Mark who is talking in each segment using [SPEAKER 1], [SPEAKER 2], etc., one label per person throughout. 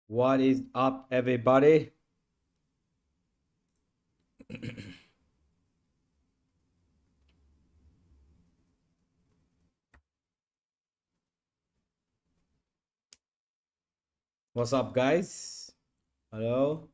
[SPEAKER 1] What is up, everybody? What's up, guys? Hello?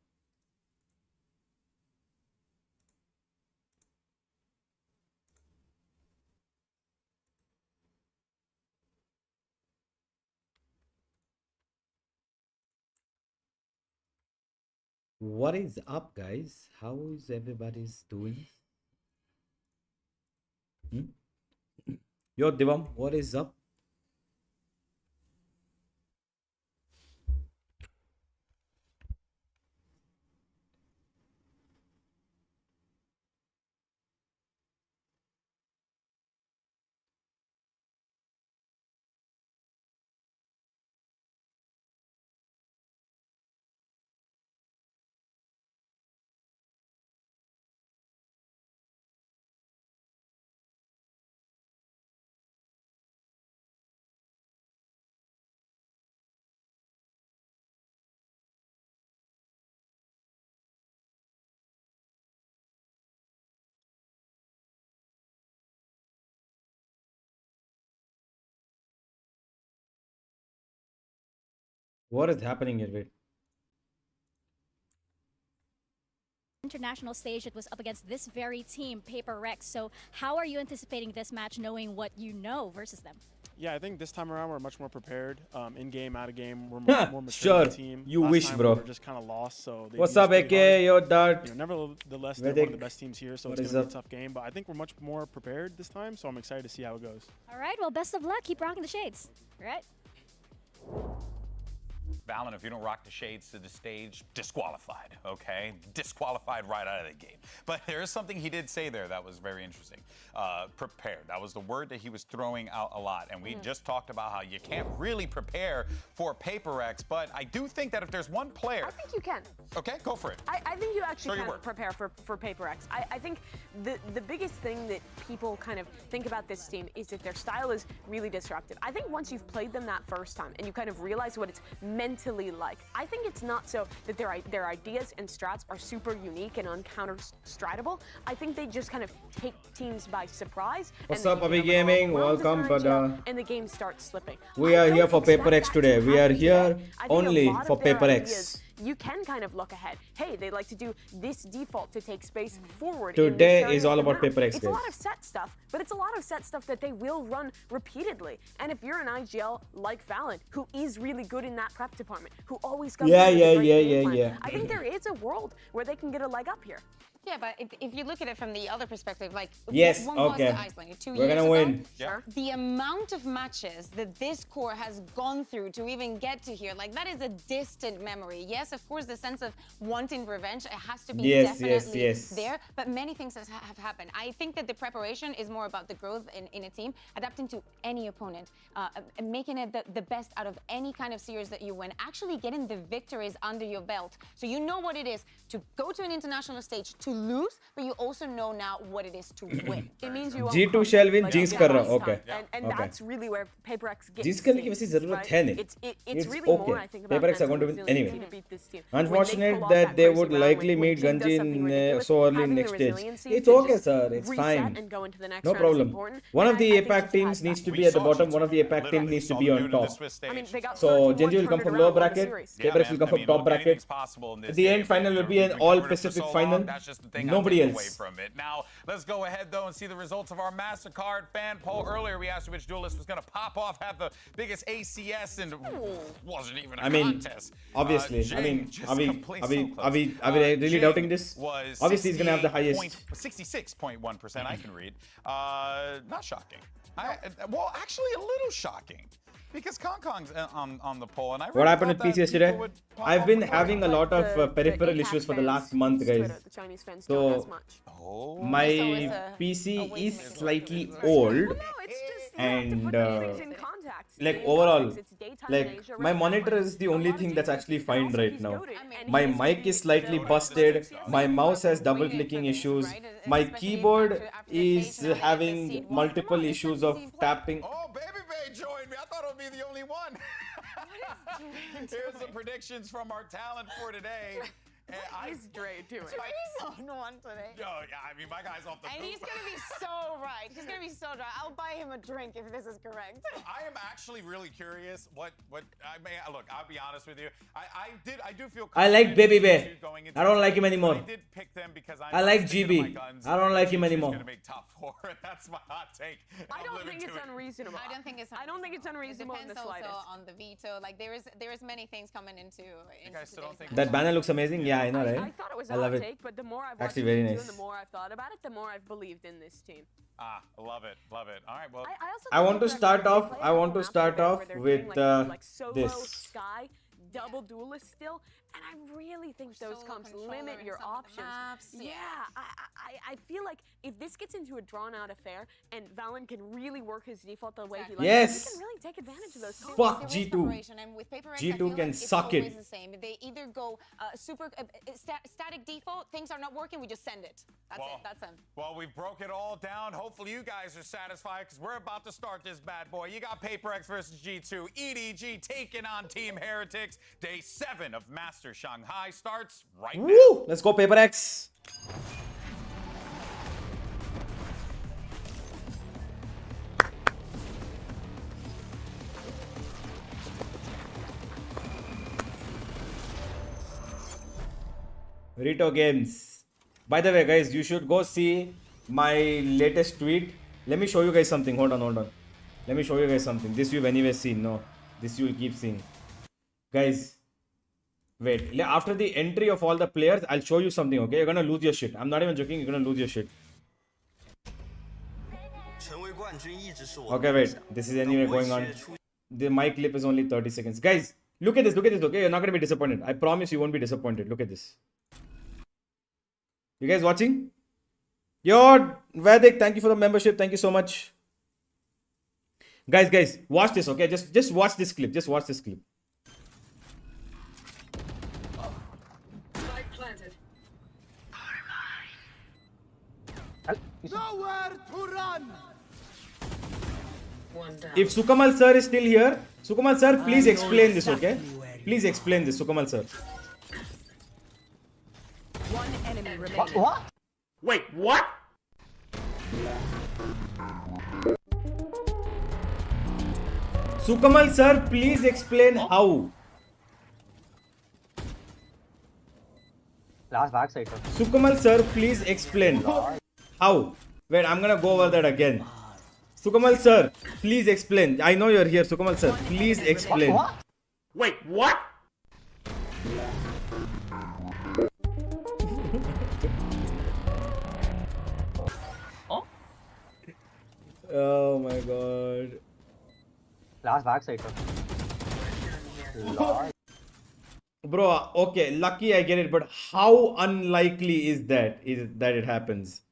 [SPEAKER 1] What is up, guys? How is everybody's doing? Yo, Divam, what is up? What is happening here? Wait.
[SPEAKER 2] International stage, it was up against this very team, PRX. So how are you anticipating this match, knowing what you know versus them?
[SPEAKER 3] Yeah, I think this time around we're much more prepared. In game, out of game, we're more mature
[SPEAKER 1] Sure.
[SPEAKER 3] as a team.
[SPEAKER 1] You
[SPEAKER 3] Last
[SPEAKER 1] wish,
[SPEAKER 3] time
[SPEAKER 1] bro.
[SPEAKER 3] We were just kind of lost. So they
[SPEAKER 1] What's
[SPEAKER 3] beat us
[SPEAKER 1] up,
[SPEAKER 3] pretty
[SPEAKER 1] AK?
[SPEAKER 3] hard.
[SPEAKER 1] Yo, Dart.
[SPEAKER 3] Nevertheless, they're one
[SPEAKER 1] Vedic.
[SPEAKER 3] of the best teams here, so
[SPEAKER 1] What
[SPEAKER 3] it's
[SPEAKER 1] is
[SPEAKER 3] gonna be a
[SPEAKER 1] up?
[SPEAKER 3] tough game. But I think we're much more prepared this time, so I'm excited to see how it goes.
[SPEAKER 2] All right, well, best of luck. Keep rocking the shades. All right.
[SPEAKER 4] Valen, if you don't rock the shades to the stage, disqualified, okay? Disqualified right out of the gate. But there is something he did say there that was very interesting. Prepared. That was the word that he was throwing out a lot. And we just talked about how you can't really prepare for PRX, but I do think that if there's one player...
[SPEAKER 5] I think you can.
[SPEAKER 4] Okay, go for it.
[SPEAKER 5] I think you actually
[SPEAKER 4] Show your
[SPEAKER 5] can
[SPEAKER 4] work.
[SPEAKER 5] prepare for PRX. I think the biggest thing that people kind of think about this team is that their style is really disruptive. I think once you've played them that first time and you kind of realize what it's mentally like, I think it's not so that their ideas and strats are super unique and uncounter-stratable. I think they just kind of take teams by surprise.
[SPEAKER 1] What's
[SPEAKER 5] and
[SPEAKER 1] up,
[SPEAKER 5] they
[SPEAKER 1] Abhi
[SPEAKER 5] get them all
[SPEAKER 1] Gaming?
[SPEAKER 5] overwhelmed as
[SPEAKER 1] Welcome,
[SPEAKER 5] they're in
[SPEAKER 1] but,
[SPEAKER 5] jail, and the game starts slipping.
[SPEAKER 1] We
[SPEAKER 5] I
[SPEAKER 1] are
[SPEAKER 5] don't
[SPEAKER 1] here for
[SPEAKER 5] expect
[SPEAKER 1] PRX
[SPEAKER 5] that
[SPEAKER 1] today.
[SPEAKER 5] to
[SPEAKER 1] We are
[SPEAKER 5] happen
[SPEAKER 1] here
[SPEAKER 5] today. I think a
[SPEAKER 1] only
[SPEAKER 5] lot
[SPEAKER 1] for
[SPEAKER 5] of their
[SPEAKER 1] PRX.
[SPEAKER 5] ideas, you can kind of look ahead. Hey, they like to do this default to take space forward.
[SPEAKER 1] Today
[SPEAKER 5] in this
[SPEAKER 1] is all
[SPEAKER 5] area
[SPEAKER 1] about
[SPEAKER 5] now.
[SPEAKER 1] PRX,
[SPEAKER 5] It's a lot
[SPEAKER 1] guys.
[SPEAKER 5] of set stuff, but it's a lot of set stuff that they will run repeatedly. And if you're an IGL like Valen, who is really good in that prep department, who always comes
[SPEAKER 1] Yeah,
[SPEAKER 5] in with a great game
[SPEAKER 1] yeah,
[SPEAKER 5] plan,
[SPEAKER 1] yeah.
[SPEAKER 5] I think there is a world where they can get a leg up here.
[SPEAKER 6] Yeah, but if you look at it from the other perspective, like
[SPEAKER 1] Yes,
[SPEAKER 6] one
[SPEAKER 1] okay.
[SPEAKER 6] was the Iceland 2
[SPEAKER 1] We're
[SPEAKER 6] years
[SPEAKER 1] gonna
[SPEAKER 6] ago,
[SPEAKER 1] win.
[SPEAKER 5] Sure.
[SPEAKER 6] the amount of matches that this core has gone through to even get to here, like that is a distant memory. Yes, of course, the sense of wanting revenge, it has to be
[SPEAKER 1] Yes,
[SPEAKER 6] definitely
[SPEAKER 1] yes.
[SPEAKER 6] there, but many things have happened. I think that the preparation is more about the growth in a team, adapting to any opponent, making it the best out of any kind of series that you win, actually getting the victories under your belt. So you know what it is to go to an international stage to lose, but you also know now what it is to win.
[SPEAKER 5] It means you won't
[SPEAKER 1] G2
[SPEAKER 5] come
[SPEAKER 1] shall win,
[SPEAKER 5] like
[SPEAKER 1] jinx
[SPEAKER 5] the
[SPEAKER 1] कर रहा
[SPEAKER 5] last
[SPEAKER 1] हूँ, okay.
[SPEAKER 5] time. And
[SPEAKER 1] Okay.
[SPEAKER 5] that's really where PRX gets
[SPEAKER 1] jinx करने की
[SPEAKER 5] teams,
[SPEAKER 1] वैसे जरूरत
[SPEAKER 5] right?
[SPEAKER 1] है नहीं.
[SPEAKER 5] It's
[SPEAKER 1] It's
[SPEAKER 5] really
[SPEAKER 1] okay.
[SPEAKER 5] more, I think, about
[SPEAKER 1] PRX are
[SPEAKER 5] mental
[SPEAKER 1] going to win
[SPEAKER 5] resiliency
[SPEAKER 1] anyway.
[SPEAKER 5] to beat this team. When they
[SPEAKER 1] Unfortunate
[SPEAKER 5] pull off
[SPEAKER 1] that they
[SPEAKER 5] crazy
[SPEAKER 1] would
[SPEAKER 5] round,
[SPEAKER 1] likely
[SPEAKER 5] when
[SPEAKER 1] meet
[SPEAKER 5] Jin does something
[SPEAKER 1] Ganjin
[SPEAKER 5] ridiculous,
[SPEAKER 1] so early in
[SPEAKER 5] having the
[SPEAKER 1] next stage.
[SPEAKER 5] resiliency
[SPEAKER 1] It's
[SPEAKER 5] to
[SPEAKER 1] okay,
[SPEAKER 5] just
[SPEAKER 1] sir. It's
[SPEAKER 5] reset
[SPEAKER 1] fine.
[SPEAKER 5] and go into the next
[SPEAKER 1] No
[SPEAKER 5] round is
[SPEAKER 1] problem.
[SPEAKER 5] important.
[SPEAKER 1] One
[SPEAKER 5] And
[SPEAKER 1] of the
[SPEAKER 5] I think
[SPEAKER 1] APAC
[SPEAKER 5] G2
[SPEAKER 1] teams
[SPEAKER 5] has
[SPEAKER 1] needs
[SPEAKER 5] that.
[SPEAKER 1] to
[SPEAKER 4] We
[SPEAKER 1] be at the
[SPEAKER 4] saw
[SPEAKER 1] bottom.
[SPEAKER 4] G2
[SPEAKER 1] One of the APAC
[SPEAKER 4] literally
[SPEAKER 1] teams needs to
[SPEAKER 4] saw
[SPEAKER 1] be
[SPEAKER 4] them
[SPEAKER 1] on
[SPEAKER 4] do to the
[SPEAKER 1] top.
[SPEAKER 4] Swiss
[SPEAKER 5] I mean,
[SPEAKER 4] stage.
[SPEAKER 5] they got
[SPEAKER 1] So
[SPEAKER 5] 31
[SPEAKER 1] Genji will come
[SPEAKER 5] turned
[SPEAKER 1] from
[SPEAKER 5] around
[SPEAKER 1] lower
[SPEAKER 5] in the
[SPEAKER 1] bracket.
[SPEAKER 5] series.
[SPEAKER 4] Yeah,
[SPEAKER 1] PRX will
[SPEAKER 4] man.
[SPEAKER 1] come
[SPEAKER 4] I
[SPEAKER 1] from
[SPEAKER 4] mean,
[SPEAKER 1] top
[SPEAKER 4] look,
[SPEAKER 1] bracket.
[SPEAKER 4] anything's possible in this
[SPEAKER 1] At the end,
[SPEAKER 4] game.
[SPEAKER 1] final will be an
[SPEAKER 4] We've been covering it for
[SPEAKER 1] all-Pacific
[SPEAKER 4] so
[SPEAKER 1] final.
[SPEAKER 4] long, that's just the thing
[SPEAKER 1] Nobody
[SPEAKER 4] I'll take away
[SPEAKER 1] else.
[SPEAKER 4] from it. Now, let's go ahead, though, and see the results of our MasterCard fan poll. Earlier, we asked you which duelist was going to pop off, have the biggest ACS, and wasn't even a
[SPEAKER 1] I mean,
[SPEAKER 4] contest.
[SPEAKER 1] obviously. I
[SPEAKER 4] Jin
[SPEAKER 1] mean,
[SPEAKER 4] just
[SPEAKER 1] are we
[SPEAKER 4] complete so close.
[SPEAKER 1] really
[SPEAKER 4] Jin
[SPEAKER 1] doubting this?
[SPEAKER 4] Was
[SPEAKER 1] Obviously, he's gonna have the highest.
[SPEAKER 4] 66.1%. I can read. Not shocking. Well, actually, a little shocking. Because Kong's on the poll, and I really
[SPEAKER 1] What happened with
[SPEAKER 4] thought
[SPEAKER 1] PC
[SPEAKER 4] that
[SPEAKER 1] yesterday?
[SPEAKER 4] people would pop
[SPEAKER 1] I've
[SPEAKER 4] off
[SPEAKER 1] been
[SPEAKER 4] the
[SPEAKER 1] having a
[SPEAKER 4] Kong.
[SPEAKER 1] lot of peripheral
[SPEAKER 5] APAC
[SPEAKER 1] issues for the
[SPEAKER 5] fans
[SPEAKER 1] last month,
[SPEAKER 5] use
[SPEAKER 1] guys.
[SPEAKER 5] Twitter, the Chinese fans
[SPEAKER 1] So,
[SPEAKER 5] don't as much.
[SPEAKER 4] Oh.
[SPEAKER 1] My
[SPEAKER 6] always a
[SPEAKER 1] PC
[SPEAKER 6] way
[SPEAKER 1] is
[SPEAKER 6] to make it
[SPEAKER 1] slightly
[SPEAKER 6] work.
[SPEAKER 1] old.
[SPEAKER 5] No, it's just you have to
[SPEAKER 1] And,
[SPEAKER 5] put these things in context.
[SPEAKER 1] like
[SPEAKER 5] In
[SPEAKER 1] overall,
[SPEAKER 5] context, it's daytime in
[SPEAKER 1] like
[SPEAKER 5] Asia
[SPEAKER 1] my
[SPEAKER 5] right now,
[SPEAKER 1] monitor
[SPEAKER 5] but
[SPEAKER 1] is the
[SPEAKER 5] a
[SPEAKER 1] only
[SPEAKER 5] lot of
[SPEAKER 1] thing that's
[SPEAKER 5] people
[SPEAKER 1] actually
[SPEAKER 5] can
[SPEAKER 1] fine
[SPEAKER 5] also
[SPEAKER 1] right
[SPEAKER 5] he's
[SPEAKER 1] now.
[SPEAKER 5] goated, and
[SPEAKER 1] My
[SPEAKER 5] he's
[SPEAKER 1] mic
[SPEAKER 5] really
[SPEAKER 1] is slightly
[SPEAKER 5] the-
[SPEAKER 1] busted. My mouse has double
[SPEAKER 6] Waiting for
[SPEAKER 1] clicking
[SPEAKER 6] this,
[SPEAKER 1] issues.
[SPEAKER 6] right?
[SPEAKER 1] My
[SPEAKER 6] Especially
[SPEAKER 1] keyboard
[SPEAKER 6] after the
[SPEAKER 1] is
[SPEAKER 6] stage, now you have the
[SPEAKER 1] having
[SPEAKER 6] seed.
[SPEAKER 1] multiple
[SPEAKER 6] Come on,
[SPEAKER 1] issues
[SPEAKER 6] it's
[SPEAKER 1] of
[SPEAKER 6] easy play.
[SPEAKER 1] tapping.
[SPEAKER 4] Oh, Baby Bay joined me. I thought it would be the only one. Here's the predictions from our talent for today. And
[SPEAKER 5] Is Dre doing?
[SPEAKER 6] He's on one today.
[SPEAKER 4] Oh, yeah, I mean, my guy's off the
[SPEAKER 6] And
[SPEAKER 4] hoop.
[SPEAKER 6] he's gonna be so right. He's gonna be so dry. I'll buy him a drink if this is correct.
[SPEAKER 4] I am actually really curious what I mean, look, I'll be honest with you. I do feel
[SPEAKER 1] I like Baby Bear.
[SPEAKER 4] going into
[SPEAKER 1] I don't
[SPEAKER 4] this
[SPEAKER 1] like him
[SPEAKER 4] game.
[SPEAKER 1] anymore.
[SPEAKER 4] I did pick them because
[SPEAKER 1] I like
[SPEAKER 4] sticking to my
[SPEAKER 1] GB.
[SPEAKER 4] guns.
[SPEAKER 1] I don't like him
[SPEAKER 4] GG is
[SPEAKER 1] anymore.
[SPEAKER 4] gonna make top 4. That's my hot take.
[SPEAKER 5] I
[SPEAKER 4] I'm
[SPEAKER 5] don't
[SPEAKER 4] living
[SPEAKER 5] think
[SPEAKER 4] to
[SPEAKER 5] it's
[SPEAKER 4] it.
[SPEAKER 5] unreasonable.
[SPEAKER 6] I don't think it's
[SPEAKER 5] unreasonable in the
[SPEAKER 6] It
[SPEAKER 5] slightest.
[SPEAKER 6] depends also on the veto. Like there is many things coming into
[SPEAKER 4] guys still don't
[SPEAKER 6] today's
[SPEAKER 4] think
[SPEAKER 6] match.
[SPEAKER 1] That banner looks amazing. Yeah, I know,
[SPEAKER 5] I
[SPEAKER 1] right?
[SPEAKER 5] thought it was
[SPEAKER 1] I
[SPEAKER 5] a
[SPEAKER 1] love
[SPEAKER 5] hot
[SPEAKER 1] it.
[SPEAKER 5] take, but the more I've watched
[SPEAKER 1] Actually,
[SPEAKER 5] the
[SPEAKER 1] very
[SPEAKER 5] game
[SPEAKER 1] nice.
[SPEAKER 5] and the more I've thought about it, the more I've believed in this team.
[SPEAKER 4] Love it. All right, well,
[SPEAKER 1] I want to start off. I want to start off with
[SPEAKER 5] solo
[SPEAKER 1] this.
[SPEAKER 5] Sky, double duelist still, and I really think those
[SPEAKER 6] Solo
[SPEAKER 5] comps
[SPEAKER 6] controller
[SPEAKER 5] limit
[SPEAKER 6] in
[SPEAKER 5] your
[SPEAKER 6] some of the
[SPEAKER 5] options.
[SPEAKER 6] maps,
[SPEAKER 5] Yeah,
[SPEAKER 6] yeah.
[SPEAKER 5] I feel like if this gets into a drawn-out affair and Valen can really work his default the way he likes,
[SPEAKER 1] Yes.
[SPEAKER 5] he can really take advantage of those comps.
[SPEAKER 1] Fuck
[SPEAKER 6] There is
[SPEAKER 1] G2.
[SPEAKER 6] preparation, and with PRX,
[SPEAKER 1] G2
[SPEAKER 6] I feel
[SPEAKER 1] can
[SPEAKER 6] like it's
[SPEAKER 1] suck it.
[SPEAKER 6] always the same. They either go super static default, things are not working, we just send it. That's
[SPEAKER 4] Well,
[SPEAKER 6] it. That's them.
[SPEAKER 4] Well, we broke it all down. Hopefully you guys are satisfied because we're about to start this bad boy. You got PRX versus G2. EDG taking on Team Heretics. Day 7 of Master Shanghai starts right now.
[SPEAKER 1] Woo! Let's go, PRX. Rito Games. By the way, guys, you should go see my latest tweet. Let me show you guys something. Hold on. Let me show you guys something. This you've anyway seen. No, this you'll keep seeing. Guys, wait. After the entry of all the players, I'll show you something, okay? You're gonna lose your shit. I'm not even joking. You're gonna lose your shit. Okay, wait. This is anyway going on. My clip is only 30 seconds. Guys, look at this, okay? You're not gonna be disappointed. I promise you won't be disappointed. Look at this. You guys watching? Yo, Vedic, thank you for the membership. Thank you so much. Guys, watch this, okay? Just watch this clip. Just watch this clip.
[SPEAKER 7] Spike planted. One down.
[SPEAKER 1] If Sukamal sir is still here, Sukamal sir, please explain this, okay? Please explain this, Sukamal sir.
[SPEAKER 7] One enemy remaining.
[SPEAKER 1] Wait, what? Sukamal sir, please explain how.
[SPEAKER 8] Last backside.
[SPEAKER 1] Sukamal sir, please explain how. Wait, I'm gonna go over that again. Sukamal sir, please explain. I know you're here, Sukamal sir. Please explain. Wait, what? Oh my god.
[SPEAKER 8] Last backside.
[SPEAKER 1] Bro, okay, lucky I get it, but how unlikely is that it happens?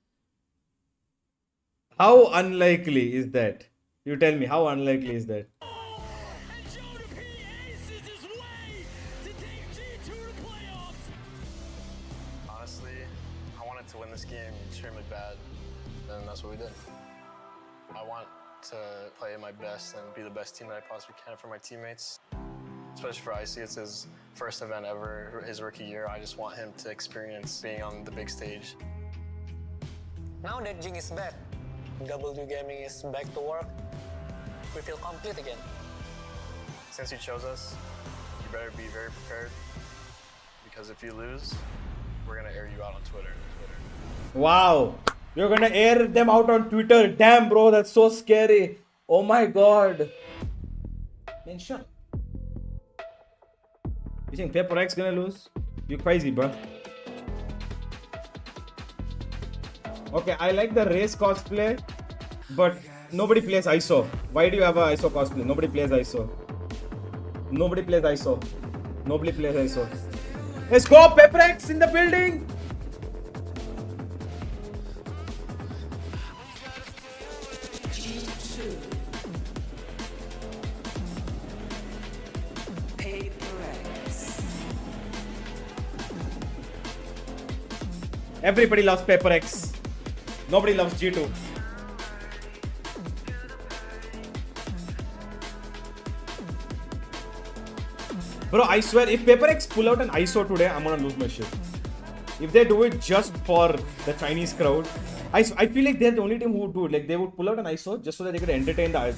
[SPEAKER 1] How unlikely is that? You tell me, how unlikely is that?
[SPEAKER 9] Honestly, I wanted to win this game extremely bad, and that's what we did. I want to play my best and be the best team that I possibly can for my teammates. Especially for Icy, it's his first event ever, his rookie year. I just want him to experience being on the big stage.
[SPEAKER 10] Now that Jing is back, W Gaming is back to work, we feel complete again.
[SPEAKER 9] Since you chose us, you better be very prepared, because if you lose, we're gonna air you out on Twitter.
[SPEAKER 1] Wow. You're gonna air them out on Twitter. Damn, bro, that's so scary. Oh my god. Man, shut. You think PRX gonna lose? You crazy, bro. Okay, I like the race cosplay, but nobody plays ISO. Why do you have a ISO cosplay? Nobody plays ISO. Nobody plays ISO. Nobody plays ISO. Let's go, PRX in the building.
[SPEAKER 7] G2. PRX.
[SPEAKER 1] Everybody loves PRX. Nobody loves G2. Bro, I swear, if PaperX pull out an ISO today, I'm gonna lose my shit. If they do it just for the Chinese crowd, I feel like they're the only team who would do it. Like, they would pull out an ISO just so that they could entertain the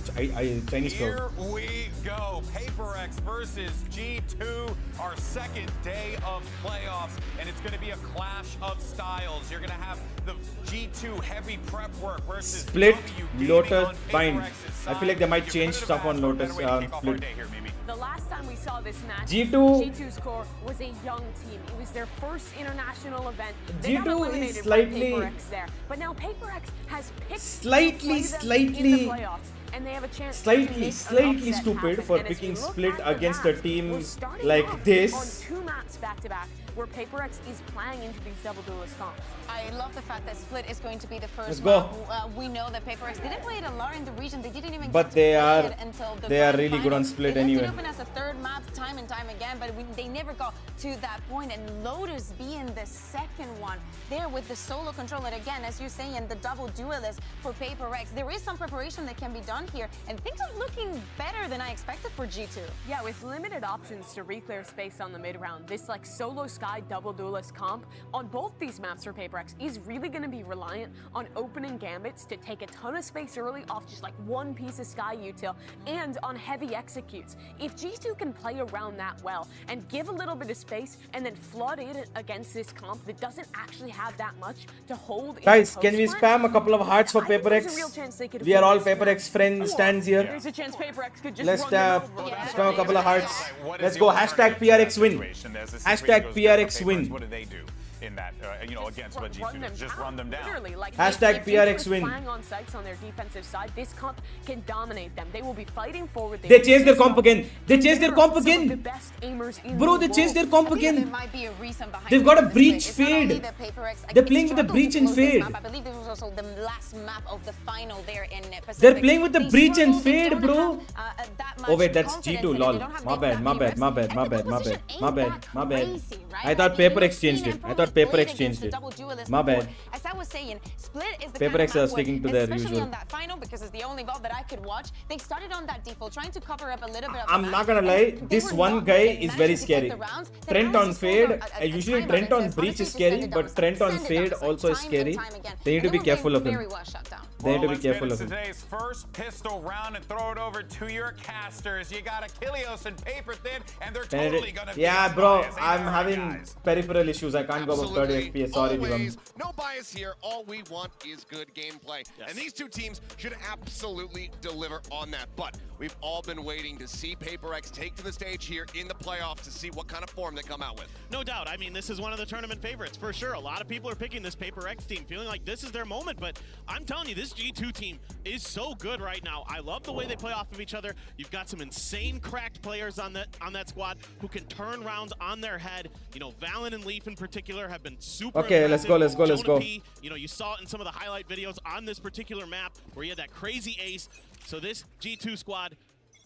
[SPEAKER 1] Chinese crowd.
[SPEAKER 4] Here we go. PaperX versus G2, our second day of playoffs, and it's going to be a clash of styles. You're going to have the G2 heavy prep work versus
[SPEAKER 1] Split,
[SPEAKER 4] W
[SPEAKER 1] Lotus,
[SPEAKER 4] on
[SPEAKER 1] Bind.
[SPEAKER 4] PaperX's
[SPEAKER 1] I feel
[SPEAKER 4] side.
[SPEAKER 1] like they might
[SPEAKER 4] You
[SPEAKER 1] change
[SPEAKER 4] couldn't
[SPEAKER 1] stuff
[SPEAKER 4] have
[SPEAKER 1] on
[SPEAKER 4] asked for a
[SPEAKER 1] Lotus.
[SPEAKER 4] better way to kick off our
[SPEAKER 1] Split.
[SPEAKER 4] day here, Mimi.
[SPEAKER 5] The last time we saw this match,
[SPEAKER 1] G2
[SPEAKER 5] G2's core was a young team. It was their first international event. They
[SPEAKER 1] G2
[SPEAKER 5] got
[SPEAKER 1] is
[SPEAKER 5] eliminated by
[SPEAKER 1] slightly-
[SPEAKER 5] PaperX there, but now PaperX has picked
[SPEAKER 1] Slightly-
[SPEAKER 5] to play them
[SPEAKER 1] slightly-
[SPEAKER 5] in the playoffs, and they have a chance to
[SPEAKER 1] Slightly
[SPEAKER 5] make an
[SPEAKER 1] stupid
[SPEAKER 5] upset
[SPEAKER 1] for
[SPEAKER 5] happen. And as
[SPEAKER 1] picking
[SPEAKER 5] we look
[SPEAKER 1] Split
[SPEAKER 5] at the
[SPEAKER 1] against
[SPEAKER 5] maps,
[SPEAKER 1] a team
[SPEAKER 5] we're starting
[SPEAKER 1] like
[SPEAKER 5] off
[SPEAKER 1] this.
[SPEAKER 5] on 2 maps back to back, where PaperX is playing into these double duelist comps.
[SPEAKER 6] I love the fact that Split is going to be the first
[SPEAKER 1] Let's go.
[SPEAKER 6] map. We know that PaperX didn't play it a lot in the region. They didn't even
[SPEAKER 1] But
[SPEAKER 6] get to
[SPEAKER 1] they
[SPEAKER 6] play
[SPEAKER 1] are-
[SPEAKER 6] it until the
[SPEAKER 1] they are
[SPEAKER 6] grand
[SPEAKER 1] really good on
[SPEAKER 6] finals.
[SPEAKER 1] Split
[SPEAKER 6] They
[SPEAKER 1] anyway.
[SPEAKER 6] left it open as a third map time and time again, but they never got to that point. And Lotus being the second one there with the solo control. And again, as you're saying, the double duelist for PaperX. There is some preparation that can be done here, and things are looking better than I expected for G2.
[SPEAKER 5] Yeah, with limited options to re-clear space on the mid round, this like solo sky double duelist comp on both these maps for PaperX is really going to be reliant on opening gambits to take a ton of space early off just like one piece of sky util and on heavy executes. If G2 can play around that well and give a little bit of space and then flood in against this comp that doesn't actually have that much to hold in
[SPEAKER 1] Guys,
[SPEAKER 5] the
[SPEAKER 1] can we
[SPEAKER 5] post
[SPEAKER 1] spam a couple of hearts for
[SPEAKER 5] I think there's a real
[SPEAKER 1] PaperX?
[SPEAKER 5] chance they could
[SPEAKER 1] We are
[SPEAKER 5] win
[SPEAKER 1] all
[SPEAKER 5] this match.
[SPEAKER 1] PaperX friends
[SPEAKER 5] Or
[SPEAKER 1] stands here.
[SPEAKER 5] There's a chance PaperX could just
[SPEAKER 1] Let's
[SPEAKER 5] run them over.
[SPEAKER 1] spam a couple of hearts.
[SPEAKER 4] What is
[SPEAKER 1] Let's
[SPEAKER 4] the
[SPEAKER 1] go.
[SPEAKER 4] alternative
[SPEAKER 1] Hashtag
[SPEAKER 4] to that
[SPEAKER 1] PRX win.
[SPEAKER 4] situation? As the
[SPEAKER 1] Hashtag
[SPEAKER 4] situation goes
[SPEAKER 1] PRX
[SPEAKER 4] down for
[SPEAKER 1] win.
[SPEAKER 4] PaperX, What do they do in that, against what
[SPEAKER 5] Run
[SPEAKER 4] G2
[SPEAKER 5] them
[SPEAKER 4] does? Just
[SPEAKER 5] down,
[SPEAKER 4] run them down.
[SPEAKER 5] Literally, like
[SPEAKER 1] Hashtag
[SPEAKER 5] if
[SPEAKER 1] PRX
[SPEAKER 5] G2 is
[SPEAKER 1] win.
[SPEAKER 5] flying on sites on their defensive side, this comp can dominate them. They will be fighting forward.
[SPEAKER 1] They changed their comp again. They changed their comp
[SPEAKER 5] Some of the
[SPEAKER 1] again.
[SPEAKER 5] best aimers in
[SPEAKER 1] Bro,
[SPEAKER 5] the
[SPEAKER 1] they changed their
[SPEAKER 5] world.
[SPEAKER 1] comp
[SPEAKER 6] I think there
[SPEAKER 1] again.
[SPEAKER 6] might be a reason behind
[SPEAKER 1] They've got a
[SPEAKER 6] this
[SPEAKER 1] breach
[SPEAKER 6] split. It's not only
[SPEAKER 1] fade.
[SPEAKER 6] that PaperX,
[SPEAKER 1] They're playing with the
[SPEAKER 6] struggled
[SPEAKER 1] breach
[SPEAKER 6] to
[SPEAKER 1] and
[SPEAKER 6] close this
[SPEAKER 1] fade.
[SPEAKER 6] map. I believe this was also the last map of the final there in Pacific.
[SPEAKER 1] They're playing with the
[SPEAKER 6] They
[SPEAKER 1] breach and
[SPEAKER 6] struggled. They
[SPEAKER 1] fade,
[SPEAKER 6] don't
[SPEAKER 1] bro.
[SPEAKER 6] have, that
[SPEAKER 1] Oh wait,
[SPEAKER 6] much
[SPEAKER 1] that's
[SPEAKER 6] confidence
[SPEAKER 1] G2,
[SPEAKER 6] in it.
[SPEAKER 1] lol.
[SPEAKER 6] They don't have
[SPEAKER 1] My
[SPEAKER 6] that
[SPEAKER 1] bad, my
[SPEAKER 6] many
[SPEAKER 1] bad,
[SPEAKER 6] reps.
[SPEAKER 1] my bad,
[SPEAKER 6] And
[SPEAKER 1] my
[SPEAKER 6] the
[SPEAKER 1] bad, my
[SPEAKER 6] position
[SPEAKER 1] bad, my
[SPEAKER 6] ain't
[SPEAKER 1] bad,
[SPEAKER 6] that
[SPEAKER 1] my bad.
[SPEAKER 6] crazy, right?
[SPEAKER 1] I thought
[SPEAKER 6] mean,
[SPEAKER 1] PaperX
[SPEAKER 6] you've
[SPEAKER 1] changed
[SPEAKER 6] seen
[SPEAKER 1] it.
[SPEAKER 6] and
[SPEAKER 1] I thought
[SPEAKER 6] probably
[SPEAKER 1] PaperX
[SPEAKER 6] played
[SPEAKER 1] changed
[SPEAKER 6] against the
[SPEAKER 1] it.
[SPEAKER 6] double duelist
[SPEAKER 1] My
[SPEAKER 6] before.
[SPEAKER 1] bad.
[SPEAKER 6] As I was saying, Split is the
[SPEAKER 1] PaperX
[SPEAKER 6] kind of
[SPEAKER 1] are
[SPEAKER 6] map
[SPEAKER 1] sticking to
[SPEAKER 6] where,
[SPEAKER 1] their
[SPEAKER 6] especially
[SPEAKER 1] usual.
[SPEAKER 6] on that final, because it's the only vault that I could watch. They started on that default, trying to cover up a little bit of the
[SPEAKER 1] I'm
[SPEAKER 6] map,
[SPEAKER 1] not gonna
[SPEAKER 6] and
[SPEAKER 1] lie,
[SPEAKER 6] they
[SPEAKER 1] this
[SPEAKER 6] were
[SPEAKER 1] one
[SPEAKER 6] not
[SPEAKER 1] guy
[SPEAKER 6] good at
[SPEAKER 1] is very
[SPEAKER 6] managing to get
[SPEAKER 1] scary.
[SPEAKER 6] the rounds. Then
[SPEAKER 1] Trent
[SPEAKER 6] Alex
[SPEAKER 1] on
[SPEAKER 6] just
[SPEAKER 1] fade,
[SPEAKER 6] goes a
[SPEAKER 1] usually
[SPEAKER 6] timeout
[SPEAKER 1] Trent
[SPEAKER 6] and
[SPEAKER 1] on
[SPEAKER 6] says,
[SPEAKER 1] breach
[SPEAKER 6] honestly,
[SPEAKER 1] is
[SPEAKER 6] just
[SPEAKER 1] scary,
[SPEAKER 6] send it
[SPEAKER 1] but
[SPEAKER 6] down,
[SPEAKER 1] Trent on
[SPEAKER 6] send it
[SPEAKER 1] fade
[SPEAKER 6] down,
[SPEAKER 1] also is
[SPEAKER 6] time and
[SPEAKER 1] scary.
[SPEAKER 6] time again.
[SPEAKER 1] They need to
[SPEAKER 6] And
[SPEAKER 1] be
[SPEAKER 6] were
[SPEAKER 1] careful of
[SPEAKER 6] very
[SPEAKER 1] him.
[SPEAKER 6] well shut down.
[SPEAKER 1] They need to be
[SPEAKER 4] Let's get
[SPEAKER 1] careful
[SPEAKER 4] into
[SPEAKER 1] of him.
[SPEAKER 4] today's first pistol round and throw it over to your casters. You got Achilles and Paper Thin, and they're totally gonna be
[SPEAKER 1] Yeah,
[SPEAKER 4] unbiased.
[SPEAKER 1] bro,
[SPEAKER 4] Ain't
[SPEAKER 1] I'm
[SPEAKER 4] that right,
[SPEAKER 1] having
[SPEAKER 4] guys?
[SPEAKER 1] peripheral issues. I can't go above 30
[SPEAKER 11] Absolutely.
[SPEAKER 1] FPS. Sorry, Divam.
[SPEAKER 11] Always. No bias here. All we want is good gameplay.
[SPEAKER 3] Yes.
[SPEAKER 11] And these two teams should absolutely deliver on that. But we've all been waiting to see PaperX take to the stage here in the playoffs to see what kind of form they come out with.
[SPEAKER 12] No doubt. I mean, this is one of the tournament favorites for sure. A lot of people are picking this PaperX team, feeling like this is their moment. But I'm telling you, this G2 team is so good right now. I love the way they play off of each other. You've got some insane cracked players on that squad who can turn rounds on their head. You know, Valen and Leaf in particular have been super
[SPEAKER 1] Okay, let's go, let's go, let's
[SPEAKER 12] Jonah
[SPEAKER 1] go.
[SPEAKER 12] P, you know, you saw it in some of the highlight videos on this particular map where he had that crazy ace. So this G2 squad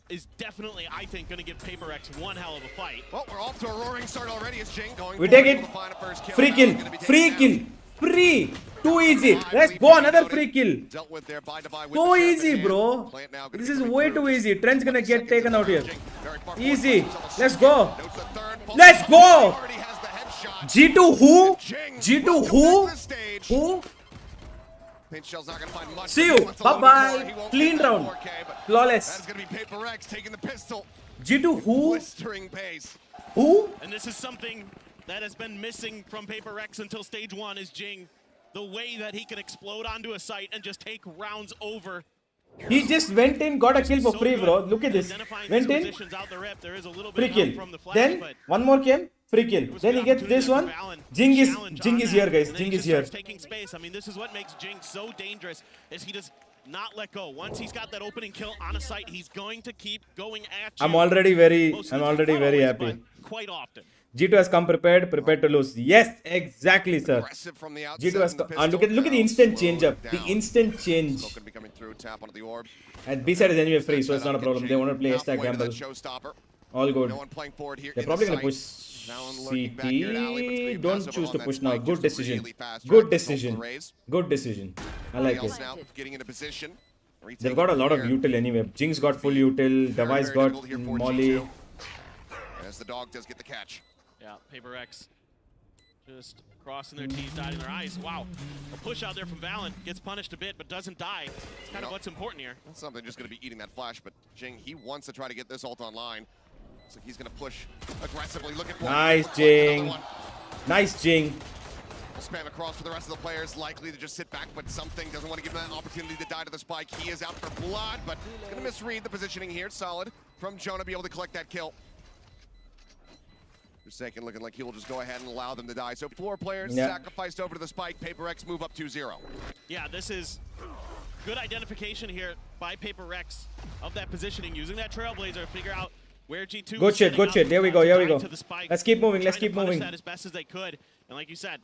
[SPEAKER 12] is definitely, I think, going to give PaperX one hell of a fight.
[SPEAKER 11] Well, we're off to a roaring start already as Jing going
[SPEAKER 1] We
[SPEAKER 11] forward,
[SPEAKER 1] take it.
[SPEAKER 11] able to find a first kill.
[SPEAKER 1] Free
[SPEAKER 11] Now
[SPEAKER 1] kill.
[SPEAKER 11] he's gonna be
[SPEAKER 1] Free
[SPEAKER 11] taken
[SPEAKER 1] kill.
[SPEAKER 11] down.
[SPEAKER 1] Free. Too easy. Let's go. Another free kill.
[SPEAKER 11] Dealt with there by Divide with
[SPEAKER 1] So
[SPEAKER 11] the sheriff in
[SPEAKER 1] easy,
[SPEAKER 11] hand.
[SPEAKER 1] bro.
[SPEAKER 11] Plant now gonna
[SPEAKER 1] This
[SPEAKER 11] be
[SPEAKER 1] is
[SPEAKER 11] coming
[SPEAKER 1] way
[SPEAKER 11] through.
[SPEAKER 1] too easy. Trent's gonna
[SPEAKER 11] 20
[SPEAKER 1] get
[SPEAKER 11] seconds
[SPEAKER 1] taken
[SPEAKER 11] of
[SPEAKER 1] out here.
[SPEAKER 11] Jing. Very far
[SPEAKER 1] Easy.
[SPEAKER 11] forward.
[SPEAKER 1] Let's go.
[SPEAKER 11] Notes the third. Pulls
[SPEAKER 1] Let's
[SPEAKER 11] it.
[SPEAKER 1] go.
[SPEAKER 11] Already has the headshot.
[SPEAKER 1] G2 who?
[SPEAKER 11] Jing,
[SPEAKER 1] G2
[SPEAKER 11] welcome
[SPEAKER 1] who?
[SPEAKER 11] back to the stage.
[SPEAKER 1] Who?
[SPEAKER 11] Pinch Shell's not gonna find much.
[SPEAKER 1] See
[SPEAKER 11] He
[SPEAKER 1] you.
[SPEAKER 11] wants a little bit
[SPEAKER 1] Bye-bye.
[SPEAKER 11] more. He won't
[SPEAKER 1] Clean
[SPEAKER 11] get that
[SPEAKER 1] round.
[SPEAKER 11] 4K, but
[SPEAKER 1] Flawless.
[SPEAKER 11] That is gonna be PaperX taking the pistol.
[SPEAKER 1] G2 who?
[SPEAKER 11] Blistering pace.
[SPEAKER 1] Who?
[SPEAKER 12] And this is something that has been missing from PaperX until stage 1 is Jing. The way that he can explode onto a site and just take rounds over.
[SPEAKER 1] He just went in, got a kill for
[SPEAKER 12] So
[SPEAKER 1] free,
[SPEAKER 12] good
[SPEAKER 1] bro. Look at this.
[SPEAKER 12] identifying
[SPEAKER 1] Went
[SPEAKER 12] these
[SPEAKER 1] in,
[SPEAKER 12] positions out the rip. There is a little
[SPEAKER 1] free
[SPEAKER 12] bit of
[SPEAKER 1] kill.
[SPEAKER 12] help from the flash,
[SPEAKER 1] Then
[SPEAKER 12] but
[SPEAKER 1] one more came, free kill.
[SPEAKER 12] it was a
[SPEAKER 1] Then he
[SPEAKER 12] good
[SPEAKER 1] gets this
[SPEAKER 12] opportunity
[SPEAKER 1] one.
[SPEAKER 12] for Valen.
[SPEAKER 1] Jing
[SPEAKER 12] Challenge
[SPEAKER 1] is
[SPEAKER 12] on
[SPEAKER 1] here,
[SPEAKER 12] that,
[SPEAKER 1] guys.
[SPEAKER 12] and then
[SPEAKER 1] Jing
[SPEAKER 12] he
[SPEAKER 1] is
[SPEAKER 12] just
[SPEAKER 1] here.
[SPEAKER 12] starts taking space. I mean, this is what makes Jing so dangerous, is he does not let go. Once he's got that opening kill on a site, he's going to keep going at you.
[SPEAKER 1] I'm already very
[SPEAKER 12] Most of the time,
[SPEAKER 1] very
[SPEAKER 12] not always,
[SPEAKER 1] happy.
[SPEAKER 12] but quite often.
[SPEAKER 1] G2 has come prepared to lose. Yes, exactly, sir.
[SPEAKER 11] Aggressive from the outset
[SPEAKER 1] G2 has
[SPEAKER 11] in the
[SPEAKER 1] come. Look at
[SPEAKER 11] pistol.
[SPEAKER 1] the instant
[SPEAKER 11] Now
[SPEAKER 1] change up.
[SPEAKER 11] slowed
[SPEAKER 1] The
[SPEAKER 11] down.
[SPEAKER 1] instant change.
[SPEAKER 11] Still gonna be coming through. Tap onto the orb.
[SPEAKER 1] And B side is anyway free, so it's not a
[SPEAKER 11] Get
[SPEAKER 1] problem. They
[SPEAKER 11] Jing
[SPEAKER 1] want to play stack
[SPEAKER 11] halfway to
[SPEAKER 1] gamble.
[SPEAKER 11] that showstopper.
[SPEAKER 1] All good.
[SPEAKER 11] No one playing forward here
[SPEAKER 1] They're
[SPEAKER 11] in
[SPEAKER 1] probably
[SPEAKER 11] the
[SPEAKER 1] gonna push
[SPEAKER 11] site. Valen lurking back here at alley, but
[SPEAKER 1] CT.
[SPEAKER 11] Scream
[SPEAKER 1] Don't
[SPEAKER 11] passive
[SPEAKER 1] choose
[SPEAKER 11] on
[SPEAKER 1] to
[SPEAKER 11] that
[SPEAKER 1] push now.
[SPEAKER 11] spike,
[SPEAKER 1] Good
[SPEAKER 11] just
[SPEAKER 1] decision.
[SPEAKER 11] really fast
[SPEAKER 1] Good
[SPEAKER 11] track
[SPEAKER 1] decision.
[SPEAKER 11] the raise.
[SPEAKER 1] Good decision. I like
[SPEAKER 11] Else
[SPEAKER 1] it.
[SPEAKER 11] now getting into position.
[SPEAKER 1] They've got a lot of
[SPEAKER 11] Here.
[SPEAKER 1] util anyway. Jing's got full util.
[SPEAKER 11] Very,
[SPEAKER 1] Device
[SPEAKER 11] very
[SPEAKER 1] got
[SPEAKER 11] difficult here for
[SPEAKER 1] Molly.
[SPEAKER 11] G2. as the dog does get the catch.
[SPEAKER 12] Yeah, PRX just crossing their T's, dotting their I's. Wow, a push out there from Valen, gets punished a bit, but doesn't die. It's kind of what's important here.
[SPEAKER 11] That's something just going to be eating that flash, but Jing, he wants to try to get this ult online. Looks like he's going to push aggressively, looking for
[SPEAKER 1] Nice, Jing. Nice, Jing.
[SPEAKER 11] We'll spam across for the rest of the players, likely to just sit back, but something doesn't want to give him that opportunity to die to the spike. He is out for blood, but going to misread the positioning here. Solid from Jonah, be able to collect that kill. Forsaken looking like he will just go ahead and allow them to die. So 4 players sacrificed over to the spike. PRX move up 2-0.
[SPEAKER 12] Yeah, this is good identification here by PRX of that positioning, using that Trailblazer to figure out where G2
[SPEAKER 1] Good shit, good shit. There we go, here we go. Let's keep moving, let's keep moving.
[SPEAKER 12] That as best as they could. And like you said,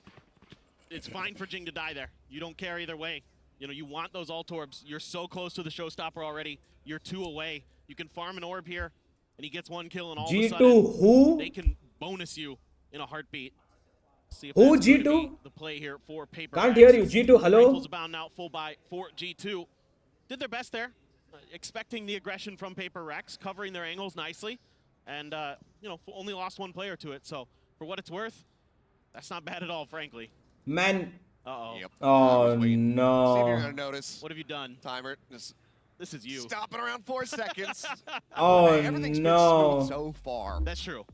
[SPEAKER 12] it's fine for Jing to die there. You don't care either way. You know, you want those ult orbs. You're so close to the showstopper already. You're 2 away. You can farm an orb here, and he gets 1 kill, and all of a sudden,
[SPEAKER 1] who?
[SPEAKER 12] they can bonus you in a heartbeat. See if
[SPEAKER 1] Who,
[SPEAKER 12] that's going to
[SPEAKER 1] G2?
[SPEAKER 12] be the play here for PRX.
[SPEAKER 1] Can't hear you. G2, hello?
[SPEAKER 12] Rifles abound now, full buy for G2. Did their best there, expecting the aggression from PRX, covering their angles nicely, and you know, only lost 1 player to it. So for what it's worth, that's not bad at all, frankly.
[SPEAKER 1] Man.
[SPEAKER 12] Uh-oh.
[SPEAKER 11] Yep.
[SPEAKER 1] Oh,
[SPEAKER 11] See if
[SPEAKER 1] no.
[SPEAKER 11] you're going to notice.
[SPEAKER 12] What have you done?
[SPEAKER 11] Timer, just
[SPEAKER 12] This is you.
[SPEAKER 11] stopping around 4 seconds.
[SPEAKER 1] Oh,
[SPEAKER 11] Everything's been
[SPEAKER 1] no.
[SPEAKER 11] smooth so far.
[SPEAKER 12] That's true.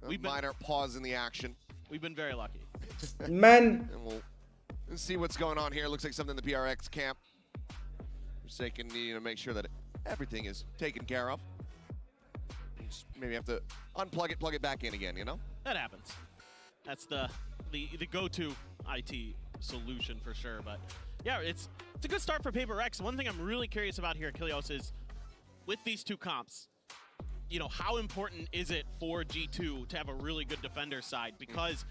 [SPEAKER 11] A minor pause in the action.
[SPEAKER 12] We've been very lucky.
[SPEAKER 1] Man.
[SPEAKER 11] And we'll see what's going on here. Looks like something in the PRX camp. Forsaken needing to make sure that everything is taken care of. Just maybe have to unplug it, plug it back in again, you know?
[SPEAKER 12] That happens. That's the go-to IT solution for sure. But yeah, it's a good start for PRX. One thing I'm really curious about here, Kilios, is with these 2 comps, you know, how important is it for G2 to have a really good defender side? Because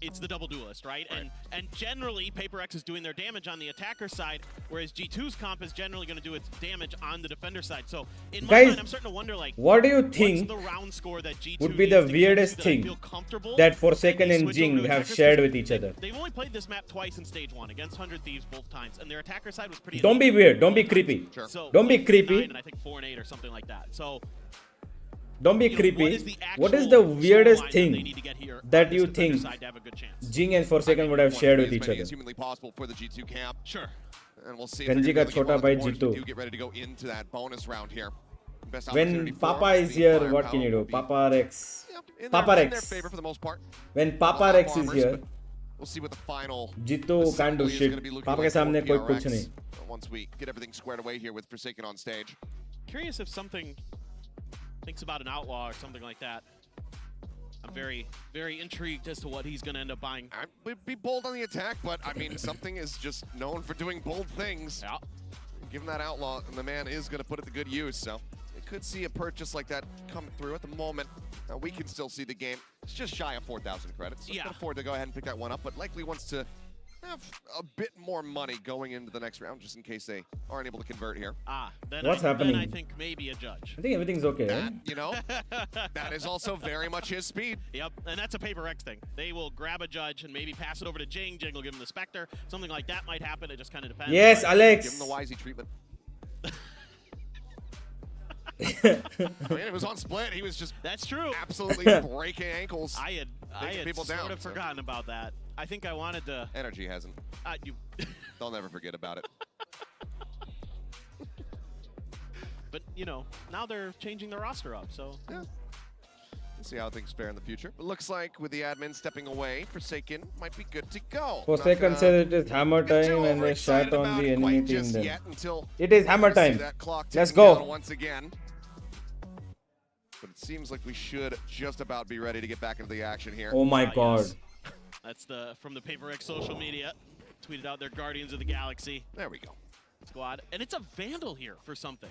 [SPEAKER 12] it's the double duelist, right? And generally, PRX is doing their damage on the attacker side, whereas G2's comp is generally going to do its damage on the defender side. So in my mind, I'm starting to wonder, like,
[SPEAKER 1] what do you think
[SPEAKER 12] what's the round score that G2
[SPEAKER 1] would be the
[SPEAKER 12] needs to
[SPEAKER 1] weirdest
[SPEAKER 12] get
[SPEAKER 1] thing
[SPEAKER 12] feel comfortable
[SPEAKER 1] that Forsaken
[SPEAKER 12] when they
[SPEAKER 1] and
[SPEAKER 12] switch
[SPEAKER 1] Jing
[SPEAKER 12] over to
[SPEAKER 1] have
[SPEAKER 12] attackers?
[SPEAKER 1] shared with each other?
[SPEAKER 12] They've only played this map twice in stage 1 against 100 Thieves both times, and their attacker side was pretty.
[SPEAKER 1] Don't be weird. Don't be creepy.
[SPEAKER 11] Sure.
[SPEAKER 12] So
[SPEAKER 1] Don't be
[SPEAKER 12] like
[SPEAKER 1] creepy.
[SPEAKER 12] 9 and I think 4 and 8 or something like that. So
[SPEAKER 1] Don't be
[SPEAKER 12] you know,
[SPEAKER 1] creepy. What is
[SPEAKER 12] actual
[SPEAKER 1] the weirdest
[SPEAKER 12] scoreline that they
[SPEAKER 1] thing
[SPEAKER 12] need to get here
[SPEAKER 1] that
[SPEAKER 12] on
[SPEAKER 1] you
[SPEAKER 12] this defender
[SPEAKER 1] think
[SPEAKER 12] side to have a good chance?
[SPEAKER 1] Jing and Forsaken would have shared with each
[SPEAKER 11] As many
[SPEAKER 1] other?
[SPEAKER 11] as humanly possible for the G2 camp.
[SPEAKER 12] Sure.
[SPEAKER 11] And we'll see
[SPEAKER 1] Ganji ka
[SPEAKER 11] if they're
[SPEAKER 1] chota
[SPEAKER 11] going
[SPEAKER 1] bhai
[SPEAKER 11] to
[SPEAKER 1] G2.
[SPEAKER 11] do get ready to go into that bonus round here. Best
[SPEAKER 1] When
[SPEAKER 11] opportunity for
[SPEAKER 1] Papa
[SPEAKER 11] us,
[SPEAKER 1] is
[SPEAKER 11] the
[SPEAKER 1] here,
[SPEAKER 11] firepower
[SPEAKER 1] what can you do?
[SPEAKER 11] will be,
[SPEAKER 1] PRX.
[SPEAKER 11] in
[SPEAKER 1] Papa
[SPEAKER 11] their
[SPEAKER 1] Rex.
[SPEAKER 11] favor for the most part.
[SPEAKER 1] When
[SPEAKER 11] Not
[SPEAKER 1] PRX is
[SPEAKER 11] farmers,
[SPEAKER 1] here,
[SPEAKER 11] but we'll see what the final
[SPEAKER 1] G2 can't do
[SPEAKER 11] assembly is
[SPEAKER 1] shit.
[SPEAKER 11] gonna be looking
[SPEAKER 1] Papa
[SPEAKER 11] like
[SPEAKER 1] ke samne
[SPEAKER 11] for
[SPEAKER 1] koi kuch
[SPEAKER 11] PRX
[SPEAKER 1] nahi.
[SPEAKER 11] Once we get everything squared away here with Forsaken on stage.
[SPEAKER 12] Curious if something thinks about an outlaw or something like that. I'm very, very intrigued as to what he's going to end up buying.
[SPEAKER 11] I would be bold on the attack, but I mean, something is just known for doing bold things.
[SPEAKER 12] Yeah.
[SPEAKER 11] Give him that outlaw, and the man is going to put it to good use. So we could see a purchase like that come through at the moment. Now we can still see the game. It's just shy of 4,000 credits. So
[SPEAKER 12] Yeah.
[SPEAKER 11] can afford to go ahead and pick that one up, but likely wants to have a bit more money going into the next round, just in case they aren't able to convert here.
[SPEAKER 12] Then
[SPEAKER 1] What's
[SPEAKER 12] Then
[SPEAKER 1] happening?
[SPEAKER 12] I think maybe a judge.
[SPEAKER 1] I think everything's okay.
[SPEAKER 11] That, you know, that is also very much his speed.
[SPEAKER 12] Yep, and that's a PRX thing. They will grab a judge and maybe pass it over to Jing. Jing will give him the Spectre. Something like that might happen. It just kind of depends.
[SPEAKER 1] Yes,
[SPEAKER 12] But
[SPEAKER 1] Alex.
[SPEAKER 11] Give him the Wisey treatment. I mean, it was on split. He was just
[SPEAKER 12] that's true.
[SPEAKER 11] Absolutely breaking ankles.
[SPEAKER 12] I had
[SPEAKER 11] people
[SPEAKER 12] sort
[SPEAKER 11] down,
[SPEAKER 12] of
[SPEAKER 11] so.
[SPEAKER 12] forgotten about that. I think I wanted to.
[SPEAKER 11] Energy hasn't.
[SPEAKER 12] You.
[SPEAKER 11] They'll never forget about it.
[SPEAKER 12] But you know, now they're changing the roster up, so.
[SPEAKER 11] Yeah. We'll see how things fare in the future. But looks like with the admin stepping away, Forsaken might be good to go.
[SPEAKER 1] Forsaken says it is hammer time and they shot on the enemy team then. It is hammer time. Let's go.
[SPEAKER 11] Once again. But it seems like we should just about be ready to get back into the action here.
[SPEAKER 1] Oh my god.
[SPEAKER 12] Yes. That's from the PRX social media. Tweeted out their Guardians of the Galaxy.
[SPEAKER 11] There we go.
[SPEAKER 12] Squad. And it's a Vandal here for something.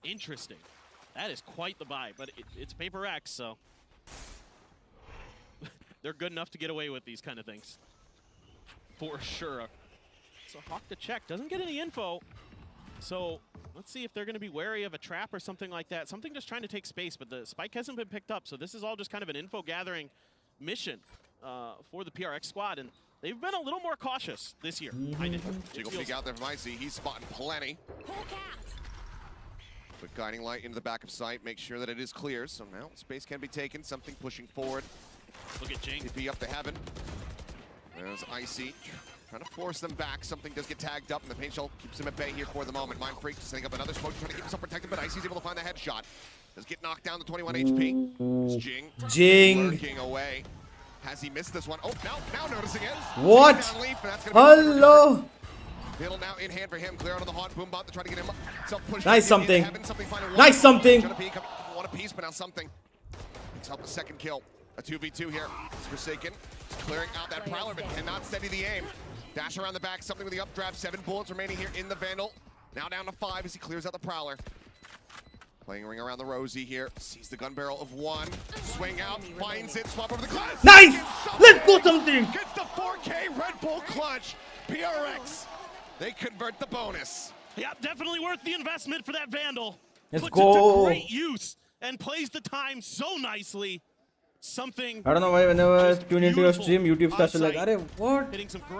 [SPEAKER 12] Interesting. That is quite the buy, but it's PRX, so they're good enough to get away with these kind of things. For sure. So Hawk to check. Doesn't get any info. So let's see if they're going to be wary of a trap or something like that. Something just trying to take space, but the spike hasn't been picked up. So this is all just kind of an info gathering mission for the PRX squad. And they've been a little more cautious this year.
[SPEAKER 11] Jiggle peek out there from Icy. He's spotting plenty. Quick guiding light into the back of sight, make sure that it is clear. So now space can be taken, something pushing forward.
[SPEAKER 12] Look at Jing.
[SPEAKER 11] TP up to heaven. There's Icy trying to force them back. Something does get tagged up, and the paint shell keeps him at bay here for the moment. Mind Freak setting up another smoke, trying to keep himself protected, but Icy's able to find the headshot. Does get knocked down to 21 HP. It's Jing working away. Has he missed this one? Oh, now noticing it.
[SPEAKER 1] What?
[SPEAKER 11] Leaf,
[SPEAKER 1] Hello.
[SPEAKER 11] Middle now in hand for him. Clear out of the haunt. Boombot to try to get him self-push.
[SPEAKER 1] Nice something.
[SPEAKER 11] Heaven,
[SPEAKER 1] Nice something.
[SPEAKER 11] One apiece, but now something. Let's help the second kill. A 2v2 here. It's Forsaken. It's clearing out that Prowler, but cannot steady the aim. Dash around the back, something with the updraft. 7 bullets remaining here in the Vandal. Now down to 5 as he clears out the Prowler. Playing ring around the Rosie here. Sees the gun barrel of 1. Swing out, finds it, swap over the glass.
[SPEAKER 1] Nice! Let's go something!
[SPEAKER 11] Gets the 4K Red Bull clutch. PRX. They convert the bonus.
[SPEAKER 12] Yeah, definitely worth the investment for that Vandal.
[SPEAKER 1] Let's
[SPEAKER 12] Puts
[SPEAKER 1] go.
[SPEAKER 12] it to great use and plays the time so nicely. Something.
[SPEAKER 1] I don't know why whenever I tune into your stream, YouTube starts to like, "Arey, what?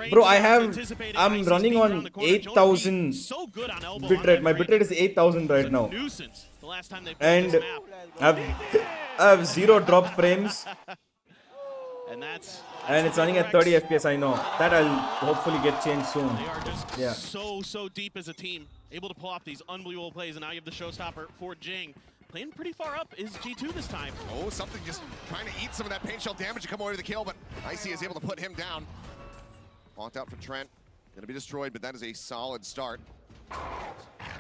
[SPEAKER 1] Bro, I'm running on 8,000 bitrate. My bitrate is 8,000 right now. And I have 0 drop frames. And it's running at 30 FPS, I know. That I'll hopefully get changed soon.
[SPEAKER 12] They are just so deep as a team. Able to pull off these unbelievable plays, and now you have the showstopper for Jing. Playing pretty far up is G2 this time.
[SPEAKER 11] Oh, something just trying to eat some of that paint shell damage to come away with the kill, but Icy is able to put him down. Haunt out for Trent. Gonna be destroyed, but that is a solid start.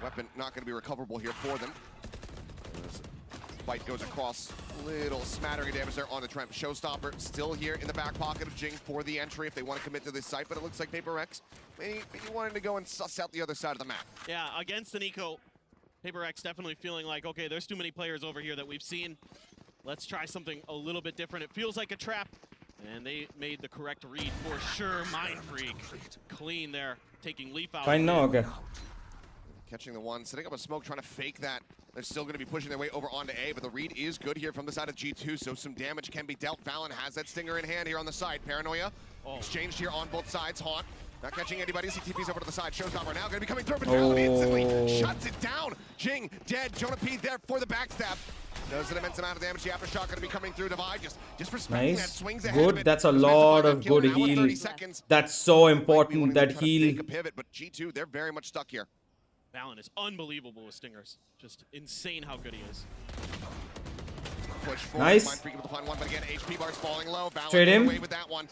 [SPEAKER 11] Weapon not gonna be recoverable here for them. Fight goes across, little smattering of damage there on the Trent. Showstopper still here in the back pocket of Jing for the entry if they want to commit to this site, but it looks like PaperX maybe wanting to go and suss out the other side of the map.
[SPEAKER 12] Yeah, against an eco, PaperX definitely feeling like, okay, there's too many players over here that we've seen. Let's try something a little bit different. It feels like a trap, and they made the correct read for sure. Mind Freak, clean there, taking Leaf out.
[SPEAKER 1] Fine now, okay.
[SPEAKER 11] Catching the one, setting up a smoke, trying to fake that. They're still going to be pushing their way over onto A, but the read is good here from the side of G2, so some damage can be dealt. Valen has that stinger in hand here on the side. Paranoia exchanged here on both sides. Haunt not catching anybody. CTP's over to the side. Showstopper now going to be coming through, but instantly shuts it down. Jing dead. Jonah P there for the backstab. Does an immense amount of damage. The aftershock going to be coming through. Divide just respecting that. Swings ahead of it.
[SPEAKER 1] That's a lot of good heal. That's so important, that heal.
[SPEAKER 11] Pivot, but G2, they're very much stuck here.
[SPEAKER 12] Valen is unbelievable with stingers. Just insane how good he is.
[SPEAKER 11] Push forward.
[SPEAKER 1] Nice.
[SPEAKER 11] Able to find one, but again, HP bar's falling low.
[SPEAKER 1] Trade him.
[SPEAKER 11] Away with that one.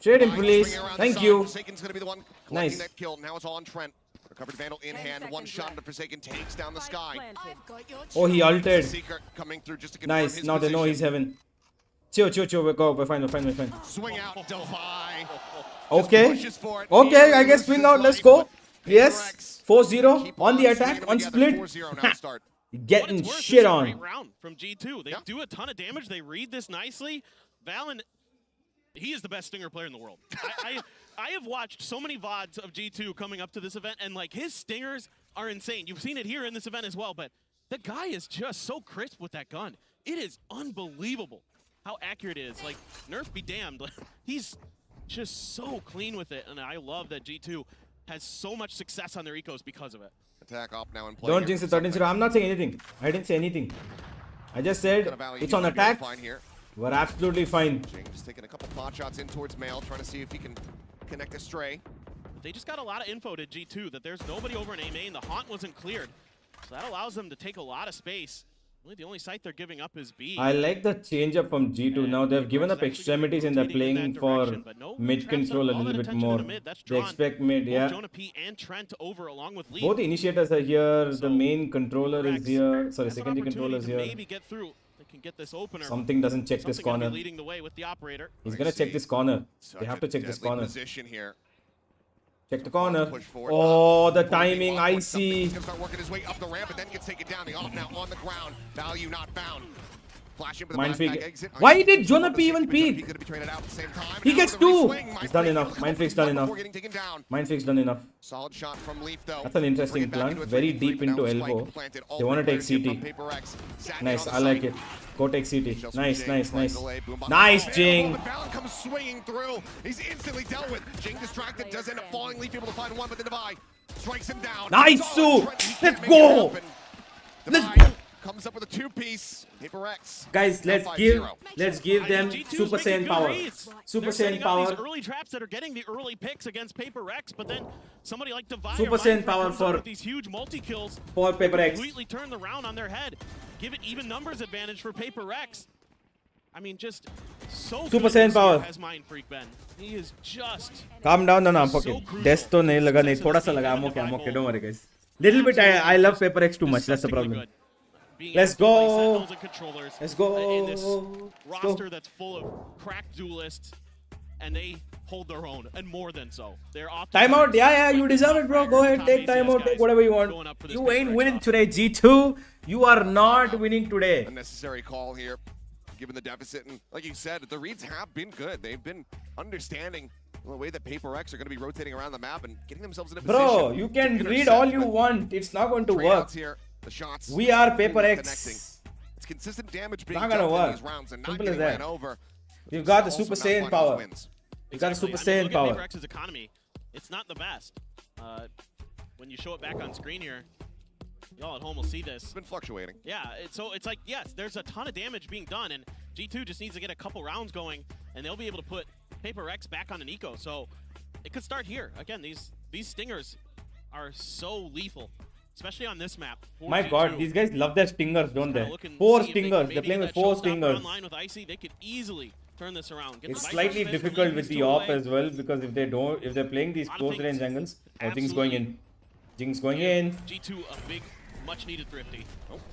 [SPEAKER 1] Trade him, please. Thank you.
[SPEAKER 11] Forsaken's going to be the one collecting that kill. Now it's all on Trent. Recovered Vandal in hand. One shot into Forsaken takes down the sky.
[SPEAKER 1] Oh, he ulted.
[SPEAKER 11] Seeker coming through just to confirm
[SPEAKER 1] Nice.
[SPEAKER 11] his
[SPEAKER 1] Now they know he's heaven. Chill. Go. We're fine.
[SPEAKER 11] Swing out, Defy.
[SPEAKER 1] Okay. Okay, I guess win out. Let's go. Yes. 4-0 on the attack, on split. Getting shit on.
[SPEAKER 12] Great round from G2. They do a ton of damage. They read this nicely. Valen, he is the best stinger player in the world. I have watched so many VODs of G2 coming up to this event, and like his stingers are insane. You've seen it here in this event as well, but the guy is just so crisp with that gun. It is unbelievable how accurate it is. Like, nerf be damned. He's just so clean with it, and I love that G2 has so much success on their ecos because of it.
[SPEAKER 11] Attack up now in play.
[SPEAKER 1] Don't jinx it, 13-0. I'm not saying anything. I didn't say anything. I just said it's on attack. We're absolutely fine.
[SPEAKER 11] Jing just taking a couple pot shots in towards Mail, trying to see if he can connect a stray.
[SPEAKER 12] They just got a lot of info to G2 that there's nobody over in A main. The haunt wasn't cleared, so that allows them to take a lot of space. Really, the only site they're giving up is B.
[SPEAKER 1] I like the change up from G2. Now they've given up extremities and they're playing for mid control a little bit more. They expect mid, yeah.
[SPEAKER 12] Jonah P and Trent over along with Lee.
[SPEAKER 1] Both the initiators are here. The main controller is here. Sorry, secondary controller is here.
[SPEAKER 12] Maybe get through. They can get this opener.
[SPEAKER 1] Something doesn't check this corner.
[SPEAKER 12] Leading the way with the operator.
[SPEAKER 1] He's gonna check this corner. They have to check this corner.
[SPEAKER 11] Position here.
[SPEAKER 1] Check the corner. Oh, the timing, I see.
[SPEAKER 11] He's gonna start working his way up the ramp, but then gets taken down. The off now on the ground. Value not found. Flash into the
[SPEAKER 1] Mindfreak. Why did Jonah P even peek? He gets 2. He's done enough. Mindfreak's done enough. Mindfreak's done enough.
[SPEAKER 11] Solid shot from Leaf though.
[SPEAKER 1] That's an interesting plant. Very deep into elbow. They want to take CT. Nice, I like it. Go take CT. Nice. Nice, Jing.
[SPEAKER 11] Valen comes swinging through. He's instantly dealt with. Jing distracted, does end up falling. Leaf able to find one, but the Divide strikes him down.
[SPEAKER 1] Nice, Sue. Let's go.
[SPEAKER 11] Divine comes up with a two-piece. PRX.
[SPEAKER 1] Guys, let's give them
[SPEAKER 12] G2's
[SPEAKER 1] Super
[SPEAKER 12] making
[SPEAKER 1] Saiyan
[SPEAKER 12] good
[SPEAKER 1] power.
[SPEAKER 12] reads.
[SPEAKER 1] Super
[SPEAKER 12] They're setting
[SPEAKER 1] Saiyan
[SPEAKER 12] up
[SPEAKER 1] power.
[SPEAKER 12] these early traps that are getting the early picks against PRX, but then somebody like Divine
[SPEAKER 1] Super
[SPEAKER 12] or
[SPEAKER 1] Saiyan
[SPEAKER 12] Mindfreak
[SPEAKER 1] power
[SPEAKER 12] comes up
[SPEAKER 1] for-
[SPEAKER 12] with these huge multi-kills.
[SPEAKER 1] For PRX.
[SPEAKER 12] Completely turn the round on their head. Give it even numbers advantage for PRX. I mean, just so
[SPEAKER 1] Super
[SPEAKER 12] good
[SPEAKER 1] Saiyan
[SPEAKER 12] this
[SPEAKER 1] power.
[SPEAKER 12] year has Mindfreak been. He is just
[SPEAKER 1] Calm down, no, I'm
[SPEAKER 12] so
[SPEAKER 1] okay.
[SPEAKER 12] crucial
[SPEAKER 1] Death to nahi laga, nahi.
[SPEAKER 12] success
[SPEAKER 1] Thoda
[SPEAKER 12] of
[SPEAKER 1] sa
[SPEAKER 12] this
[SPEAKER 1] laga.
[SPEAKER 12] team
[SPEAKER 1] I'm okay,
[SPEAKER 12] in
[SPEAKER 1] I'm
[SPEAKER 12] the
[SPEAKER 1] okay.
[SPEAKER 12] five
[SPEAKER 1] Don't worry, guys. Little bit, I love PRX too much. That's the
[SPEAKER 12] disgustingly
[SPEAKER 1] problem.
[SPEAKER 12] good. Being
[SPEAKER 1] Let's
[SPEAKER 12] able to play
[SPEAKER 1] go.
[SPEAKER 12] Sentinels and controllers
[SPEAKER 1] Let's go.
[SPEAKER 12] in this
[SPEAKER 1] Let's
[SPEAKER 12] roster
[SPEAKER 1] go.
[SPEAKER 12] that's full of cracked duelists, and they hold their own, and more than so. They're off.
[SPEAKER 1] Timeout, yeah, you deserve it, bro. Go ahead, take timeout, take whatever you want. You ain't winning today, G2. You are not winning today.
[SPEAKER 11] Unnecessary call here, given the deficit. And like you said, the reads have been good. They've been understanding the way that PRX are going to be rotating around the map and getting themselves in a position.
[SPEAKER 1] Bro, you can
[SPEAKER 11] to
[SPEAKER 1] read
[SPEAKER 11] intercept,
[SPEAKER 1] all you
[SPEAKER 11] but
[SPEAKER 1] want. It's not going to
[SPEAKER 11] trade
[SPEAKER 1] work.
[SPEAKER 11] outs here, the shots
[SPEAKER 1] We are
[SPEAKER 11] connecting.
[SPEAKER 1] PRX.
[SPEAKER 11] It's consistent damage being
[SPEAKER 1] Not
[SPEAKER 11] dealt
[SPEAKER 1] gonna
[SPEAKER 11] in
[SPEAKER 1] work.
[SPEAKER 11] these rounds and
[SPEAKER 1] Simple
[SPEAKER 11] not
[SPEAKER 1] as
[SPEAKER 11] getting
[SPEAKER 1] that.
[SPEAKER 11] ran over.
[SPEAKER 1] You got the
[SPEAKER 11] Also
[SPEAKER 1] Super
[SPEAKER 11] not
[SPEAKER 1] Saiyan
[SPEAKER 11] finding
[SPEAKER 1] power.
[SPEAKER 11] those wins.
[SPEAKER 1] You got the Super
[SPEAKER 12] Exactly. I mean,
[SPEAKER 1] Saiyan
[SPEAKER 12] look
[SPEAKER 1] power.
[SPEAKER 12] at PRX's economy. It's not the best. When you show it back on screen here, y'all at home will see this.
[SPEAKER 11] It's been fluctuating.
[SPEAKER 12] Yeah, so it's like, yes, there's a ton of damage being done, and G2 just needs to get a couple rounds going, and they'll be able to put PRX back on an eco. So it could start here. Again, these stingers are so lethal, especially on this map. for
[SPEAKER 1] My
[SPEAKER 12] G2.
[SPEAKER 1] god, these guys love their stingers, don't
[SPEAKER 12] Kinda
[SPEAKER 1] they?
[SPEAKER 12] look and
[SPEAKER 1] 4
[SPEAKER 12] see if they can
[SPEAKER 1] stingers.
[SPEAKER 12] maybe
[SPEAKER 1] They're playing
[SPEAKER 12] get
[SPEAKER 1] with
[SPEAKER 12] that
[SPEAKER 1] 4
[SPEAKER 12] showstopper
[SPEAKER 1] stingers.
[SPEAKER 12] online with Icy, they could easily turn this around. Get
[SPEAKER 1] It's
[SPEAKER 12] the
[SPEAKER 1] slightly
[SPEAKER 12] Viper space
[SPEAKER 1] difficult
[SPEAKER 12] from
[SPEAKER 1] with the
[SPEAKER 12] East
[SPEAKER 1] op
[SPEAKER 12] away.
[SPEAKER 1] as well, because if they're playing these
[SPEAKER 12] lot of
[SPEAKER 1] close range
[SPEAKER 12] things
[SPEAKER 1] angles, everything's going in. Jing's going in.
[SPEAKER 12] G2 a big, much needed thrifty.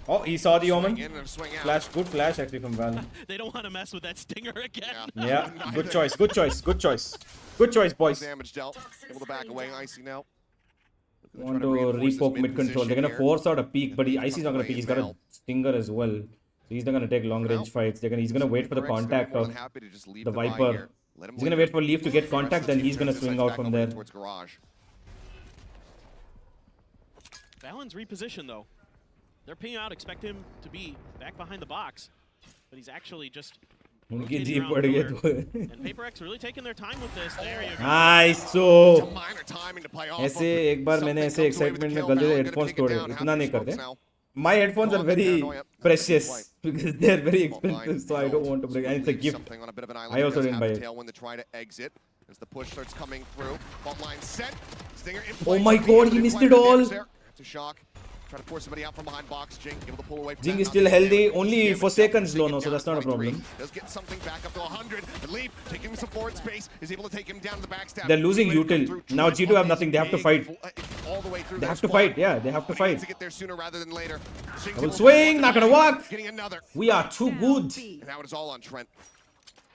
[SPEAKER 1] Oh, he saw the Omen.
[SPEAKER 11] Swing in and swing out.
[SPEAKER 1] Flash, good flash actually from Val.
[SPEAKER 12] They don't want to mess with that stinger again.
[SPEAKER 1] Yeah, good choice, good choice, good choice. Good choice, boys.
[SPEAKER 11] Damage dealt. Able to back away. Icy now.
[SPEAKER 1] Want to repoke mid control. They're gonna force out a peek, but Icy's not gonna peek. He's got a stinger as well. So he's not gonna take long range fights. He's gonna wait for the contact of the Viper. He's gonna wait for Leaf to get contact, then he's gonna swing out from there.
[SPEAKER 11] Towards garage.
[SPEAKER 12] Valen's repositioned though. They're pinging out, expect him to be back behind the box, but he's actually just
[SPEAKER 1] उनकी
[SPEAKER 12] rotating
[SPEAKER 1] jeep
[SPEAKER 12] around
[SPEAKER 1] पड़
[SPEAKER 12] the
[SPEAKER 1] गई
[SPEAKER 12] pillar.
[SPEAKER 1] तो
[SPEAKER 12] And PRX really taking their time with this. There you go.
[SPEAKER 1] Nice
[SPEAKER 11] It's
[SPEAKER 1] so
[SPEAKER 11] a minor timing to play off of.
[SPEAKER 1] ऐसे एक बार मैंने ऐसे
[SPEAKER 11] Something comes away with
[SPEAKER 1] excitement
[SPEAKER 11] the
[SPEAKER 1] में
[SPEAKER 11] kill.
[SPEAKER 1] गलती से
[SPEAKER 11] Val gonna
[SPEAKER 1] headphones
[SPEAKER 11] take it
[SPEAKER 1] तोड़े
[SPEAKER 11] down.
[SPEAKER 1] इतना
[SPEAKER 11] Have
[SPEAKER 1] नहीं
[SPEAKER 11] the
[SPEAKER 1] करते
[SPEAKER 11] smokes now.
[SPEAKER 1] my headphones are
[SPEAKER 11] Go on,
[SPEAKER 1] very
[SPEAKER 11] paranoia.
[SPEAKER 1] precious
[SPEAKER 11] Play.
[SPEAKER 1] because they're very
[SPEAKER 11] Bottom line,
[SPEAKER 1] expensive, so I don't want to break. And it's a
[SPEAKER 11] leave
[SPEAKER 1] gift.
[SPEAKER 11] something on a bit of an island.
[SPEAKER 1] I
[SPEAKER 11] He
[SPEAKER 1] also
[SPEAKER 11] does
[SPEAKER 1] didn't
[SPEAKER 11] have
[SPEAKER 1] buy
[SPEAKER 11] the
[SPEAKER 1] it.
[SPEAKER 11] tailwind to try to exit as the push starts coming through. Fault line set. Stinger in
[SPEAKER 1] Oh
[SPEAKER 11] play.
[SPEAKER 1] my god, he missed it all.
[SPEAKER 11] To shock. Try to force somebody out from behind box. Jing able to pull away from
[SPEAKER 1] Jing
[SPEAKER 11] that,
[SPEAKER 1] is
[SPEAKER 11] not
[SPEAKER 1] still
[SPEAKER 11] taking
[SPEAKER 1] healthy,
[SPEAKER 11] damage.
[SPEAKER 1] only
[SPEAKER 11] Damage
[SPEAKER 1] for
[SPEAKER 11] dealt,
[SPEAKER 1] seconds
[SPEAKER 11] taking
[SPEAKER 1] low now, so
[SPEAKER 11] down
[SPEAKER 1] that's not a
[SPEAKER 11] 23.
[SPEAKER 1] problem.
[SPEAKER 11] Does get something back up to 100. And Leap taking some forward space is able to take him down to the backstab.
[SPEAKER 1] They're losing
[SPEAKER 11] Ready to come
[SPEAKER 1] util.
[SPEAKER 11] through.
[SPEAKER 1] Now
[SPEAKER 11] Trent
[SPEAKER 1] G2 have
[SPEAKER 11] on
[SPEAKER 1] nothing, they have to
[SPEAKER 11] his
[SPEAKER 1] fight.
[SPEAKER 11] big all the way through
[SPEAKER 1] They
[SPEAKER 11] their
[SPEAKER 1] have to
[SPEAKER 11] squad.
[SPEAKER 1] fight, yeah, they have to
[SPEAKER 11] But he needs
[SPEAKER 1] fight.
[SPEAKER 11] to get there sooner rather than later. Jing's
[SPEAKER 1] Double
[SPEAKER 11] able to
[SPEAKER 1] swing,
[SPEAKER 11] get
[SPEAKER 1] not gonna
[SPEAKER 11] one.
[SPEAKER 1] work.
[SPEAKER 11] Getting another.
[SPEAKER 1] We are too good.
[SPEAKER 11] And now it is all on Trent.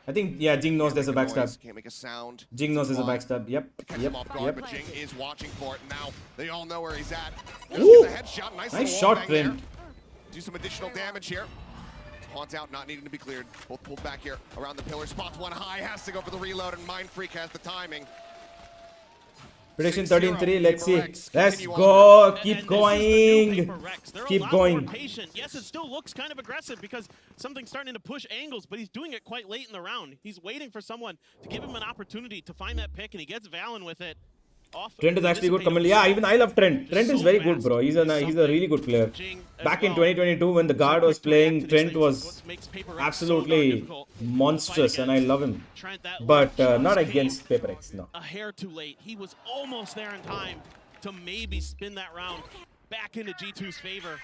[SPEAKER 1] I think, yeah, Jing knows there's a
[SPEAKER 11] Can't make
[SPEAKER 1] backstab.
[SPEAKER 11] noise, Can't make a sound.
[SPEAKER 1] Jing knows there's a
[SPEAKER 11] Why?
[SPEAKER 1] backstab. Yep,
[SPEAKER 11] Catch
[SPEAKER 1] yep,
[SPEAKER 11] him off guard,
[SPEAKER 1] yep.
[SPEAKER 11] but Jing is watching for it now. They all know where he's at.
[SPEAKER 1] Ooh.
[SPEAKER 11] The headshot. Nice
[SPEAKER 1] Nice
[SPEAKER 11] little
[SPEAKER 1] shot,
[SPEAKER 11] wall bang there.
[SPEAKER 1] Trent.
[SPEAKER 11] Do some additional damage here. Haunt out, not needing to be cleared. Both pulled back here around the pillar. Spots one high, has to go for the reload, and Mindfreak has the timing.
[SPEAKER 1] Prediction
[SPEAKER 11] 6-0,
[SPEAKER 1] 13-3, let's see.
[SPEAKER 11] PRX
[SPEAKER 1] Let's
[SPEAKER 11] continue
[SPEAKER 1] go,
[SPEAKER 11] on.
[SPEAKER 1] keep
[SPEAKER 12] And this is the new
[SPEAKER 1] going.
[SPEAKER 12] PRX. They're
[SPEAKER 1] Keep
[SPEAKER 12] a lot
[SPEAKER 1] going.
[SPEAKER 12] more patient. Yes, it still looks kind of aggressive because something's starting to push angles, but he's doing it quite late in the round. He's waiting for someone to give him an opportunity to find that pick, and he gets Valen with it. Off
[SPEAKER 1] Trent is actually good.
[SPEAKER 12] dissipated
[SPEAKER 1] Comment. Yeah,
[SPEAKER 12] so-
[SPEAKER 1] even I love Trent.
[SPEAKER 12] just
[SPEAKER 1] Trent is
[SPEAKER 12] so
[SPEAKER 1] very good,
[SPEAKER 12] fast.
[SPEAKER 1] bro. He's a really good player.
[SPEAKER 12] Jing as
[SPEAKER 1] Back in
[SPEAKER 12] well.
[SPEAKER 1] 2022, when the guard
[SPEAKER 12] So
[SPEAKER 1] was
[SPEAKER 12] quick to react
[SPEAKER 1] playing,
[SPEAKER 12] to these
[SPEAKER 1] Trent
[SPEAKER 12] things.
[SPEAKER 1] was
[SPEAKER 12] What makes PRX so
[SPEAKER 1] absolutely
[SPEAKER 12] darn difficult to fight
[SPEAKER 1] monstrous, and I
[SPEAKER 12] against.
[SPEAKER 1] love him.
[SPEAKER 12] Trent, that
[SPEAKER 1] But
[SPEAKER 12] last
[SPEAKER 1] not
[SPEAKER 12] shot
[SPEAKER 1] against
[SPEAKER 12] came
[SPEAKER 1] PRX, no.
[SPEAKER 12] a hair too late. He was almost there in time to maybe spin that round back into G2's favor.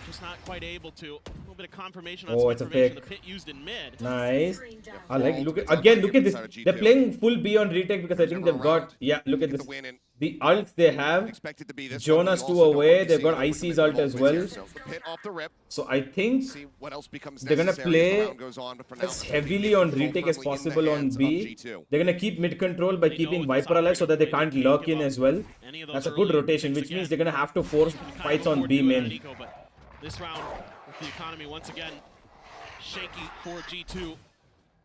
[SPEAKER 12] Just not quite able to. A little bit of confirmation on
[SPEAKER 1] Oh,
[SPEAKER 12] some
[SPEAKER 1] it's a
[SPEAKER 12] information. The
[SPEAKER 1] pick.
[SPEAKER 12] pit used in mid.
[SPEAKER 1] Nice. I like. Look at this. They're playing full B on retake because I think they've got. Yeah, look at this. The ults they have.
[SPEAKER 11] Expected to be this
[SPEAKER 1] Jonas
[SPEAKER 11] one.
[SPEAKER 1] 2
[SPEAKER 11] You also don't
[SPEAKER 1] away.
[SPEAKER 11] want to
[SPEAKER 1] They've
[SPEAKER 11] see
[SPEAKER 1] got
[SPEAKER 11] a little
[SPEAKER 1] Icy's
[SPEAKER 11] bit of
[SPEAKER 1] ult as
[SPEAKER 11] movement here.
[SPEAKER 1] well.
[SPEAKER 11] So the pit off the rip.
[SPEAKER 1] So I think
[SPEAKER 11] See what else becomes
[SPEAKER 1] they're gonna
[SPEAKER 11] necessary as the
[SPEAKER 1] play
[SPEAKER 11] round goes on, but for now,
[SPEAKER 1] as heavily on retake as
[SPEAKER 11] firmly in the
[SPEAKER 1] possible on
[SPEAKER 11] hands of
[SPEAKER 1] B.
[SPEAKER 11] G2.
[SPEAKER 1] They're gonna keep mid control by
[SPEAKER 12] They know
[SPEAKER 1] keeping
[SPEAKER 12] with
[SPEAKER 1] Viper
[SPEAKER 12] this
[SPEAKER 1] alive so that they
[SPEAKER 12] operator,
[SPEAKER 1] can't
[SPEAKER 12] they can't
[SPEAKER 1] lurk
[SPEAKER 12] give
[SPEAKER 1] in
[SPEAKER 12] up
[SPEAKER 1] as well.
[SPEAKER 12] any of those
[SPEAKER 1] That's a good
[SPEAKER 12] early
[SPEAKER 1] rotation,
[SPEAKER 12] picks
[SPEAKER 1] which means
[SPEAKER 12] again.
[SPEAKER 1] they're gonna have to force
[SPEAKER 12] Kind of
[SPEAKER 1] fights on
[SPEAKER 12] afford
[SPEAKER 1] B
[SPEAKER 12] to do it
[SPEAKER 1] main.
[SPEAKER 12] Eco, but this round with the economy once again shaky for G2.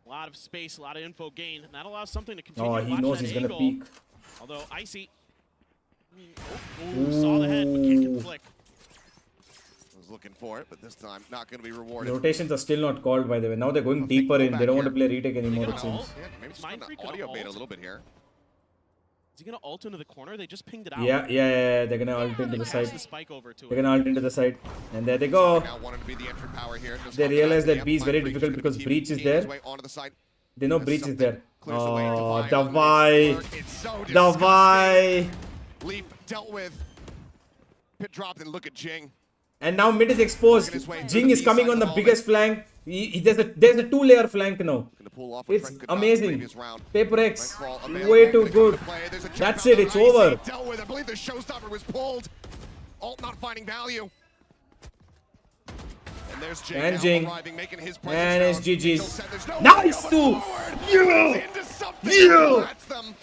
[SPEAKER 12] A lot of space, a lot of info gain, and that allows something to continue.
[SPEAKER 1] Oh,
[SPEAKER 12] to
[SPEAKER 1] he
[SPEAKER 12] watch
[SPEAKER 1] knows
[SPEAKER 12] that
[SPEAKER 1] he's gonna
[SPEAKER 12] angle.
[SPEAKER 1] peek.
[SPEAKER 12] Although Icy saw the head, but can't get the flick.
[SPEAKER 11] Was looking for it, but this time not going to be rewarded.
[SPEAKER 1] Rotations are still not called, by the way. Now they're going deeper in. They don't want to play retake anymore, it seems.
[SPEAKER 11] Yeah, maybe just trying to audio bait a little bit here.
[SPEAKER 12] Is he gonna ult into the corner? They just pinged it out.
[SPEAKER 1] Yeah. They're gonna ult into the
[SPEAKER 12] Pass
[SPEAKER 1] side.
[SPEAKER 12] the spike over to
[SPEAKER 1] They're
[SPEAKER 12] it.
[SPEAKER 1] gonna ult into the side. And there they go.
[SPEAKER 11] Now wanted to be the entry power here. Just
[SPEAKER 1] They
[SPEAKER 11] off the
[SPEAKER 1] realize
[SPEAKER 11] back,
[SPEAKER 1] that B is very
[SPEAKER 11] Mindfreak
[SPEAKER 1] difficult
[SPEAKER 11] gonna
[SPEAKER 1] because
[SPEAKER 11] be
[SPEAKER 1] Breach is
[SPEAKER 11] teaming his
[SPEAKER 1] there.
[SPEAKER 11] way onto the side.
[SPEAKER 1] They know
[SPEAKER 11] As
[SPEAKER 1] Breach is
[SPEAKER 11] something
[SPEAKER 1] there.
[SPEAKER 11] clears the way to
[SPEAKER 1] Oh,
[SPEAKER 11] Divide.
[SPEAKER 1] Davai.
[SPEAKER 11] It's so
[SPEAKER 1] Davai.
[SPEAKER 11] Leaf dealt with. Pit dropped and look at Jing.
[SPEAKER 1] And now mid is exposed. Jing is coming on the biggest flank. There's a 2-layer flank now. It's amazing. Paper X, way too good. That's it, it's over.
[SPEAKER 11] Dealt with. I believe the showstopper was pulled. Alt not finding value. And there's Jing.
[SPEAKER 1] And
[SPEAKER 11] now
[SPEAKER 1] Jing.
[SPEAKER 11] arriving, making his
[SPEAKER 1] And it's
[SPEAKER 11] presence known. Angel
[SPEAKER 1] GG's.
[SPEAKER 11] said there's no
[SPEAKER 1] Nice
[SPEAKER 11] way
[SPEAKER 1] too.
[SPEAKER 11] forward.
[SPEAKER 1] Yeah.
[SPEAKER 11] Into something
[SPEAKER 1] Yeah.
[SPEAKER 11] that lets them.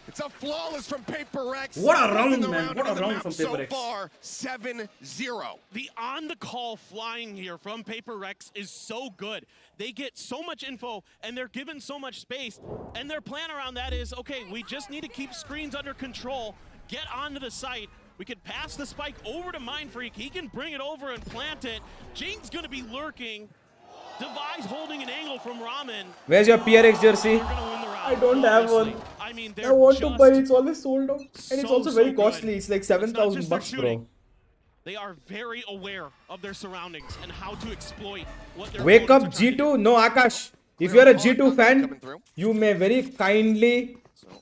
[SPEAKER 11] It's a flawless from Paper X.
[SPEAKER 1] What a round,
[SPEAKER 11] Moving the
[SPEAKER 1] man.
[SPEAKER 11] round
[SPEAKER 1] What a
[SPEAKER 11] on the
[SPEAKER 1] round
[SPEAKER 11] map
[SPEAKER 1] from
[SPEAKER 11] so
[SPEAKER 1] Paper X.
[SPEAKER 11] far, 7-0.
[SPEAKER 12] The on-the-call flying here from Paper Rex is so good. They get so much info, and they're given so much space. And their plan around that is, okay, we just need to keep screens under control, get onto the site. We can pass the spike over to Mindfreak. He can bring it over and plant it. Jing's going to be lurking. Devi's holding an angle from Ramen.
[SPEAKER 1] Where's your PRX jersey?
[SPEAKER 12] They're gonna win the round,
[SPEAKER 1] I don't have one.
[SPEAKER 12] obviously. I mean,
[SPEAKER 1] I
[SPEAKER 12] they're
[SPEAKER 1] want to
[SPEAKER 12] just
[SPEAKER 1] buy it. It's always sold out. And it's
[SPEAKER 12] so,
[SPEAKER 1] also very
[SPEAKER 12] so
[SPEAKER 1] costly.
[SPEAKER 12] good.
[SPEAKER 1] It's like
[SPEAKER 12] It's not
[SPEAKER 1] 7,000
[SPEAKER 12] just their
[SPEAKER 1] bucks, bro.
[SPEAKER 12] shooting. They are very aware of their surroundings and how to exploit what their
[SPEAKER 1] Wake up
[SPEAKER 12] opponents are trying to
[SPEAKER 1] G2. No, Akash. If you're a G2 fan, you may very kindly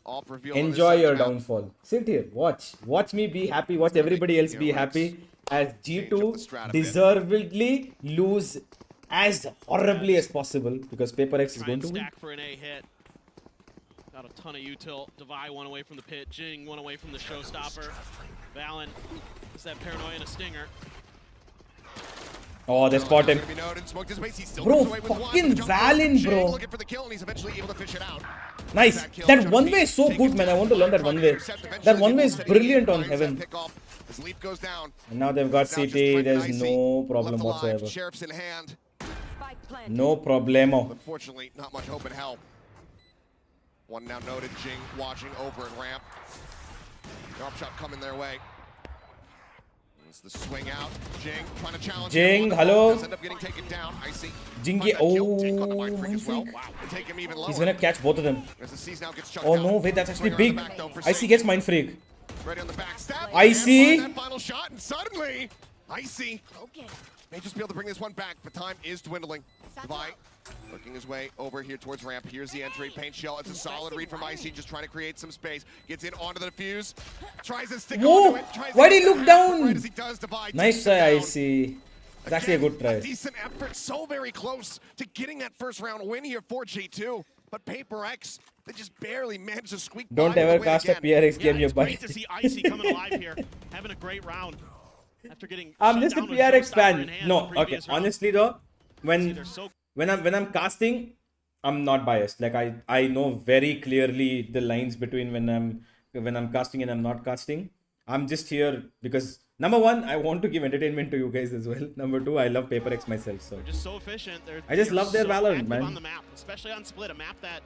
[SPEAKER 11] Alt reveal on this
[SPEAKER 1] enjoy
[SPEAKER 11] side
[SPEAKER 1] your
[SPEAKER 11] of the map.
[SPEAKER 1] downfall. Sit here. Watch me be happy. Watch everybody else be happy. As G2 deservedly lose as horribly as possible because Paper X is
[SPEAKER 12] Try
[SPEAKER 1] going
[SPEAKER 12] and
[SPEAKER 1] to win.
[SPEAKER 12] stack for an A hit. Got a ton of util. Devi one away from the pit. Jing one away from the showstopper. Valen is that paranoia and a stinger.
[SPEAKER 1] Oh, they spot him. Bro, fucking Valen, bro.
[SPEAKER 11] Looking for the kill, and he's eventually able to fish it out.
[SPEAKER 1] Nice. That one way is so good, man. I want to learn that one way. That one way is brilliant on Heaven.
[SPEAKER 11] As Leaf goes down,
[SPEAKER 1] And now they've got CT. There's no problem
[SPEAKER 11] left alive,
[SPEAKER 1] whatsoever.
[SPEAKER 11] Sheriff's in hand.
[SPEAKER 1] No problemo.
[SPEAKER 11] Unfortunately, not much hope in hell. One now noted, Jing watching over at ramp. Drop shot coming their way. It's the swing out. Jing trying to challenge.
[SPEAKER 1] Jing, hello.
[SPEAKER 11] Does end up getting taken down. Icy.
[SPEAKER 1] Jingy,
[SPEAKER 11] Jing on the Mindfreak as well.
[SPEAKER 1] Mindfreak.
[SPEAKER 11] Take him even lower.
[SPEAKER 1] He's gonna catch both of them.
[SPEAKER 11] As the C's now gets chucked
[SPEAKER 1] Oh
[SPEAKER 11] out.
[SPEAKER 1] no, wait, that's actually
[SPEAKER 11] Swing
[SPEAKER 1] big.
[SPEAKER 11] on the back, though, for
[SPEAKER 1] Icy
[SPEAKER 11] Saint.
[SPEAKER 1] gets Mindfreak.
[SPEAKER 11] Ready on the back stab.
[SPEAKER 1] Icy.
[SPEAKER 11] And that final shot, and suddenly, Icy may just be able to bring this one back, but time is dwindling. Devi working his way over here towards ramp. Here's the entry. Paint shell. It's a solid read from Icy, just trying to create some space. Gets in onto the defuse. Tries to stick
[SPEAKER 1] Whoa!
[SPEAKER 11] onto it. Tries
[SPEAKER 1] Why
[SPEAKER 11] to
[SPEAKER 1] did he
[SPEAKER 11] get
[SPEAKER 1] look
[SPEAKER 11] the half,
[SPEAKER 1] down?
[SPEAKER 11] Right as he does, Devi
[SPEAKER 1] Nice
[SPEAKER 11] takes
[SPEAKER 1] try,
[SPEAKER 11] him down.
[SPEAKER 1] Icy. It's actually a good try.
[SPEAKER 11] Decent effort. So very close to getting that first round win here for G2. But Paper X, they just barely managed to squeak
[SPEAKER 1] Don't
[SPEAKER 11] by with
[SPEAKER 1] ever
[SPEAKER 11] the win
[SPEAKER 1] cast a
[SPEAKER 11] again.
[SPEAKER 1] PRX game
[SPEAKER 12] Yeah,
[SPEAKER 1] you
[SPEAKER 12] it's
[SPEAKER 1] buy.
[SPEAKER 12] great to see Icy coming alive here, having a great round. After getting
[SPEAKER 1] I'm
[SPEAKER 12] shut
[SPEAKER 1] just a
[SPEAKER 12] down with
[SPEAKER 1] PRX
[SPEAKER 12] showstopper
[SPEAKER 1] fan.
[SPEAKER 12] in hand
[SPEAKER 1] No,
[SPEAKER 12] in the
[SPEAKER 1] okay.
[SPEAKER 12] previous round.
[SPEAKER 1] Honestly though, when
[SPEAKER 12] They're so
[SPEAKER 1] when I'm casting, I'm not biased. Like I know very clearly the lines between when I'm casting and I'm not casting. I'm just here because number one, I want to give entertainment to you guys as well. Number two, I love Paper X myself. So
[SPEAKER 12] They're just so efficient.
[SPEAKER 1] I just
[SPEAKER 12] they're
[SPEAKER 1] love their
[SPEAKER 12] so
[SPEAKER 1] Valorant,
[SPEAKER 12] active
[SPEAKER 1] man.
[SPEAKER 12] on the map, especially on Split, a map that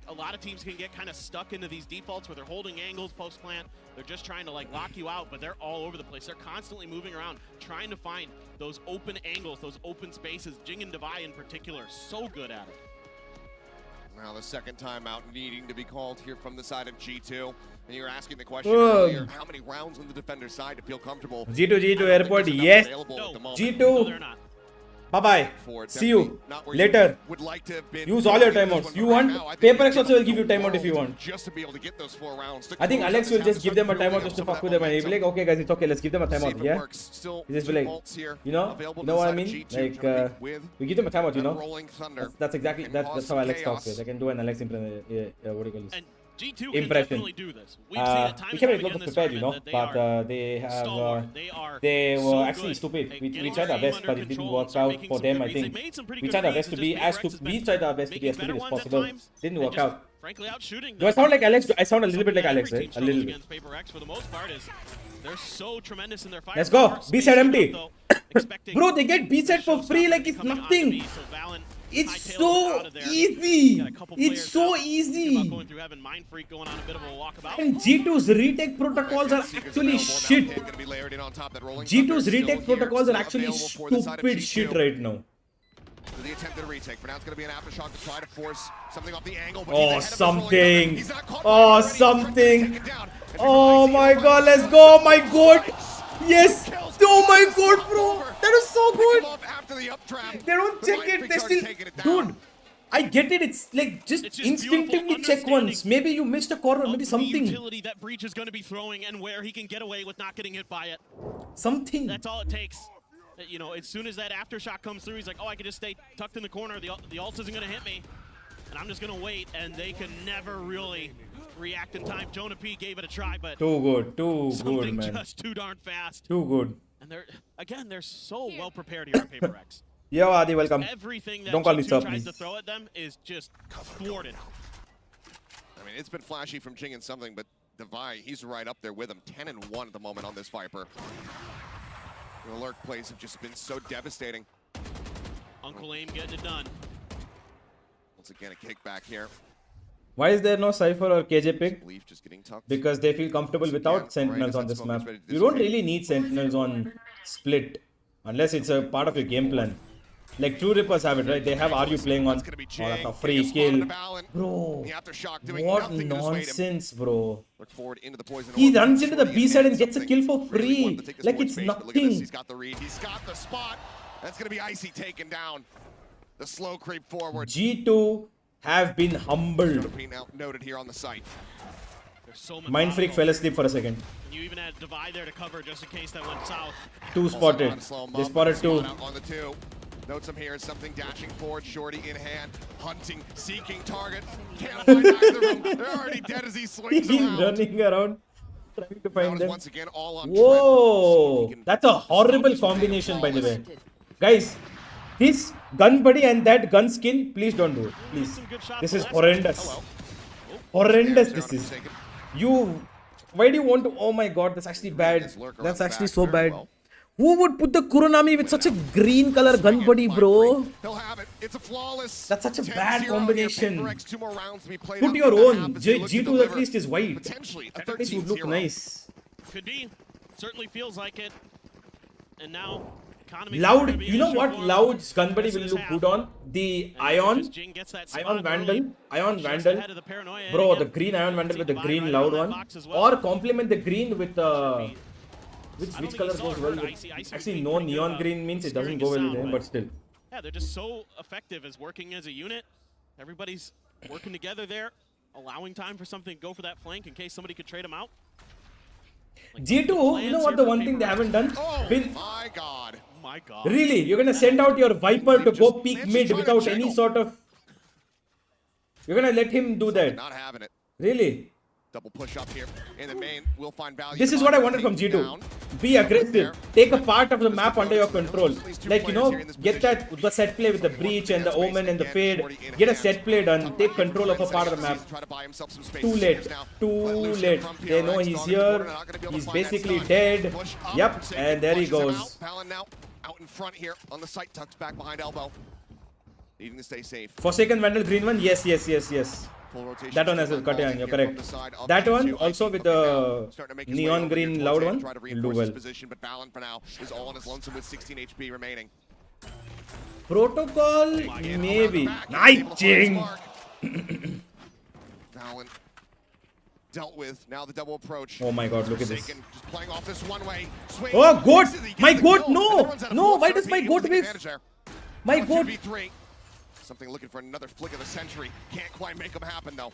[SPEAKER 12] a lot of teams can get kind of stuck into these defaults where they're holding angles post plant. They're just trying to like lock you out, but they're all over the place. They're constantly moving around, trying to find those open angles, those open spaces. Jing and Devi in particular, so good at it.
[SPEAKER 11] Now the second time out needing to be called here from the side of G2. And you're asking the question
[SPEAKER 1] Whoa.
[SPEAKER 11] earlier, how many rounds on the defender's side to feel comfortable?
[SPEAKER 1] G2
[SPEAKER 11] I don't
[SPEAKER 1] airport,
[SPEAKER 11] think there's enough
[SPEAKER 1] yes.
[SPEAKER 11] available at the moment.
[SPEAKER 1] G2.
[SPEAKER 12] No, they're not.
[SPEAKER 1] Bye bye.
[SPEAKER 11] For
[SPEAKER 1] See you
[SPEAKER 11] definitely not where you
[SPEAKER 1] later.
[SPEAKER 11] would like to have been.
[SPEAKER 1] Use all your
[SPEAKER 11] This one,
[SPEAKER 1] timeouts.
[SPEAKER 11] but
[SPEAKER 1] You
[SPEAKER 11] right
[SPEAKER 1] want?
[SPEAKER 11] now, I think
[SPEAKER 1] Paper
[SPEAKER 11] it's
[SPEAKER 1] X also will
[SPEAKER 11] the
[SPEAKER 1] give you timeout if you
[SPEAKER 11] world
[SPEAKER 1] want.
[SPEAKER 11] Just to be able to get those 4 rounds. to
[SPEAKER 1] I think
[SPEAKER 11] close
[SPEAKER 1] Alex
[SPEAKER 11] out
[SPEAKER 1] will
[SPEAKER 11] this
[SPEAKER 1] just give them a
[SPEAKER 11] building
[SPEAKER 1] timeout
[SPEAKER 11] up
[SPEAKER 1] just to
[SPEAKER 11] some of
[SPEAKER 1] fuck
[SPEAKER 11] that
[SPEAKER 1] with them and he'll be
[SPEAKER 11] momentum.
[SPEAKER 1] like, okay guys, it's okay, let's give them a
[SPEAKER 11] See if
[SPEAKER 1] timeout,
[SPEAKER 11] it
[SPEAKER 1] yeah?
[SPEAKER 11] works. Still
[SPEAKER 1] He just be
[SPEAKER 11] two
[SPEAKER 1] like,
[SPEAKER 11] bolts here
[SPEAKER 1] you know
[SPEAKER 11] available
[SPEAKER 1] what I
[SPEAKER 11] to the
[SPEAKER 1] mean?
[SPEAKER 11] side of G2
[SPEAKER 1] Like,
[SPEAKER 11] to compete with
[SPEAKER 1] we give them a timeout, you
[SPEAKER 11] that
[SPEAKER 1] know?
[SPEAKER 11] rolling thunder.
[SPEAKER 1] That's exactly,
[SPEAKER 11] Can
[SPEAKER 1] that's
[SPEAKER 11] cause
[SPEAKER 1] how Alex
[SPEAKER 11] chaos.
[SPEAKER 1] talks with. I can do an Alex what do you call this?
[SPEAKER 12] And G2 can
[SPEAKER 1] Impression.
[SPEAKER 12] definitely do this. We've seen it time
[SPEAKER 1] We
[SPEAKER 12] and
[SPEAKER 1] came
[SPEAKER 12] time
[SPEAKER 1] a lot
[SPEAKER 12] again this
[SPEAKER 1] prepared, you know,
[SPEAKER 12] tournament that
[SPEAKER 1] but
[SPEAKER 12] are
[SPEAKER 1] they have,
[SPEAKER 12] stalwart.
[SPEAKER 1] they were
[SPEAKER 12] so
[SPEAKER 1] actually
[SPEAKER 12] good
[SPEAKER 1] stupid.
[SPEAKER 12] at
[SPEAKER 1] We
[SPEAKER 12] getting
[SPEAKER 1] tried our
[SPEAKER 12] their
[SPEAKER 1] best,
[SPEAKER 12] team
[SPEAKER 1] but
[SPEAKER 12] under
[SPEAKER 1] it didn't
[SPEAKER 12] control
[SPEAKER 1] work
[SPEAKER 12] and start
[SPEAKER 1] out
[SPEAKER 12] making
[SPEAKER 1] for
[SPEAKER 12] some
[SPEAKER 1] them,
[SPEAKER 12] good
[SPEAKER 1] I
[SPEAKER 12] reads. They
[SPEAKER 1] think.
[SPEAKER 12] made some pretty
[SPEAKER 1] We
[SPEAKER 12] good
[SPEAKER 1] tried our
[SPEAKER 12] reads,
[SPEAKER 1] best to
[SPEAKER 12] it's
[SPEAKER 1] be
[SPEAKER 12] just
[SPEAKER 1] as
[SPEAKER 12] PRX has
[SPEAKER 1] we
[SPEAKER 12] been
[SPEAKER 1] tried our best to be
[SPEAKER 12] making
[SPEAKER 1] as stupid
[SPEAKER 12] better
[SPEAKER 1] as
[SPEAKER 12] ones at
[SPEAKER 1] possible.
[SPEAKER 12] times
[SPEAKER 1] Didn't
[SPEAKER 12] and
[SPEAKER 1] work
[SPEAKER 12] just,
[SPEAKER 1] out.
[SPEAKER 12] frankly, out shooting
[SPEAKER 1] Do I sound like Alex? I sound a little bit like
[SPEAKER 12] Every
[SPEAKER 1] Alex,
[SPEAKER 12] team
[SPEAKER 1] right? A
[SPEAKER 12] struggles
[SPEAKER 1] little bit.
[SPEAKER 12] against Paper X for the most part is they're so tremendous in their fire.
[SPEAKER 1] Let's go. B side empty.
[SPEAKER 12] Expecting
[SPEAKER 1] Bro, they get B side for free like it's
[SPEAKER 12] coming onto
[SPEAKER 1] nothing.
[SPEAKER 12] B, so Valen
[SPEAKER 1] It's
[SPEAKER 12] hightails it
[SPEAKER 1] so
[SPEAKER 12] out of there.
[SPEAKER 1] easy.
[SPEAKER 12] Got a couple
[SPEAKER 1] It's
[SPEAKER 12] players
[SPEAKER 1] so
[SPEAKER 12] now thinking about
[SPEAKER 1] easy.
[SPEAKER 12] going through heaven. Mindfreak going on a bit of a walkabout.
[SPEAKER 1] And G2's retake protocols are actually shit. G2's retake protocols are actually stupid shit right now.
[SPEAKER 11] the attempted retake. For now, it's going to be an aftershock to try to force something off the angle. But
[SPEAKER 1] Oh,
[SPEAKER 11] he's ahead of us rolling
[SPEAKER 1] something.
[SPEAKER 11] cover. He's not caught by
[SPEAKER 1] Oh,
[SPEAKER 11] it already. He's trying to
[SPEAKER 1] something.
[SPEAKER 11] take it down. And
[SPEAKER 1] Oh
[SPEAKER 11] Vic
[SPEAKER 1] my
[SPEAKER 11] Vice
[SPEAKER 1] god, let's
[SPEAKER 11] runs
[SPEAKER 1] go.
[SPEAKER 11] in.
[SPEAKER 1] My god. Yes.
[SPEAKER 11] Kills.
[SPEAKER 1] Oh my
[SPEAKER 11] Lotus
[SPEAKER 1] god,
[SPEAKER 11] swap
[SPEAKER 1] bro.
[SPEAKER 11] over.
[SPEAKER 1] That is so
[SPEAKER 11] Pick him
[SPEAKER 1] good.
[SPEAKER 11] up after the up trap.
[SPEAKER 1] They don't
[SPEAKER 11] The
[SPEAKER 1] check
[SPEAKER 11] Mind
[SPEAKER 1] it.
[SPEAKER 11] Freak's
[SPEAKER 1] They
[SPEAKER 11] already
[SPEAKER 1] still.
[SPEAKER 11] taken it down.
[SPEAKER 1] Dude, I get it. It's like just
[SPEAKER 12] It's just
[SPEAKER 1] instinctively
[SPEAKER 12] beautiful
[SPEAKER 1] check once.
[SPEAKER 12] understanding
[SPEAKER 1] Maybe you missed a corner.
[SPEAKER 12] of
[SPEAKER 1] Maybe
[SPEAKER 12] the
[SPEAKER 1] something.
[SPEAKER 12] utility that Breach is going to be throwing and where he can get away with not getting hit by it.
[SPEAKER 1] Something.
[SPEAKER 12] That's all it takes. You know, as soon as that aftershock comes through, he's like, oh, I can just stay tucked in the corner. The ult isn't going to hit me. And I'm just going to wait. And they can never really react in time. Jonah P gave it a try, but
[SPEAKER 1] Too good. Too good,
[SPEAKER 12] something
[SPEAKER 1] man.
[SPEAKER 12] just too darn fast.
[SPEAKER 1] Too good.
[SPEAKER 12] And they're so well prepared here at PRX.
[SPEAKER 1] Yo, Adi, welcome.
[SPEAKER 12] Everything that
[SPEAKER 1] Don't call me
[SPEAKER 12] G2
[SPEAKER 1] sir,
[SPEAKER 12] tries
[SPEAKER 1] please.
[SPEAKER 12] to throw at them is just thwarted.
[SPEAKER 11] I mean, it's been flashy from Jing and something, but Devi, he's right up there with him. 10-1 at the moment on this Viper. The alert plays have just been so devastating.
[SPEAKER 12] Uncle Aim getting it done.
[SPEAKER 11] Once again, a kickback here.
[SPEAKER 1] Why is there no Cypher or KJ pick?
[SPEAKER 11] Leaf just getting tucked.
[SPEAKER 1] Because they feel comfortable without Sentinels on this map. You don't really need Sentinels on Split. Unless it's a part of your game plan. Like True Rippers have it, right? They have Are You Playing on... Oh, that's a free kill. Bro, what nonsense, bro.
[SPEAKER 11] Look forward into the poison.
[SPEAKER 1] He runs into the B side and gets a kill for free. Like it's nothing.
[SPEAKER 11] He's got the read. He's got the spot. That's going to be Icy taken down. The slow creep forward.
[SPEAKER 1] G2 have been humbled.
[SPEAKER 11] Now noted here on the site.
[SPEAKER 12] So
[SPEAKER 1] Mind Freak fell asleep for a second.
[SPEAKER 12] And you even had Devi there to cover just in case that went south.
[SPEAKER 1] Two spotted. They spotted two.
[SPEAKER 11] On the two. Notes him here, something dashing forward, Shorty in hand, hunting, seeking target. Can't find either of them. They're already dead as he swings
[SPEAKER 1] He's
[SPEAKER 11] around.
[SPEAKER 1] running around trying to find them.
[SPEAKER 11] Once again, all on
[SPEAKER 1] Whoa! That's a horrible combination, by the way. Guys, this gun buddy and that gun skin, please don't do it. Please. This is horrendous. Horrendous this is. Why do you want to... Oh my god, that's actually bad. That's actually so bad. Who would put the Kuronami with such a green color gun buddy, bro?
[SPEAKER 11] He'll have it. It's a flawless.
[SPEAKER 1] That's such a bad combination.
[SPEAKER 11] Put
[SPEAKER 1] Put your own. G2 at least is white.
[SPEAKER 11] Potentially a
[SPEAKER 1] At least would look nice.
[SPEAKER 12] Could be. Certainly feels like it. And now, economy.
[SPEAKER 1] Loud, you know what Loud's gun buddy will look good on? The Ion Vandal. Bro, the green Ion Vandal with the green Loud one. Or complement the green with the... Which color goes well with... Actually, no neon green means it doesn't go well with him, but still.
[SPEAKER 12] Yeah, they're just so effective as working as a unit. Everybody's working together there, allowing time for something to go for that flank in case somebody could trade them out.
[SPEAKER 1] G2, you know what the one thing they haven't done?
[SPEAKER 11] My god.
[SPEAKER 12] My god.
[SPEAKER 1] Really? You're gonna send out your Viper to go peek mid without any sort of... You're gonna let him do that?
[SPEAKER 11] Not having it.
[SPEAKER 1] Really?
[SPEAKER 11] Double push up here in the main. We'll find value.
[SPEAKER 1] This is what I wanted from G2. Be aggressive. Take a part of the map under your control. Like, you know, get the set play with the Breach and the Omen and the Fade. Get a set play done. Take control of a part of the map. Too late. Too late. They know he's here. He's basically dead. Yep. And there he goes.
[SPEAKER 11] Palin now out in front here on the site, tucks back behind elbow. Needing to stay safe.
[SPEAKER 1] Forsaken Vandal green one. Yes. That one has a cut on, you're correct. That one also with the neon green loud one will do well.
[SPEAKER 11] But Balin for now is all on his lonesome with 16 HP remaining.
[SPEAKER 1] Protocol, maybe. Nice Jing!
[SPEAKER 11] Balin dealt with. Now the double approach.
[SPEAKER 1] Oh my god, look at this.
[SPEAKER 11] Just playing off this one way.
[SPEAKER 1] Oh, goat! My goat, no! No, why does my goat whiff? My goat.
[SPEAKER 11] Something looking for another flick of the century. Can't quite make them happen though.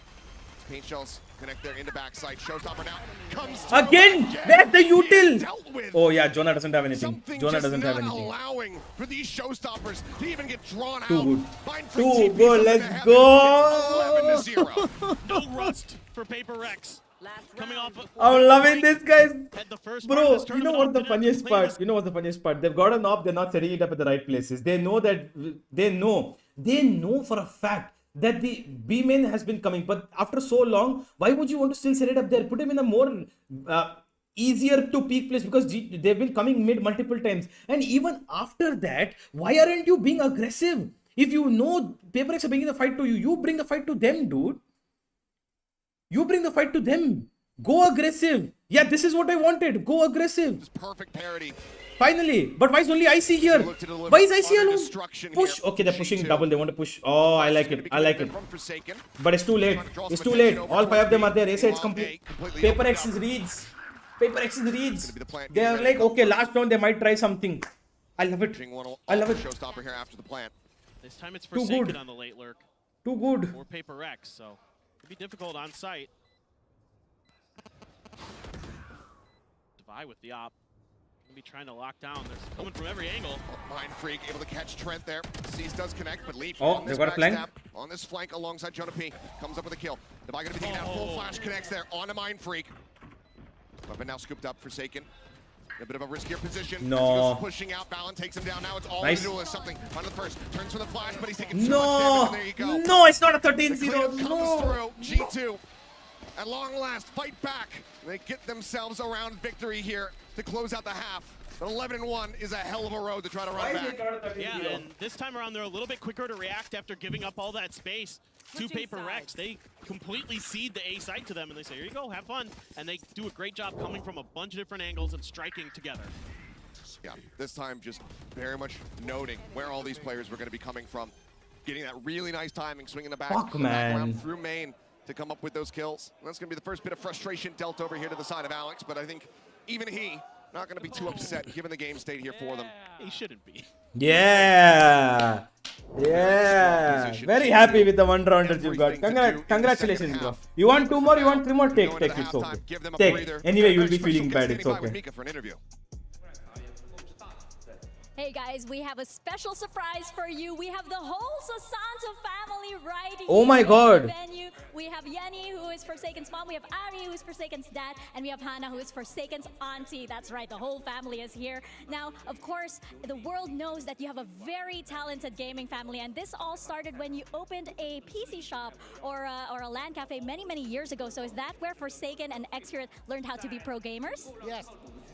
[SPEAKER 11] Paint shells connect there into backside. Showstopper now comes
[SPEAKER 1] again. Where's the util? Oh yeah, Jonah doesn't have anything. Jonah doesn't have anything.
[SPEAKER 11] Allowing for these showstoppers to even get drawn out.
[SPEAKER 1] Too good. Let's go.
[SPEAKER 12] No rust for PRX. Coming off.
[SPEAKER 1] I'm loving this, guys. Bro, you know what's the funniest part? They've got an op, they're not setting it up at the right places. They know that, they know for a fact that the B main has been coming. But after so long, why would you want to still set it up there? Put him in a more easier to peak place because they've been coming mid multiple times. And even after that, why aren't you being aggressive? If you know PRX are bringing the fight to you, you bring the fight to them, dude. You bring the fight to them. Go aggressive. Yeah, this is what I wanted. Go aggressive.
[SPEAKER 11] Just perfect parity.
[SPEAKER 1] Finally. But why is only IC here?
[SPEAKER 11] Look to deliver
[SPEAKER 1] Why is IC
[SPEAKER 11] utter
[SPEAKER 1] alone?
[SPEAKER 11] destruction
[SPEAKER 1] Push.
[SPEAKER 11] here
[SPEAKER 1] Okay, they're
[SPEAKER 11] from
[SPEAKER 1] pushing
[SPEAKER 11] G2.
[SPEAKER 1] double. They want to push. Oh, I like it. I like it.
[SPEAKER 11] From Forsaken.
[SPEAKER 1] But it's too late. It's too late. All 5 of them are there. A side's complete. Paper X is reads. Paper X is reads. They are like, okay, last round they might try something. I love it. I love it.
[SPEAKER 11] Showstopper here after the plant.
[SPEAKER 12] This time it's
[SPEAKER 1] Too
[SPEAKER 12] Forsaken
[SPEAKER 1] good.
[SPEAKER 12] on the late lurk.
[SPEAKER 1] Too good.
[SPEAKER 12] Or Paper X, so it'd be difficult on site. Devi with the op. Gonna be trying to lock down. They're coming from every angle.
[SPEAKER 11] Mind Freak able to catch Trent there. Cease does connect, but Leaf
[SPEAKER 1] Oh,
[SPEAKER 11] on this
[SPEAKER 1] they've got a flank.
[SPEAKER 11] backstab, on this flank alongside Jonah P. Comes up with a kill. Devi gonna be taking out full flash, connects there on a Mind Freak. Weapon now scooped up, Forsaken. A bit of a riskier position.
[SPEAKER 1] No.
[SPEAKER 11] As he goes pushing out, Valen takes him down. Now it's all
[SPEAKER 1] Nice.
[SPEAKER 11] the duelist. Something on the first. Turns for the flash, but he's taking too much
[SPEAKER 1] No.
[SPEAKER 11] damage. And there you go.
[SPEAKER 1] No, it's not a
[SPEAKER 11] The
[SPEAKER 1] 13-0.
[SPEAKER 11] cleanup comes
[SPEAKER 1] No.
[SPEAKER 11] through. G2, at long last, fight back. They get themselves around victory here to close out the half. But 11-1 is a hell of a road to try to run back.
[SPEAKER 12] Yeah, and this time around they're a little bit quicker to react after giving up all that space to Paper Rex. They completely cede the A site to them and they say, here you go, have fun. And they do a great job coming from a bunch of different angles and striking together.
[SPEAKER 11] Yeah, this time just very much noting where all these players were going to be coming from. Getting that really nice timing, swinging the back,
[SPEAKER 1] Fuck,
[SPEAKER 11] the background
[SPEAKER 1] man.
[SPEAKER 11] through main to come up with those kills. And that's going to be the first bit of frustration dealt over here to the side of Alex, but I think even he not going to be too upset given the game state here for them.
[SPEAKER 12] He shouldn't be.
[SPEAKER 1] Yeah. Yeah. Very happy with the one rounders you got. Congratulations, bro. You want 2 more? You want 3 more? Take. It's okay. Take. Anyway, you'll be feeling bad. It's okay.
[SPEAKER 11] Mika for an interview.
[SPEAKER 2] Hey guys, we have a special surprise for you. We have the whole Sasanto family right here.
[SPEAKER 1] Oh my
[SPEAKER 2] in
[SPEAKER 1] God.
[SPEAKER 2] the venue. We have Yenny, who is Forsaken's mom. We have Ari, who is Forsaken's dad. And we have Hannah, who is Forsaken's auntie. That's right, the whole family is here. Now, of course, the world knows that you have a very talented gaming family. And this all started when you opened a PC shop or a LAN cafe many, many years ago. So is that where Forsaken and Xcurate learned how to be pro gamers?
[SPEAKER 13] Yes.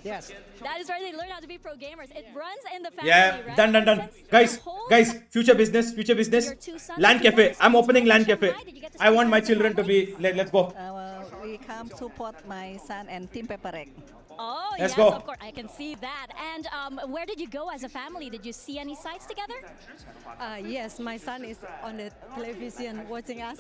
[SPEAKER 13] Yes.
[SPEAKER 2] That is where they learn how to be pro gamers. It runs in the family,
[SPEAKER 1] Yeah,
[SPEAKER 2] right?
[SPEAKER 1] done.
[SPEAKER 2] Since
[SPEAKER 1] Guys, future business.
[SPEAKER 2] Your two sons
[SPEAKER 1] LAN
[SPEAKER 2] were
[SPEAKER 1] cafe.
[SPEAKER 2] born
[SPEAKER 1] I'm
[SPEAKER 2] in
[SPEAKER 1] opening LAN
[SPEAKER 2] Shanghai.
[SPEAKER 1] cafe.
[SPEAKER 2] Did you get to
[SPEAKER 1] I
[SPEAKER 2] spend
[SPEAKER 1] want
[SPEAKER 2] time
[SPEAKER 1] my
[SPEAKER 2] with your
[SPEAKER 1] children to
[SPEAKER 2] family?
[SPEAKER 1] be. Let's go.
[SPEAKER 13] We come support my son and Team Paper X.
[SPEAKER 2] Oh,
[SPEAKER 1] Let's
[SPEAKER 2] yes,
[SPEAKER 1] go.
[SPEAKER 2] of course. I can see that. And where did you go as a family? Did you see any sites together?
[SPEAKER 13] Yes, my son is on the television watching us.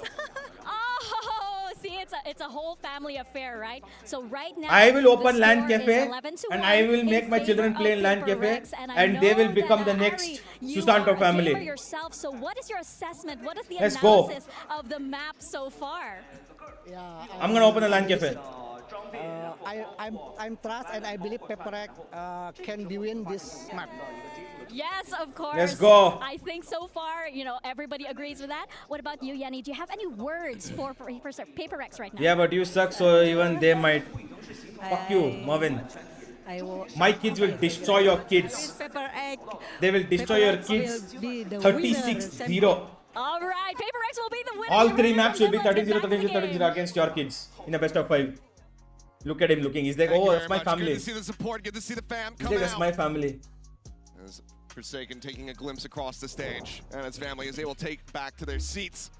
[SPEAKER 2] Oh, see, it's a whole family affair, right? So right now,
[SPEAKER 1] I will open
[SPEAKER 2] the
[SPEAKER 1] LAN
[SPEAKER 2] score is
[SPEAKER 1] cafe
[SPEAKER 2] 11-1
[SPEAKER 1] and I will
[SPEAKER 2] in
[SPEAKER 1] make my children
[SPEAKER 2] favor
[SPEAKER 1] play
[SPEAKER 2] of
[SPEAKER 1] in LAN
[SPEAKER 2] Paper
[SPEAKER 1] cafe
[SPEAKER 2] Rex, I
[SPEAKER 1] and they will
[SPEAKER 2] know
[SPEAKER 1] become the
[SPEAKER 2] that,
[SPEAKER 1] next
[SPEAKER 2] Ari, you
[SPEAKER 1] Susanto
[SPEAKER 2] are a
[SPEAKER 1] family.
[SPEAKER 2] gamer yourself, so what is your assessment? What is the
[SPEAKER 1] Let's go.
[SPEAKER 2] analysis of the map so far?
[SPEAKER 13] Yeah,
[SPEAKER 1] I'm gonna open a LAN cafe.
[SPEAKER 13] I'm trust and I believe Paper X can be win this map.
[SPEAKER 2] Yes, of course.
[SPEAKER 1] Let's go.
[SPEAKER 2] I think so far, everybody agrees with that. What about you, Yenny? Do you have any words for Paper X right now?
[SPEAKER 1] Yeah, but you suck, so even they might. Fuck you, Marvin. My kids will destroy your kids.
[SPEAKER 13] Paper X.
[SPEAKER 1] They will destroy your kids. 36-0.
[SPEAKER 2] All right, Paper X will be the winner.
[SPEAKER 1] All
[SPEAKER 2] You
[SPEAKER 1] 3
[SPEAKER 2] heard
[SPEAKER 1] maps
[SPEAKER 2] it.
[SPEAKER 1] will be
[SPEAKER 2] Let's get
[SPEAKER 1] 13-0,
[SPEAKER 2] back to the
[SPEAKER 1] 13-0,
[SPEAKER 2] game.
[SPEAKER 1] 13-0 against your kids in a best of 5. Look at him looking. He's like,
[SPEAKER 11] Thank
[SPEAKER 1] oh,
[SPEAKER 11] you
[SPEAKER 1] that's
[SPEAKER 11] very
[SPEAKER 1] my
[SPEAKER 11] much. Good
[SPEAKER 1] family.
[SPEAKER 11] to see the support. Good to see the fam
[SPEAKER 1] He's
[SPEAKER 11] coming
[SPEAKER 1] like, that's
[SPEAKER 11] out.
[SPEAKER 1] my family.
[SPEAKER 11] As Forsaken taking a glimpse across the stage, and his family is able to take back to their seats.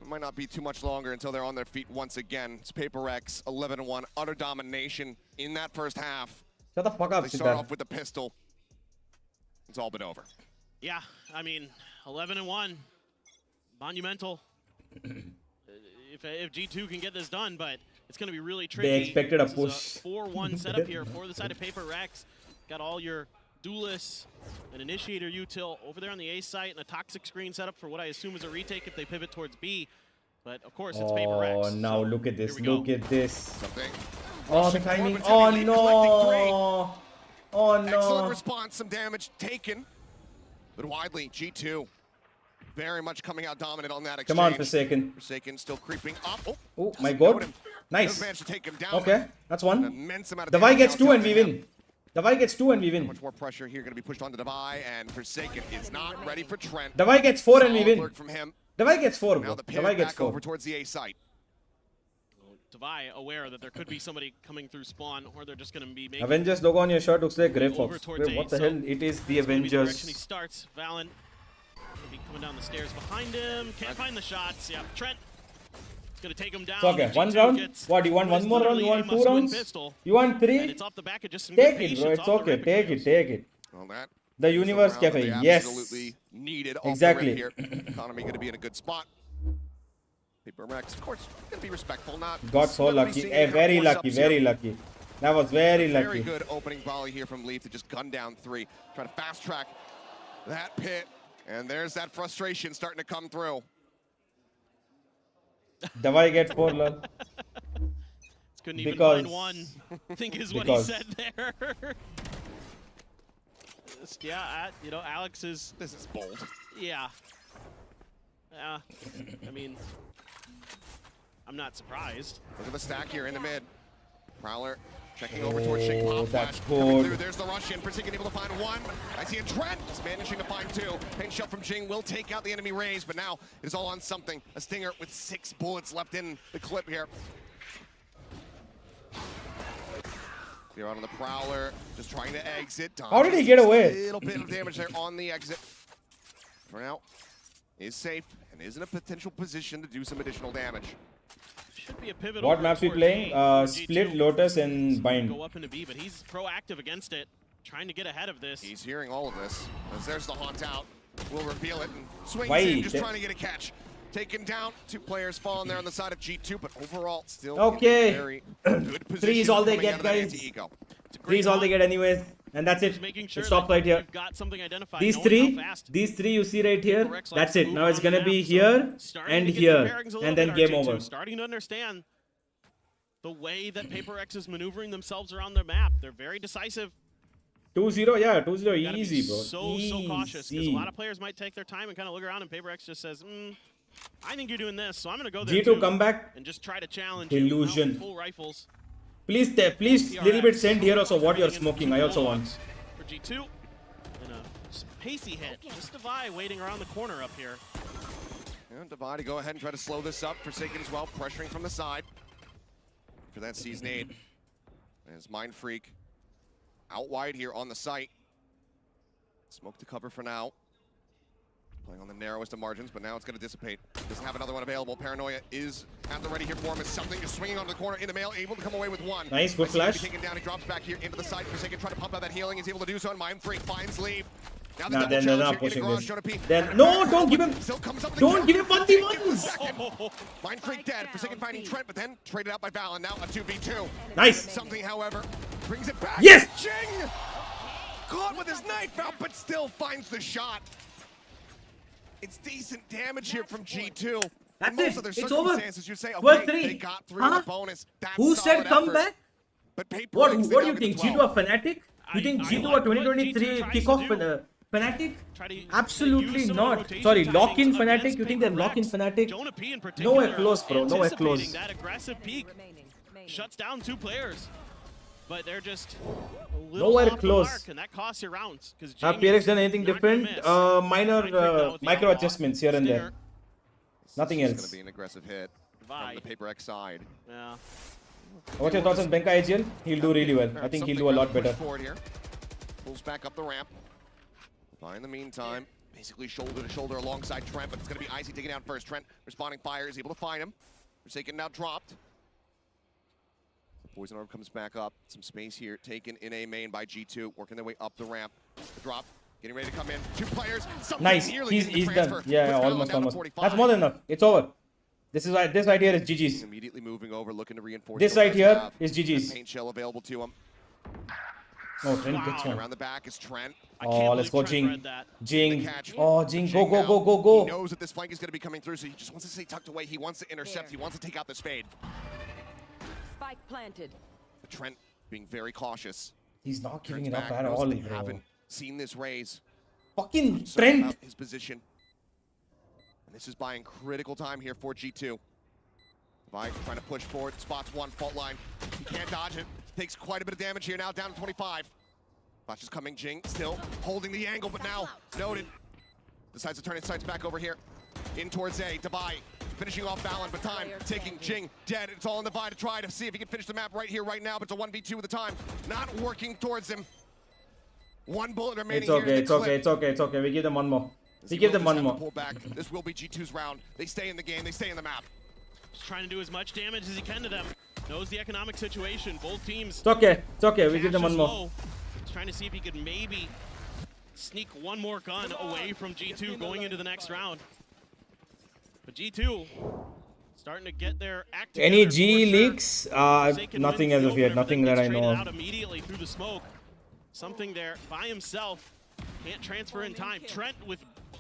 [SPEAKER 11] It might not be too much longer until they're on their feet once again. It's Paper X, 11-1, utter domination in that first half.
[SPEAKER 1] Shut the fuck up,
[SPEAKER 11] They start
[SPEAKER 1] Siddharth.
[SPEAKER 11] off with the pistol. It's all but over.
[SPEAKER 12] Yeah, I mean, 11-1, monumental. If G2 can get this done, but it's going to be really tricky.
[SPEAKER 1] They expected a
[SPEAKER 12] This
[SPEAKER 1] push.
[SPEAKER 12] is a 4-1 setup here for the side of Paper Rex. Got all your duelists, an initiator util over there on the A site, and a toxic screen setup for what I assume is a retake if they pivot towards B. But of course, it's Paper Rex.
[SPEAKER 1] Oh, now
[SPEAKER 12] so
[SPEAKER 1] look at this.
[SPEAKER 12] here we go.
[SPEAKER 1] Look at this.
[SPEAKER 11] Something.
[SPEAKER 1] Oh, the
[SPEAKER 11] Rushing
[SPEAKER 1] timing.
[SPEAKER 11] forward,
[SPEAKER 1] Oh,
[SPEAKER 11] Timmy Lee collecting three.
[SPEAKER 1] no. Oh,
[SPEAKER 11] Excellent
[SPEAKER 1] no.
[SPEAKER 11] response, some damage taken. But widely, G2 very much coming out dominant on that exchange.
[SPEAKER 1] Come on, Forsaken.
[SPEAKER 11] Forsaken still creeping up.
[SPEAKER 1] Oh, my
[SPEAKER 11] doesn't
[SPEAKER 1] God.
[SPEAKER 11] note him.
[SPEAKER 1] Nice.
[SPEAKER 11] Does manage to take him down.
[SPEAKER 1] Okay, that's
[SPEAKER 11] An
[SPEAKER 1] one.
[SPEAKER 11] immense amount of
[SPEAKER 1] Devi
[SPEAKER 11] damage
[SPEAKER 1] gets
[SPEAKER 11] now
[SPEAKER 1] 2 and we
[SPEAKER 11] coming in.
[SPEAKER 1] win. Devi gets 2 and we win.
[SPEAKER 11] Much more pressure here going to be pushed onto Devi, and Forsaken is not ready for Trent.
[SPEAKER 1] Devi gets 4 and we
[SPEAKER 11] Solid
[SPEAKER 1] win.
[SPEAKER 11] work from him.
[SPEAKER 1] Devi gets 4,
[SPEAKER 11] Now
[SPEAKER 1] bro.
[SPEAKER 11] the
[SPEAKER 1] Devi
[SPEAKER 11] pivot
[SPEAKER 1] gets
[SPEAKER 11] back
[SPEAKER 1] 4.
[SPEAKER 11] over towards the A site.
[SPEAKER 12] Devi aware that there could be somebody coming through spawn, or they're just going to be making
[SPEAKER 1] Avengers logo on your shirt looks like Grey
[SPEAKER 12] over
[SPEAKER 1] Fox.
[SPEAKER 12] towards
[SPEAKER 1] Wait,
[SPEAKER 12] A.
[SPEAKER 1] what the
[SPEAKER 12] So
[SPEAKER 1] hell? It is the
[SPEAKER 12] that's gonna be the direction he
[SPEAKER 1] Avengers.
[SPEAKER 12] starts. Valen will be coming down the stairs behind him. Can't find the shots. Yeah, Trent Gonna take him down.
[SPEAKER 1] It's okay. One
[SPEAKER 12] G2
[SPEAKER 1] round?
[SPEAKER 12] gets
[SPEAKER 1] What, you want
[SPEAKER 12] what
[SPEAKER 1] one
[SPEAKER 12] is
[SPEAKER 1] more round?
[SPEAKER 12] literally
[SPEAKER 1] You
[SPEAKER 12] a
[SPEAKER 1] want 2
[SPEAKER 12] must-win
[SPEAKER 1] rounds?
[SPEAKER 12] pistol.
[SPEAKER 1] You want 3?
[SPEAKER 12] And it's off the back of just some
[SPEAKER 1] Take
[SPEAKER 12] good
[SPEAKER 1] it, bro.
[SPEAKER 12] patience
[SPEAKER 1] It's
[SPEAKER 12] off the
[SPEAKER 1] okay.
[SPEAKER 12] rip
[SPEAKER 1] Take it.
[SPEAKER 12] materials.
[SPEAKER 1] Take it.
[SPEAKER 11] Well, that
[SPEAKER 1] The
[SPEAKER 11] is
[SPEAKER 1] Universe
[SPEAKER 11] round that
[SPEAKER 1] Cafe.
[SPEAKER 11] they
[SPEAKER 1] Yes.
[SPEAKER 11] absolutely needed off the
[SPEAKER 1] Exactly.
[SPEAKER 11] rip here. Economy going to be in a good spot. PRX, of course, going to be respectful. Not
[SPEAKER 1] Got so
[SPEAKER 11] really
[SPEAKER 1] lucky.
[SPEAKER 11] seeing
[SPEAKER 1] Eh,
[SPEAKER 11] any
[SPEAKER 1] very
[SPEAKER 11] force
[SPEAKER 1] lucky.
[SPEAKER 11] ups
[SPEAKER 1] Very
[SPEAKER 11] here.
[SPEAKER 1] lucky. That was very
[SPEAKER 11] Very
[SPEAKER 1] lucky.
[SPEAKER 11] good opening volley here from Leaf to just gun down 3. Try to fast track that pit. And there's that frustration starting to come through.
[SPEAKER 1] Dawai gets 4 lol.
[SPEAKER 12] Couldn't even
[SPEAKER 1] Because-
[SPEAKER 12] find one, I think is what
[SPEAKER 1] because-
[SPEAKER 12] he said there. Yeah, you know, Alex is...
[SPEAKER 11] This is bold.
[SPEAKER 12] Yeah. Yeah. I mean, I'm not surprised.
[SPEAKER 11] Look at the stack here in the mid. Prowler checking over towards Shake Pop
[SPEAKER 1] that's
[SPEAKER 11] Flash. Coming
[SPEAKER 1] good.
[SPEAKER 11] through. There's the rush in. Forsaken able to find 1. I see a Trent just managing to find 2. Paint shot from Jing will take out the enemy raise, but now it is all on something. A Stinger with 6 bullets left in the clip here. Here out on the Prowler, just trying to exit.
[SPEAKER 1] How did he get away?
[SPEAKER 11] A little bit of damage there on the exit. For now, is safe and is in a potential position to do some additional damage.
[SPEAKER 12] Should be a pivotal.
[SPEAKER 1] What maps we playing? Split, Lotus, and Bind.
[SPEAKER 12] Go up into B, but he's proactive against it, trying to get ahead of this.
[SPEAKER 11] He's hearing all of this. As there's the haunt out. We'll reveal it and swings
[SPEAKER 1] Why?
[SPEAKER 11] in, just trying to get a catch. Taken down. 2 players falling there on the side of G2, but overall still
[SPEAKER 1] Okay.
[SPEAKER 11] in a very good position.
[SPEAKER 1] 3 is all they
[SPEAKER 11] coming
[SPEAKER 1] get,
[SPEAKER 11] out of that
[SPEAKER 1] guys.
[SPEAKER 11] anti-eco.
[SPEAKER 1] 3 is all they get anyways. And that's it.
[SPEAKER 12] Making sure
[SPEAKER 1] It stops
[SPEAKER 12] that
[SPEAKER 1] right here.
[SPEAKER 12] you've got something identified,
[SPEAKER 1] These
[SPEAKER 12] knowing how fast
[SPEAKER 1] 3 you see right here.
[SPEAKER 12] PRX likes
[SPEAKER 1] That's
[SPEAKER 12] to
[SPEAKER 1] it.
[SPEAKER 12] move
[SPEAKER 1] Now it's
[SPEAKER 12] on the
[SPEAKER 1] gonna be
[SPEAKER 12] map, so
[SPEAKER 1] here
[SPEAKER 12] starting
[SPEAKER 1] and
[SPEAKER 12] to get
[SPEAKER 1] here.
[SPEAKER 12] the bearings a little
[SPEAKER 1] And then
[SPEAKER 12] bit,
[SPEAKER 1] game
[SPEAKER 12] RG2,
[SPEAKER 1] over.
[SPEAKER 12] Starting to understand the way that PRX is maneuvering themselves around their map. They're very decisive.
[SPEAKER 1] 2-0, yeah, 2-0,
[SPEAKER 12] You gotta
[SPEAKER 1] easy,
[SPEAKER 12] be
[SPEAKER 1] bro.
[SPEAKER 12] so cautious, because a lot of players might take their time and kind of look around, and PRX just says, I think you're doing this, so I'm going to go there
[SPEAKER 1] G2
[SPEAKER 12] too,
[SPEAKER 1] come back.
[SPEAKER 12] and just try to challenge
[SPEAKER 1] Delusion.
[SPEAKER 12] you. Full rifles.
[SPEAKER 1] Please, please, little bit send here also what you're smoking. I also want.
[SPEAKER 12] For G2, and a pacey hit. Just Divide waiting around the corner up here.
[SPEAKER 11] And Divide to go ahead and try to slow this up. Forsaken as well, pressuring from the side. For that sees nade. As Mind Freak out wide here on the site. Smoke to cover for now. Playing on the narrowest of margins, but now it's going to dissipate. Doesn't have another one available. Paranoia is at the ready here for him. As something just swinging onto the corner in the mail, able to come away with 1.
[SPEAKER 1] Nice, good flash.
[SPEAKER 11] Taken down, he drops back here into the site. Forsaken trying to pump out that healing. He's able to do so, and Mind Freak finds leave. Now the
[SPEAKER 1] Nah,
[SPEAKER 11] double
[SPEAKER 1] then they're
[SPEAKER 11] challenge
[SPEAKER 1] not
[SPEAKER 11] here in the
[SPEAKER 1] pushing
[SPEAKER 11] garage.
[SPEAKER 1] this.
[SPEAKER 11] Jonah P.
[SPEAKER 1] Then no, don't give him.
[SPEAKER 11] Still comes up with the
[SPEAKER 1] Don't
[SPEAKER 11] kill.
[SPEAKER 1] give him
[SPEAKER 11] Forsaken
[SPEAKER 1] 1v1s.
[SPEAKER 11] for second. Mind Freak dead. Forsaken finding Trent, but then traded out by Val, and now a 2v2.
[SPEAKER 1] Nice.
[SPEAKER 11] Something, however, brings it back.
[SPEAKER 1] Yes!
[SPEAKER 11] Jing! Caught with his knife out, but still finds the shot. It's decent damage here from G2.
[SPEAKER 1] That's
[SPEAKER 11] In most
[SPEAKER 1] it.
[SPEAKER 11] other
[SPEAKER 1] It's over.
[SPEAKER 11] circumstances, you say,
[SPEAKER 1] 12-3.
[SPEAKER 11] okay, they got through
[SPEAKER 1] Huh?
[SPEAKER 11] the bonus. That's
[SPEAKER 1] Who said
[SPEAKER 11] solid
[SPEAKER 1] come
[SPEAKER 11] effort.
[SPEAKER 1] back?
[SPEAKER 11] But
[SPEAKER 1] What
[SPEAKER 11] PRX, they
[SPEAKER 1] do
[SPEAKER 11] now
[SPEAKER 1] you
[SPEAKER 11] get
[SPEAKER 1] think?
[SPEAKER 11] the
[SPEAKER 1] G2 a fanatic? You think
[SPEAKER 12] I
[SPEAKER 1] G2 a
[SPEAKER 12] like what
[SPEAKER 1] 2023
[SPEAKER 12] G2 tries to
[SPEAKER 1] kickoff
[SPEAKER 12] do.
[SPEAKER 1] fanatic?
[SPEAKER 12] Try to use
[SPEAKER 1] Absolutely
[SPEAKER 12] some of the
[SPEAKER 1] not.
[SPEAKER 12] rotation
[SPEAKER 1] Sorry,
[SPEAKER 12] timings
[SPEAKER 1] lock-in fanatic.
[SPEAKER 12] against
[SPEAKER 1] You think they're lock-in
[SPEAKER 12] PRX.
[SPEAKER 1] fanatic?
[SPEAKER 12] Jonah P in particular,
[SPEAKER 1] Nowhere close, bro. Nowhere
[SPEAKER 12] anticipating
[SPEAKER 1] close.
[SPEAKER 12] That aggressive peak shuts down 2 players, but they're just a little
[SPEAKER 1] Nowhere
[SPEAKER 12] off
[SPEAKER 1] close.
[SPEAKER 12] the mark, and that costs you rounds. Because
[SPEAKER 1] Have PRX done anything different? Minor micro adjustments here and there. Nothing
[SPEAKER 11] It's
[SPEAKER 1] else.
[SPEAKER 11] going to be an aggressive hit from the PRX side.
[SPEAKER 12] Yeah.
[SPEAKER 1] What's your thoughts on Benka AGL? He'll do really well. I think he'll do a lot better.
[SPEAKER 11] Forward here. Pulls back up the ramp. In the meantime, basically shoulder to shoulder alongside Trent, but it's going to be Icy taking down first. Trent responding fire, is able to find him. Forsaken now dropped. Poison Orb comes back up. Some space here taken in a main by G2, working their way up the ramp. The drop, getting ready to come in. 2 players.
[SPEAKER 1] Nice. He's done. Yeah, almost. That's more than enough. It's over. This right here is GG's.
[SPEAKER 11] Immediately moving over, looking to reinforce.
[SPEAKER 1] This right here is GG's.
[SPEAKER 11] Paint shell available to him.
[SPEAKER 1] Oh, Trent gets one.
[SPEAKER 11] Around the back is Trent.
[SPEAKER 1] Oh, let's go Jing. Jing.
[SPEAKER 11] Catch.
[SPEAKER 1] Oh, Jing. Go, go,
[SPEAKER 11] now.
[SPEAKER 1] go, go, go.
[SPEAKER 11] He knows that this flank is going to be coming through, so he just wants to stay tucked away. He wants to intercept. He wants to take out this fade.
[SPEAKER 7] Spike planted.
[SPEAKER 11] But Trent being very cautious.
[SPEAKER 1] He's not giving
[SPEAKER 11] Turns
[SPEAKER 1] it up
[SPEAKER 11] back,
[SPEAKER 1] at
[SPEAKER 11] knows
[SPEAKER 1] all,
[SPEAKER 11] that they
[SPEAKER 1] bro.
[SPEAKER 11] haven't seen this raise.
[SPEAKER 1] Fucking
[SPEAKER 11] Concerned
[SPEAKER 1] Trent.
[SPEAKER 11] about his position. And this is buying critical time here for G2. Divide trying to push forward. Spots 1 fault line. He can't dodge it. Takes quite a bit of damage here now, down to 25. Flash is coming. Jing still holding the angle, but now noted. Decides to turn his sights back over here. In towards A. Divide finishing off Balan, but time taking Jing dead. It's all in Divide to try to see if he can finish the map right here, right now, but it's a 1v2 with the time. Not working towards him. 1 bullet remaining.
[SPEAKER 1] It's okay,
[SPEAKER 11] here in
[SPEAKER 1] it's
[SPEAKER 11] the
[SPEAKER 1] okay,
[SPEAKER 11] clip.
[SPEAKER 1] it's okay, it's okay. We give them one more.
[SPEAKER 11] As
[SPEAKER 1] We
[SPEAKER 11] he
[SPEAKER 1] give
[SPEAKER 11] will
[SPEAKER 1] them
[SPEAKER 11] just
[SPEAKER 1] one
[SPEAKER 11] have to
[SPEAKER 1] more.
[SPEAKER 11] pull back. This will be G2's round. They stay in the game. They stay in the map.
[SPEAKER 12] Just trying to do as much damage as he can to them. Knows the economic situation. Both teams.
[SPEAKER 1] It's okay. It's okay. We give them one more.
[SPEAKER 12] Low. He's trying to see if he could maybe sneak one more gun away from G2 going into the next round. But G2 starting to get their act together.
[SPEAKER 1] Any G
[SPEAKER 12] sure.
[SPEAKER 1] leaks? Nothing as of yet. Nothing that I know
[SPEAKER 12] Out
[SPEAKER 1] of.
[SPEAKER 12] immediately through the smoke. Something there by himself. Can't transfer in time. Trent with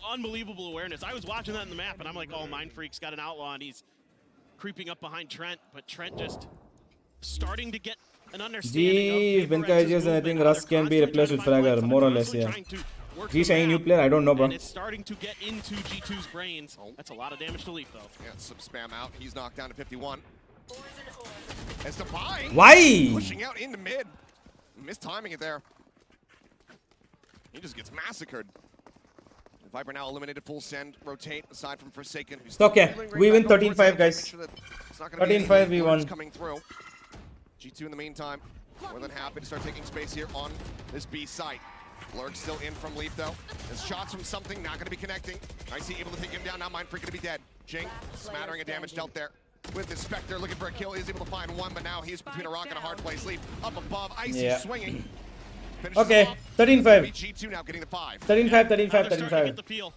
[SPEAKER 12] unbelievable awareness. I was watching that in the map and I'm like, oh, Mind Freak's got an outlaw and he's creeping up behind Trent. But Trent just starting to get an understanding
[SPEAKER 1] G, Vinkages, and I think Russ can be replaced with Fragger, more or less, yeah. G shiny new player, I don't know, bro.
[SPEAKER 12] And it's starting to get into G2's brains. That's a lot of damage to Leaf, though.
[SPEAKER 11] Yeah, some spam out. He's knocked down to 51. As Defying.
[SPEAKER 1] Why?
[SPEAKER 11] Pushing out into mid. Mistiming it there. He just gets massacred. Viper now eliminated. Full send. Rotate aside from Forsaken.
[SPEAKER 1] It's okay. We win 13-5, guys. 13-5, we won.
[SPEAKER 11] Coming through. G2 in the meantime, more than happy to start taking space here on this B site. Lurk still in from Leaf though. There's shots from something, not going to be connecting. Icy able to take him down, now Mind Freak going to be dead. Jing, smattering of damage dealt there. With the Spectre looking for a kill, is able to find one, but now he's between a rock and a hard place. Leaf up above, Icy swinging.
[SPEAKER 1] Okay, 13-5.
[SPEAKER 11] G2 now getting the 5.
[SPEAKER 1] 13-5, 13-5, 13-5.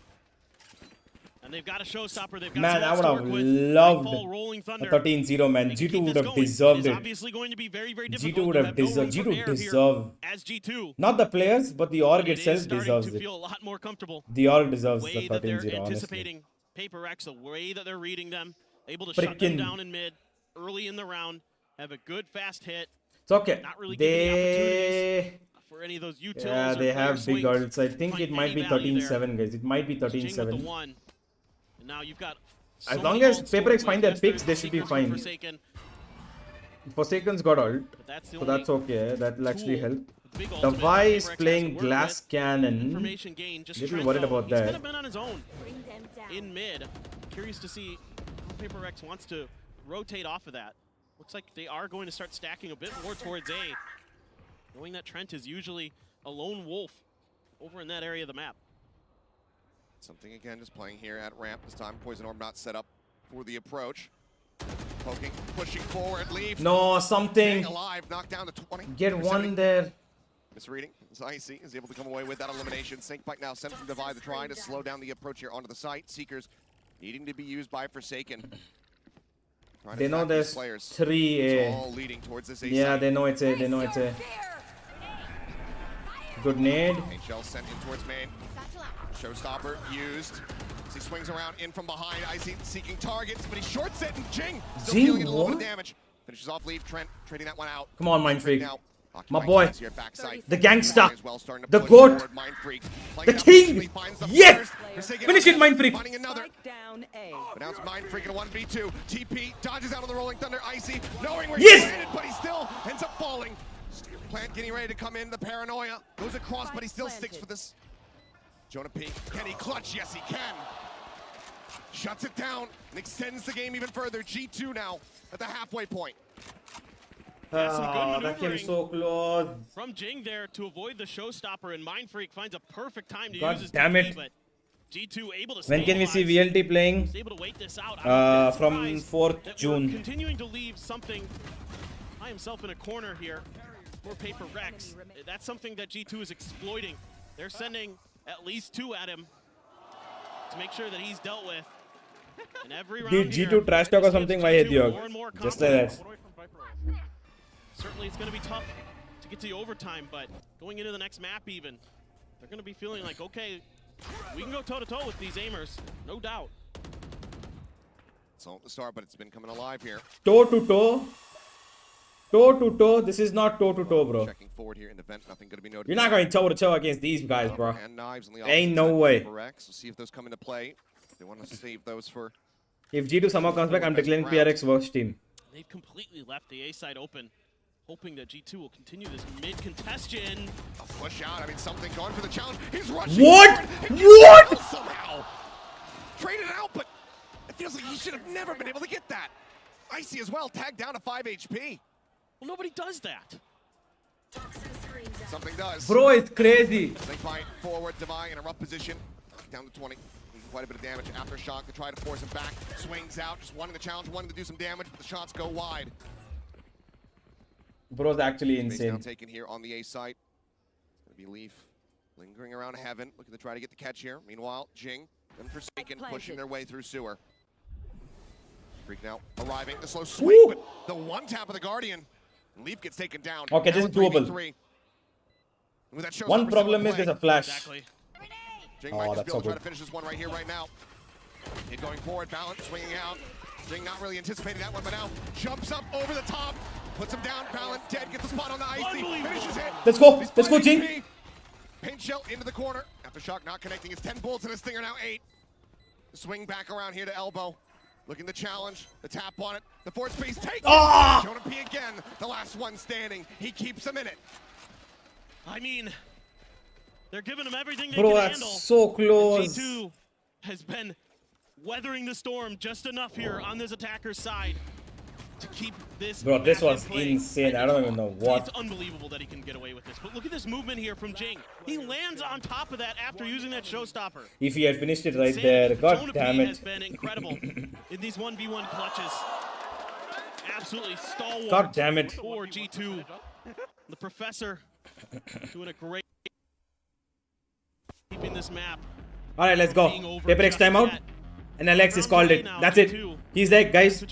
[SPEAKER 12] And they've got a showstopper. They've got
[SPEAKER 1] Man, I would have loved a 13-0, man. G2 would have deserved it. G2 would have deserved. G2 deserve. Not the players, but the org itself deserves it. The org deserves the 13-0, honestly.
[SPEAKER 12] PRX, the way that they're reading them, able to shut them down in mid, early in the round, have a good fast hit.
[SPEAKER 1] It's okay.
[SPEAKER 12] Not really getting the opportunities for any of those utils.
[SPEAKER 1] Yeah, they have big ults. I think it might be 13-7, guys. It might be 13-7.
[SPEAKER 12] Now you've got
[SPEAKER 1] as long as PRX find their picks, they should be fine. Forsaken's got ult, so that's okay. That'll actually help. The Vi is playing Glass Cannon. Little worried about that.
[SPEAKER 12] He's kind of been on his own in mid. Curious to see how PRX wants to rotate off of that. Looks like they are going to start stacking a bit more towards A, knowing that Trent is usually a lone wolf over in that area of the map.
[SPEAKER 11] Something again, just playing here at ramp this time. Poison Orb not set up for the approach. Poking, pushing forward, Leaf.
[SPEAKER 1] No, something.
[SPEAKER 11] Alive, knocked down to 20.
[SPEAKER 1] Get one there.
[SPEAKER 11] Misreading. Icy is able to come away with that elimination. Snakebite now sent from Divide to try to slow down the approach here onto the site. Seekers needing to be used by Forsaken.
[SPEAKER 1] They know there's 3 A.
[SPEAKER 11] All leading towards this A
[SPEAKER 1] yeah,
[SPEAKER 11] site.
[SPEAKER 1] they know it's A. They know it's A. Good nade.
[SPEAKER 11] HL sent in towards main. Showstopper used. As he swings around in from behind. Icy seeking targets, but he shorts it, and Jing still dealing a little bit of damage. Finishes off Leaf. Trent trading that one out.
[SPEAKER 1] Come on, Mind Freak.
[SPEAKER 11] Now,
[SPEAKER 1] my boy. The gangster.
[SPEAKER 11] Well,
[SPEAKER 1] the goat. The king. Yes! Finish it, Mind Freak.
[SPEAKER 11] But now it's Mind Freak in a 1v2. TP dodges out of the Rolling Thunder. Icy knowing where he's landed, but he still ends up falling. Plant getting ready to come in. The paranoia goes across, but he still sticks for this. Jonah P. Can he clutch? Yes, he can. Shuts it down and extends the game even further. G2 now at the halfway point.
[SPEAKER 1] That came so close.
[SPEAKER 12] From Jing there to avoid the showstopper, and Mind Freak finds a perfect time to
[SPEAKER 1] God
[SPEAKER 12] use his
[SPEAKER 1] damn
[SPEAKER 12] TP,
[SPEAKER 1] it.
[SPEAKER 12] but G2 able to
[SPEAKER 1] When can we see VLT playing?
[SPEAKER 12] able to wait this out.
[SPEAKER 1] From 4th June.
[SPEAKER 12] Continuing to leave something by himself in a corner here for PRX. That's something that G2 is exploiting. They're sending at least 2 at him to make sure that he's dealt with. In every round
[SPEAKER 1] Did
[SPEAKER 12] here,
[SPEAKER 1] G2 trash talk or something? Why hate you? Just like that.
[SPEAKER 12] Certainly it's going to be tough to get to the overtime, but going into the next map even, they're going to be feeling like, okay, we can go toe-to-toe with these aimers, no doubt.
[SPEAKER 11] It's all at the start, but it's been coming alive here.
[SPEAKER 1] Toe-to-toe. Toe-to-toe. This is not toe-to-toe, bro.
[SPEAKER 11] Checking forward here in the vent, nothing going to be noted.
[SPEAKER 1] You're not going toe-to-toe against these guys, bro.
[SPEAKER 11] And knives on the
[SPEAKER 1] Ain't no way.
[SPEAKER 11] PRX. We'll see if those come into play. They want to save those for...
[SPEAKER 1] If G2 somehow comes back, I'm declaring PRX worst team.
[SPEAKER 12] They've completely left the A side open, hoping that G2 will continue this mid-congestion.
[SPEAKER 11] A push out, I mean, something going for the challenge. He's rushing.
[SPEAKER 1] What? What?
[SPEAKER 11] Somehow. Traded out, but it feels like he should have never been able to get that. Icy as well, tagged down to 5 HP.
[SPEAKER 12] Well, nobody does that.
[SPEAKER 11] Something does.
[SPEAKER 1] Bro, it's crazy.
[SPEAKER 11] Snake fight forward, Divine in a rough position. Down to 20. quite a bit of damage. Aftershock to try to force him back. Swings out, just wanting the challenge, wanting to do some damage, but the shots go wide.
[SPEAKER 1] Bro's actually
[SPEAKER 11] Space now
[SPEAKER 1] insane.
[SPEAKER 11] taken here on the A site. It's going to be Leaf lingering around Heaven, looking to try to get the catch here. Meanwhile, Jing and Forsaken pushing their way through Sewer. Freak now arriving, the slow swing, but the one tap of the Guardian. Leaf gets taken down.
[SPEAKER 1] Okay, this is doable. One problem is there's a flash.
[SPEAKER 12] Exactly.
[SPEAKER 11] Jing might just
[SPEAKER 1] that's
[SPEAKER 11] be
[SPEAKER 1] so
[SPEAKER 11] able to try
[SPEAKER 1] good.
[SPEAKER 11] to finish this one right here, right now. Kid going forward, balance, swinging out. Jing not really anticipating that one, but now jumps up over the top, puts him down, balance, dead, gets the spot on the icy, finishes it.
[SPEAKER 1] Let's go, let's go, Jing.
[SPEAKER 11] Paint shell into the corner. Aftershock not connecting. It's 10 bullets and a stinger, now 8. Swing back around here to elbow. Looking to challenge, the tap on it, the forward space taken. Jonah P again, the last one standing. He keeps him in it.
[SPEAKER 12] I mean, they're giving him everything they
[SPEAKER 1] Bro,
[SPEAKER 12] can
[SPEAKER 1] that's
[SPEAKER 12] handle.
[SPEAKER 1] so close.
[SPEAKER 12] G2 has been weathering the storm just enough here on this attacker's side to keep this.
[SPEAKER 1] Bro, this
[SPEAKER 12] map in
[SPEAKER 1] was
[SPEAKER 12] play.
[SPEAKER 1] insane. I don't even know what.
[SPEAKER 12] It's unbelievable that he can get away with this. But look at this movement here from Jing. He lands on top of that after using that showstopper.
[SPEAKER 1] If he had finished it right there, god
[SPEAKER 12] Jonah
[SPEAKER 1] damn
[SPEAKER 12] P
[SPEAKER 1] it.
[SPEAKER 12] has been incredible in these 1v1 clutches. Absolutely stalwart.
[SPEAKER 1] God damn it.
[SPEAKER 12] For G2. The professor doing a great keeping this map.
[SPEAKER 1] Alright, let's go.
[SPEAKER 12] Being over
[SPEAKER 1] PRX
[SPEAKER 12] just
[SPEAKER 1] timeout.
[SPEAKER 12] yet.
[SPEAKER 1] And Alexis called it. That's it. He's like, guys.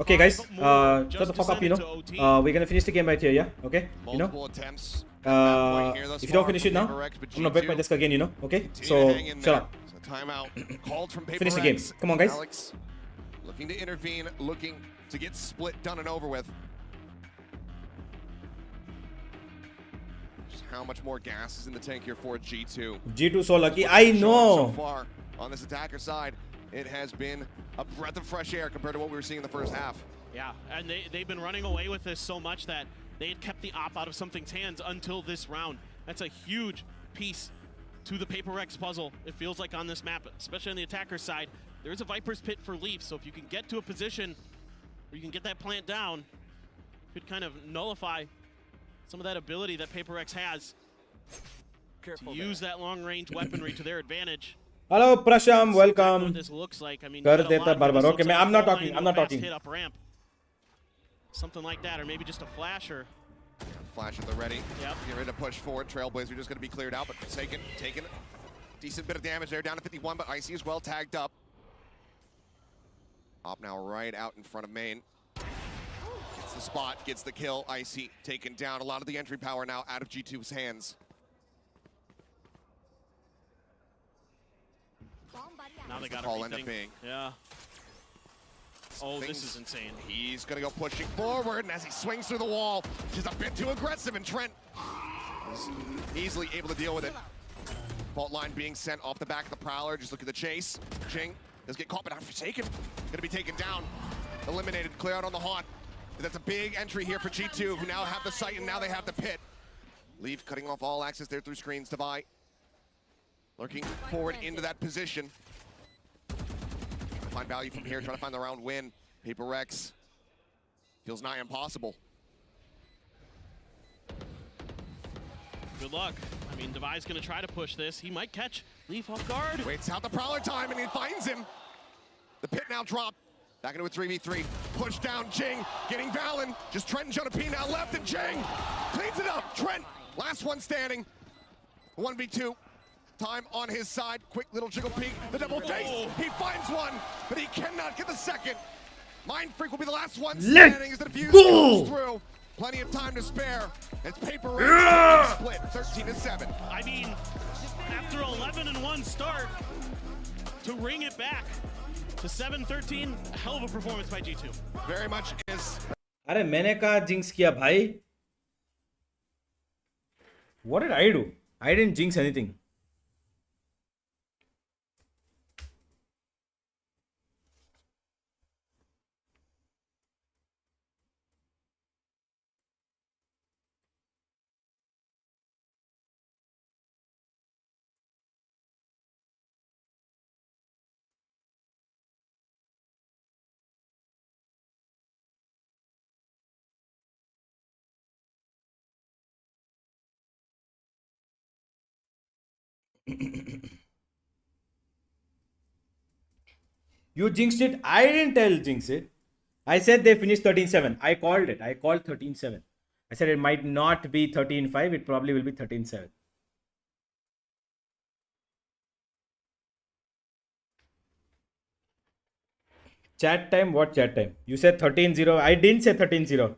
[SPEAKER 1] Okay, guys. Shut the fuck up, you know. We're gonna finish the game right here, yeah? Okay? You know?
[SPEAKER 11] Multiple attempts.
[SPEAKER 1] If you don't finish it now, I'm gonna break my desk again, you know? Okay? So, shut up.
[SPEAKER 11] Timeout called from
[SPEAKER 1] Finish the game.
[SPEAKER 11] PRX.
[SPEAKER 1] Come on, guys.
[SPEAKER 11] Alex looking to intervene, looking to get split done and over with. Just how much more gas is in the tank here for G2?
[SPEAKER 1] G2 so lucky. I
[SPEAKER 11] So
[SPEAKER 1] know.
[SPEAKER 11] far on this attacker side, it has been a breath of fresh air compared to what we were seeing in the first half.
[SPEAKER 12] Yeah, and they've been running away with this so much that they had kept the op out of something's hands until this round. That's a huge piece to the PRX puzzle, it feels like, on this map, especially on the attacker side. There's a Viper's Pit for Leaf, so if you can get to a position where you can get that plant down, could kind of nullify some of that ability that PRX has to use that long-range weaponry to their advantage.
[SPEAKER 1] Hello, Prasham.
[SPEAKER 12] What
[SPEAKER 1] Welcome.
[SPEAKER 12] this looks like. I mean,
[SPEAKER 1] Kar
[SPEAKER 12] you got a lot
[SPEAKER 1] deta
[SPEAKER 12] of
[SPEAKER 1] barbar.
[SPEAKER 12] missiles
[SPEAKER 1] Okay, man,
[SPEAKER 12] that
[SPEAKER 1] I'm not
[SPEAKER 12] fly
[SPEAKER 1] talking.
[SPEAKER 12] into
[SPEAKER 1] I'm
[SPEAKER 12] a
[SPEAKER 1] not
[SPEAKER 12] fast
[SPEAKER 1] talking.
[SPEAKER 12] hit up ramp. Something like that, or maybe just a flasher.
[SPEAKER 11] Flash at the ready.
[SPEAKER 12] Yep.
[SPEAKER 11] Get ready to push forward. Trailblazer just going to be cleared out, but taking a decent bit of damage there, down to 51, but Icy is well tagged up. Op now right out in front of main. Gets the spot, gets the kill. Icy taken down. A lot of the entry power now out of G2's hands.
[SPEAKER 12] Now they got
[SPEAKER 11] Call end
[SPEAKER 12] everything.
[SPEAKER 11] up being.
[SPEAKER 12] Yeah. Oh, this is insane.
[SPEAKER 11] He's going to go pushing forward, and as he swings through the wall, just a bit too aggressive, and Trent is easily able to deal with it. Fault line being sent off the back of the Prowler. Just look at the chase. Jing does get caught, but not Forsaken. Going to be taken down. Eliminated, clear out on the haunt. But that's a big entry here for G2, who now have the site, and now they have the pit. Leaf cutting off all access there through screens to Vi. Lurking forward into that position. Find value from here, trying to find the round win. PRX feels nigh impossible.
[SPEAKER 12] Good luck. I mean, Devi's going to try to push this. He might catch Leaf off guard.
[SPEAKER 11] Waits out the Prowler time, and he finds him. The pit now dropped. Back into a 3v3. Push down Jing, getting Valen. Just Trent and Jonah P now left, and Jing cleans it up. Trent, last one standing. 1v2. Time on his side. Quick little jiggle peek. The double face. He finds one, but he cannot get the second. Mind Freak will be the last one standing as the defuse goes through. Plenty of time to spare. It's PRX split 13-7.
[SPEAKER 12] I mean, after 11-1 start, to ring it back to 7-13, a hell of a performance by G2.
[SPEAKER 11] Very much is.
[SPEAKER 1] अरे मैंने कहा jinx किया भाई. What did I do? I didn't jinx anything. You jinxed it. I didn't tell jinx it. I said they finished 13-7. I called it. I called 13-7. I said it might not be 13-5. It probably will be 13-7. Chat time? What chat time? You said 13-0. I didn't say 13-0.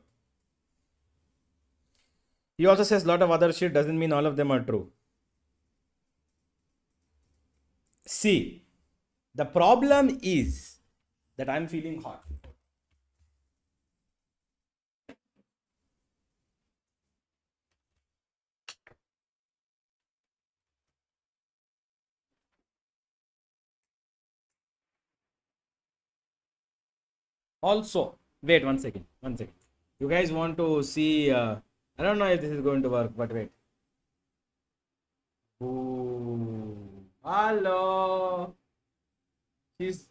[SPEAKER 1] He also says a lot of other shit. Doesn't mean all of them are true. See, the problem is that I'm feeling hot. Also, wait 1 second. 1 second. You guys want to see? I don't know if this is going to work, but wait. Ooh. Hello. She's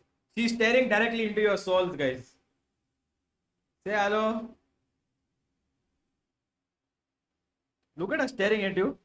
[SPEAKER 1] staring directly into your souls, guys. Say hello. Look at her staring at you.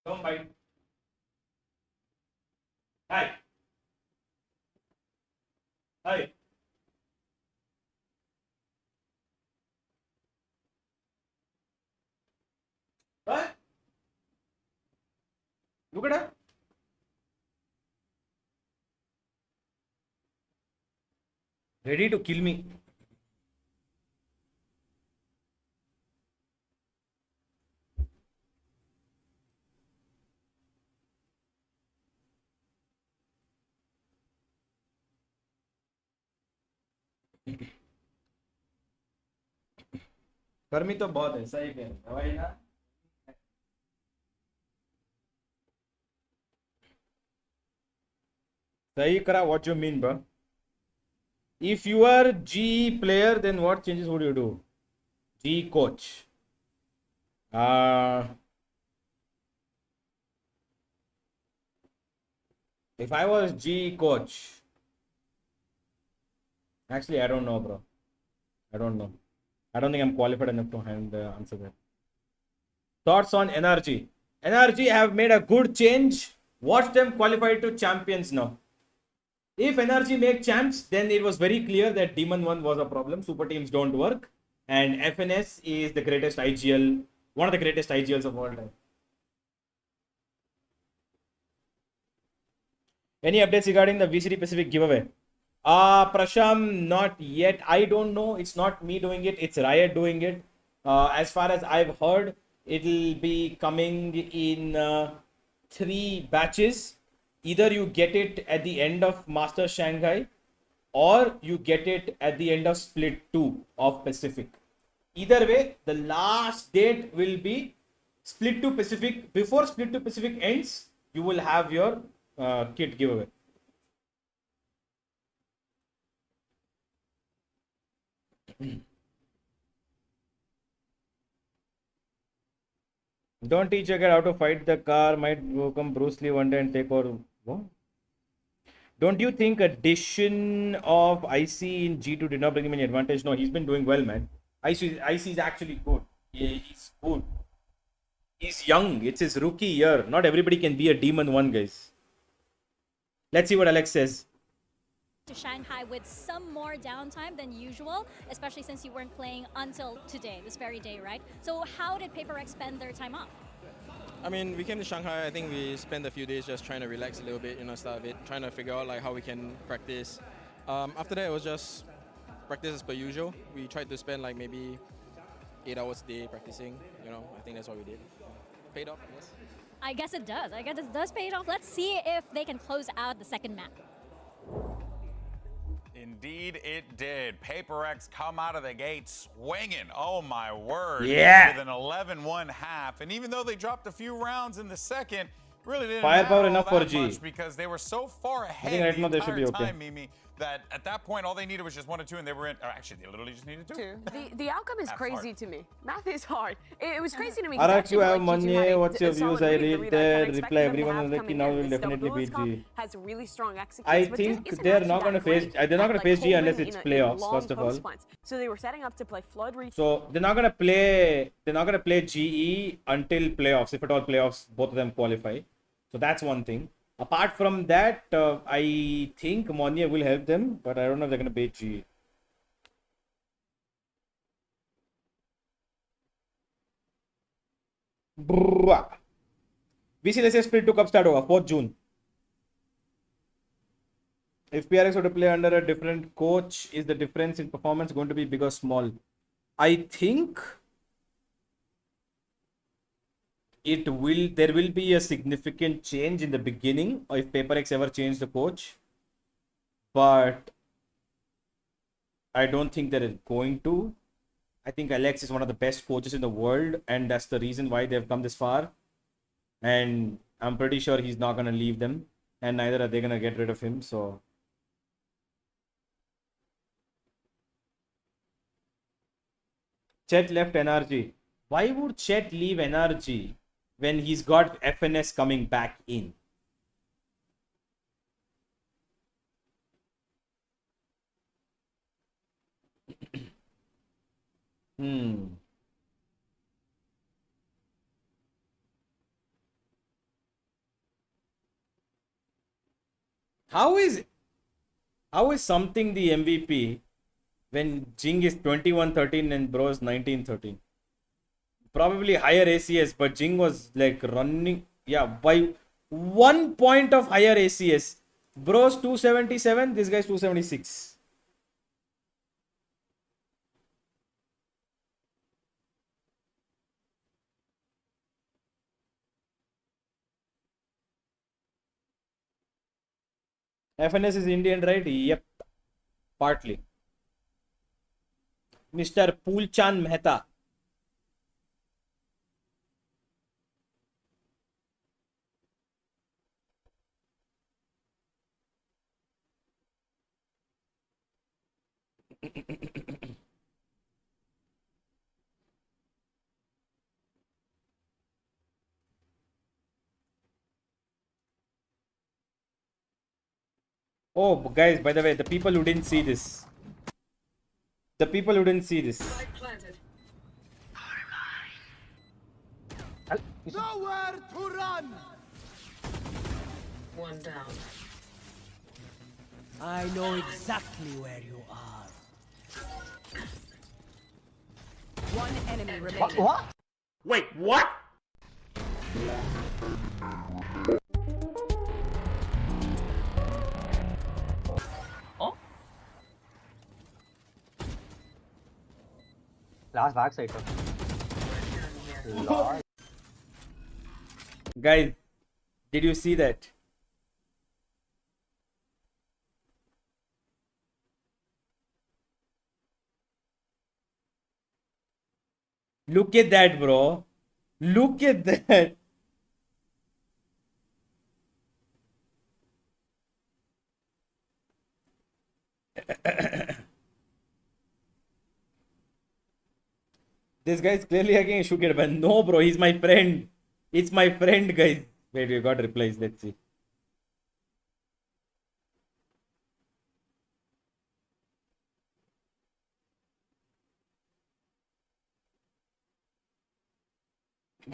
[SPEAKER 1] Don't bite. Hi. Hi. What? Look at her. Ready to kill me. गर्मी तो बहुत है सही कह दवाई ना सही करा what you mean bro if you are G player then what changes would you do G coach if I was G coach actually I don't know bro I don't know I don't think I'm qualified enough to answer that. Thoughts on NRG? NRG have made a good change. Watch them qualify to champions now. If NRG make champs, then it was very clear that Demon 1 was a problem. Super teams don't work. And FNS is the greatest IGL, one of the greatest IGLs of all time. Any updates regarding the VCT Pacific giveaway? Prasham, not yet. I don't know. It's not me doing it. It's Riot doing it. As far as I've heard, it'll be coming in 3 batches. Either you get it at the end of Master Shanghai or you get it at the end of Split 2 of Pacific. Either way, the last date will be Split 2 Pacific. Before Split 2 Pacific ends, you will have your kit giveaway. Don't teach a kid how to fight the car. Might become Bruce Lee one day and take over. What? Don't you think addition of IC in G2 did not bring him any advantage? No, he's been doing well, man. IC is actually good. Yeah, he's good. He's young. It's his rookie year. Not everybody can be a Demon 1, guys. Let's see what Alex says.
[SPEAKER 2] To Shanghai with some more downtime than usual, especially since you weren't playing until today, this very day, right? So how did PRX spend their time off?
[SPEAKER 3] I mean, we came to Shanghai. I think we spent a few days just trying to relax a little bit, start of it, trying to figure out like how we can practice. After that, it was just practice as per usual. We tried to spend like maybe 8 hours a day practicing. I think that's what we did. Paid off, I guess.
[SPEAKER 2] I guess it does. I guess it does pay it off. Let's see if they can close out the second map.
[SPEAKER 4] Indeed, it did. PaperX come out of the gate swinging. Oh, my word.
[SPEAKER 1] Yeah.
[SPEAKER 4] With an 11-1 half. And even though they dropped a few rounds in the second, really didn't
[SPEAKER 1] Firepower
[SPEAKER 4] matter
[SPEAKER 1] enough
[SPEAKER 4] all
[SPEAKER 1] for
[SPEAKER 4] that
[SPEAKER 1] G.
[SPEAKER 4] much because they were so far ahead
[SPEAKER 1] right
[SPEAKER 4] the
[SPEAKER 1] now they should
[SPEAKER 4] entire
[SPEAKER 1] be okay.
[SPEAKER 4] time, Mimi, that at that point, all they needed was just 1 or 2, and they were in. Actually, they literally just needed 2.
[SPEAKER 5] The outcome is
[SPEAKER 4] Math's
[SPEAKER 5] crazy
[SPEAKER 4] hard.
[SPEAKER 5] to me. Math is hard. It was crazy to me. 'cause I
[SPEAKER 1] RX,
[SPEAKER 5] actually
[SPEAKER 1] you have
[SPEAKER 5] like G2 had a
[SPEAKER 1] what's your
[SPEAKER 5] solid
[SPEAKER 1] views? I
[SPEAKER 5] read. The
[SPEAKER 1] read
[SPEAKER 5] read I
[SPEAKER 1] there,
[SPEAKER 5] kinda
[SPEAKER 1] reply
[SPEAKER 5] expected them to
[SPEAKER 1] everyone
[SPEAKER 5] have
[SPEAKER 1] was like,
[SPEAKER 5] coming
[SPEAKER 1] now
[SPEAKER 5] in.
[SPEAKER 1] we'll
[SPEAKER 5] This
[SPEAKER 1] definitely
[SPEAKER 5] Double
[SPEAKER 1] beat
[SPEAKER 5] Duelist
[SPEAKER 1] G.
[SPEAKER 5] has really strong execution,
[SPEAKER 1] I
[SPEAKER 5] but
[SPEAKER 1] think
[SPEAKER 5] just isn't
[SPEAKER 1] they're
[SPEAKER 5] actually
[SPEAKER 1] not
[SPEAKER 5] that
[SPEAKER 1] going to face.
[SPEAKER 5] great
[SPEAKER 1] They're not
[SPEAKER 5] at,
[SPEAKER 1] going to
[SPEAKER 5] like,
[SPEAKER 1] face G unless
[SPEAKER 5] holding
[SPEAKER 1] it's
[SPEAKER 5] in
[SPEAKER 1] playoffs.
[SPEAKER 5] long
[SPEAKER 1] First of all,
[SPEAKER 5] post plants. So they were setting up to play flood reach.
[SPEAKER 1] so they're not going to play. They're not going to play GE until playoffs, if at all playoffs both of them qualify. So that's one thing. Apart from that, I think Monia will help them, but I don't know if they're going to beat GE. VCT split to कब start होगा? 4th June. If PRX were to play under a different coach, is the difference in performance going to be big or small? I think it will. There will be a significant change in the beginning, or if PaperX ever changed the coach, but I don't think that it's going to. I think Alex is one of the best coaches in the world, and that's the reason why they've come this far. And I'm pretty sure he's not going to leave them, and neither are they going to get rid of him. So Chet left NRG. Why would Chet leave NRG when he's got FNS coming back in? How is something the MVP when Jing is 21-13 and Bro is 19-13? Probably higher ACS, but Jing was like running, yeah, by 1 point of higher ACS. Bro's 277, this guy's 276. FNS is Indian, right? Yep, partly. Mr. Poolchan Mehta. Oh, guys, by the way, the people who didn't see this. The people who didn't see this.
[SPEAKER 14] Nowhere to run! One down. I know exactly where you are. One enemy remaining.
[SPEAKER 1] What? Wait, what?
[SPEAKER 8] Last backside. Lord.
[SPEAKER 1] Guys, did you see that? Look at that, bro. Look at that. This guy's clearly hacking a sugar, but no, bro, he's my friend. It's my friend, guys. Wait, we got replies. Let's see.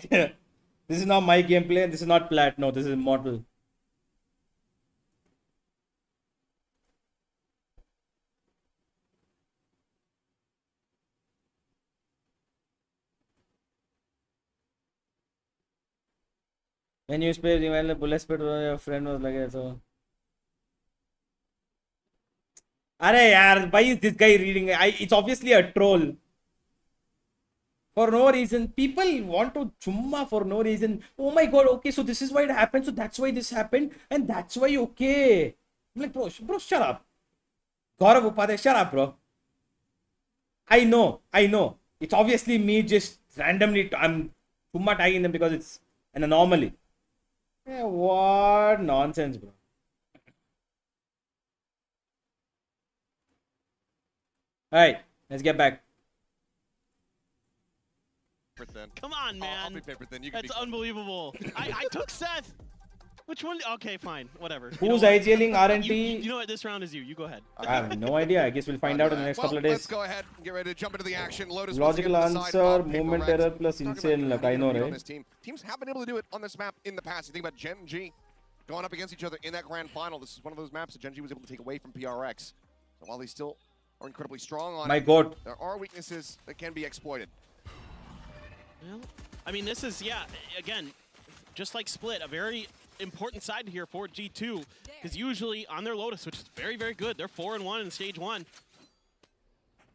[SPEAKER 1] This is not my gameplay. This is not plat. No, this is immortal. When you spray revival bullet spit, your friend was like so. Arey yaar, why is this guy reading? It's obviously a troll. For no reason. People want to chumma for no reason. Oh my god, okay, so this is why it happened. So that's why this happened. And that's why, okay. I'm like, bro, shut up. Gaurav Upadhyay, shut up, bro. I know. It's obviously me just randomly. I'm tagging them because it's an anomaly. What nonsense, bro. Alright, let's get back.
[SPEAKER 12] Come on, man.
[SPEAKER 11] I'll be paper thin. You can
[SPEAKER 12] That's unbelievable. I took Seth. Which one? Okay, fine. Whatever.
[SPEAKER 1] Who's IGLing RNT?
[SPEAKER 12] You know what? This round is you. You go ahead.
[SPEAKER 1] I have no idea. I guess we'll find out in the next couple of days.
[SPEAKER 11] Let's go ahead and get ready to jump into the action. Lotus
[SPEAKER 1] Logical answer, movement error plus insane luck. I know, right?
[SPEAKER 11] Teams have been able to do it on this map in the past. You think about Gen G going up against each other in that grand final. This is one of those maps that Gen G was able to take away from PRX. So while they still are incredibly strong on it,
[SPEAKER 1] God.
[SPEAKER 11] there are weaknesses that can be exploited.
[SPEAKER 12] Well, I mean, this is, yeah, again, just like Split, a very important side here for G2, because usually on their Lotus, which is very, very good, they're 4-1 in stage 1.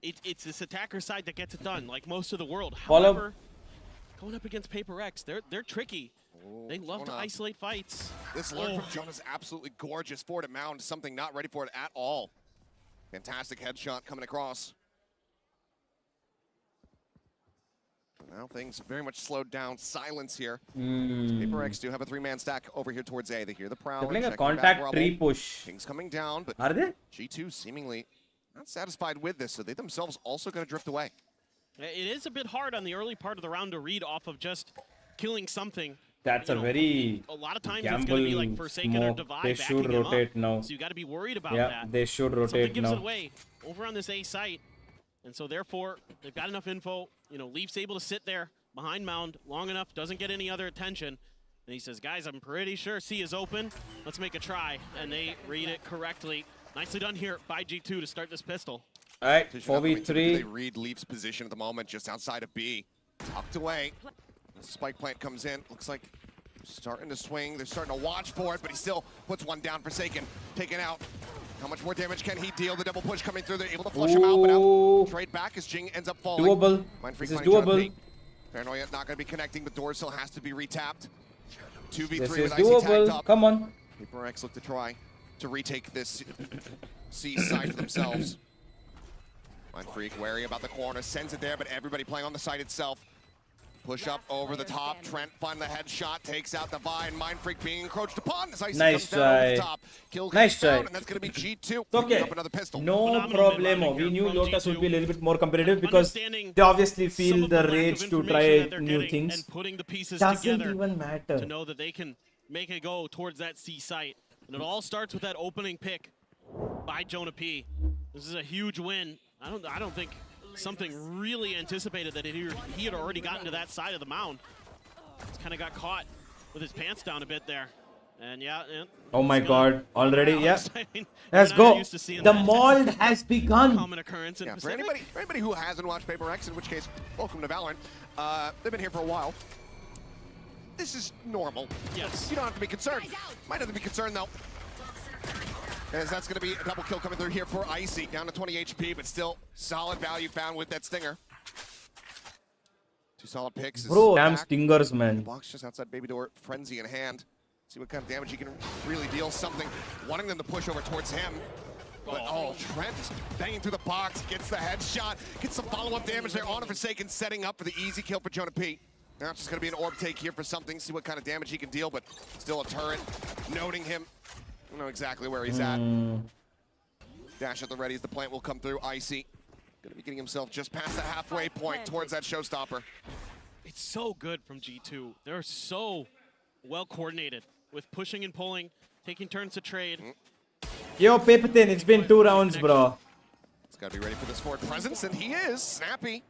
[SPEAKER 12] It's this attacker side that gets it done, like most of the world. However, going up against PRX, they're tricky. They love to isolate fights.
[SPEAKER 11] This lurk from Jonah is absolutely gorgeous. Forward at Mound, something not ready for it at all. Fantastic headshot coming across. Now things very much slowed down. Silence here. PRX do have a 3-man stack over here towards A. They hear the prowl.
[SPEAKER 1] They're playing a contact tree push.
[SPEAKER 11] Things coming down, but
[SPEAKER 1] are they?
[SPEAKER 11] G2 seemingly not satisfied with this, so they themselves also going to drift away.
[SPEAKER 12] It is a bit hard on the early part of the round to read off of just killing something.
[SPEAKER 1] That's a very
[SPEAKER 12] a lot of times it's going to be like Forsaken or Divide.
[SPEAKER 1] They should rotate now.
[SPEAKER 12] So you got to be worried about
[SPEAKER 1] that.
[SPEAKER 12] Yeah,
[SPEAKER 1] they should rotate
[SPEAKER 12] something gives
[SPEAKER 1] now.
[SPEAKER 12] It away over on this A site, and so therefore they've got enough info. You know, Leaf's able to sit there behind Mound long enough, doesn't get any other attention, and he says, "Guys, I'm pretty sure C is open. Let's make a try," and they read it correctly. Nicely done here by G2 to start this pistol.
[SPEAKER 1] All right,
[SPEAKER 11] They
[SPEAKER 1] 4v3.
[SPEAKER 11] read Leaf's position at the moment, just outside of B, tucked away. The spike plant comes in. Looks like starting to swing. They're starting to watch for it, but he still puts one down. Forsaken, taken out. How much more damage can he deal? The double push coming through. They're able to flush him out, but out. Trade back as Jing ends up falling.
[SPEAKER 1] Doable. This is doable.
[SPEAKER 11] Paranoia not going to be connecting, but door still has to be retapped. 2v3
[SPEAKER 1] This
[SPEAKER 11] with
[SPEAKER 1] is
[SPEAKER 11] Icy tagged
[SPEAKER 1] doable.
[SPEAKER 11] up.
[SPEAKER 1] Come on.
[SPEAKER 11] PRX look to try to retake this C side for themselves. Mind Freak wary about the corner, sends it there, but everybody playing on the side itself. Push up over the top. Trent finds the headshot, takes out Divine. Mind Freak being encroached upon. As Icy comes down over the top. Kill
[SPEAKER 1] Nice try.
[SPEAKER 11] down, and that's going to be G2.
[SPEAKER 1] It's okay.
[SPEAKER 11] Up another pistol.
[SPEAKER 1] No problemo. We knew Lotus would be a little bit more competitive because they obviously feel the rage to try new things.
[SPEAKER 12] And putting the pieces
[SPEAKER 1] Doesn't
[SPEAKER 12] together
[SPEAKER 1] even matter.
[SPEAKER 12] to know that they can make it go towards that C site. And it all starts with that opening pick by Jonah P. This is a huge win. I don't think something really anticipated that he had already gotten to that side of the mound. Just kind of got caught with his pants down a bit there. And yeah.
[SPEAKER 1] Oh my god, already? Yeah.
[SPEAKER 12] I mean,
[SPEAKER 1] Let's
[SPEAKER 12] we're not
[SPEAKER 1] go.
[SPEAKER 12] used to seeing
[SPEAKER 1] The
[SPEAKER 12] that.
[SPEAKER 1] mold has begun.
[SPEAKER 12] Common occurrence in
[SPEAKER 11] Yeah, for
[SPEAKER 12] Pacific.
[SPEAKER 11] anybody who hasn't watched PRX, in which case, welcome to Valorant. They've been here for a while. This is normal.
[SPEAKER 12] Yes.
[SPEAKER 11] You don't have to be concerned. Might have to be concerned though. As that's going to be a double kill coming through here for Icy, down to 20 HP, but still solid value found with that stinger. 2 solid picks.
[SPEAKER 1] Bro, damn stingers, man.
[SPEAKER 11] Box just outside Baby Door, Frenzy in hand. See what kind of damage he can really deal. Something, wanting them to push over towards him. But Trent just banging through the box, gets the headshot, gets some follow-up damage there on a Forsaken, setting up for the easy kill for Jonah P. Now it's just going to be an orb take here for something, see what kind of damage he can deal, but still a turret, noting him. I don't know exactly where he's at. Dash at the ready as the plant will come through. Icy gonna be getting himself just past the halfway point towards that showstopper.
[SPEAKER 12] It's so good from G2. They're so well coordinated with pushing and pulling, taking turns to trade.
[SPEAKER 1] Yo, Paper Thin, it's been 2 rounds, bro.
[SPEAKER 11] He's gotta be ready for this forward presence, and he is. Snappy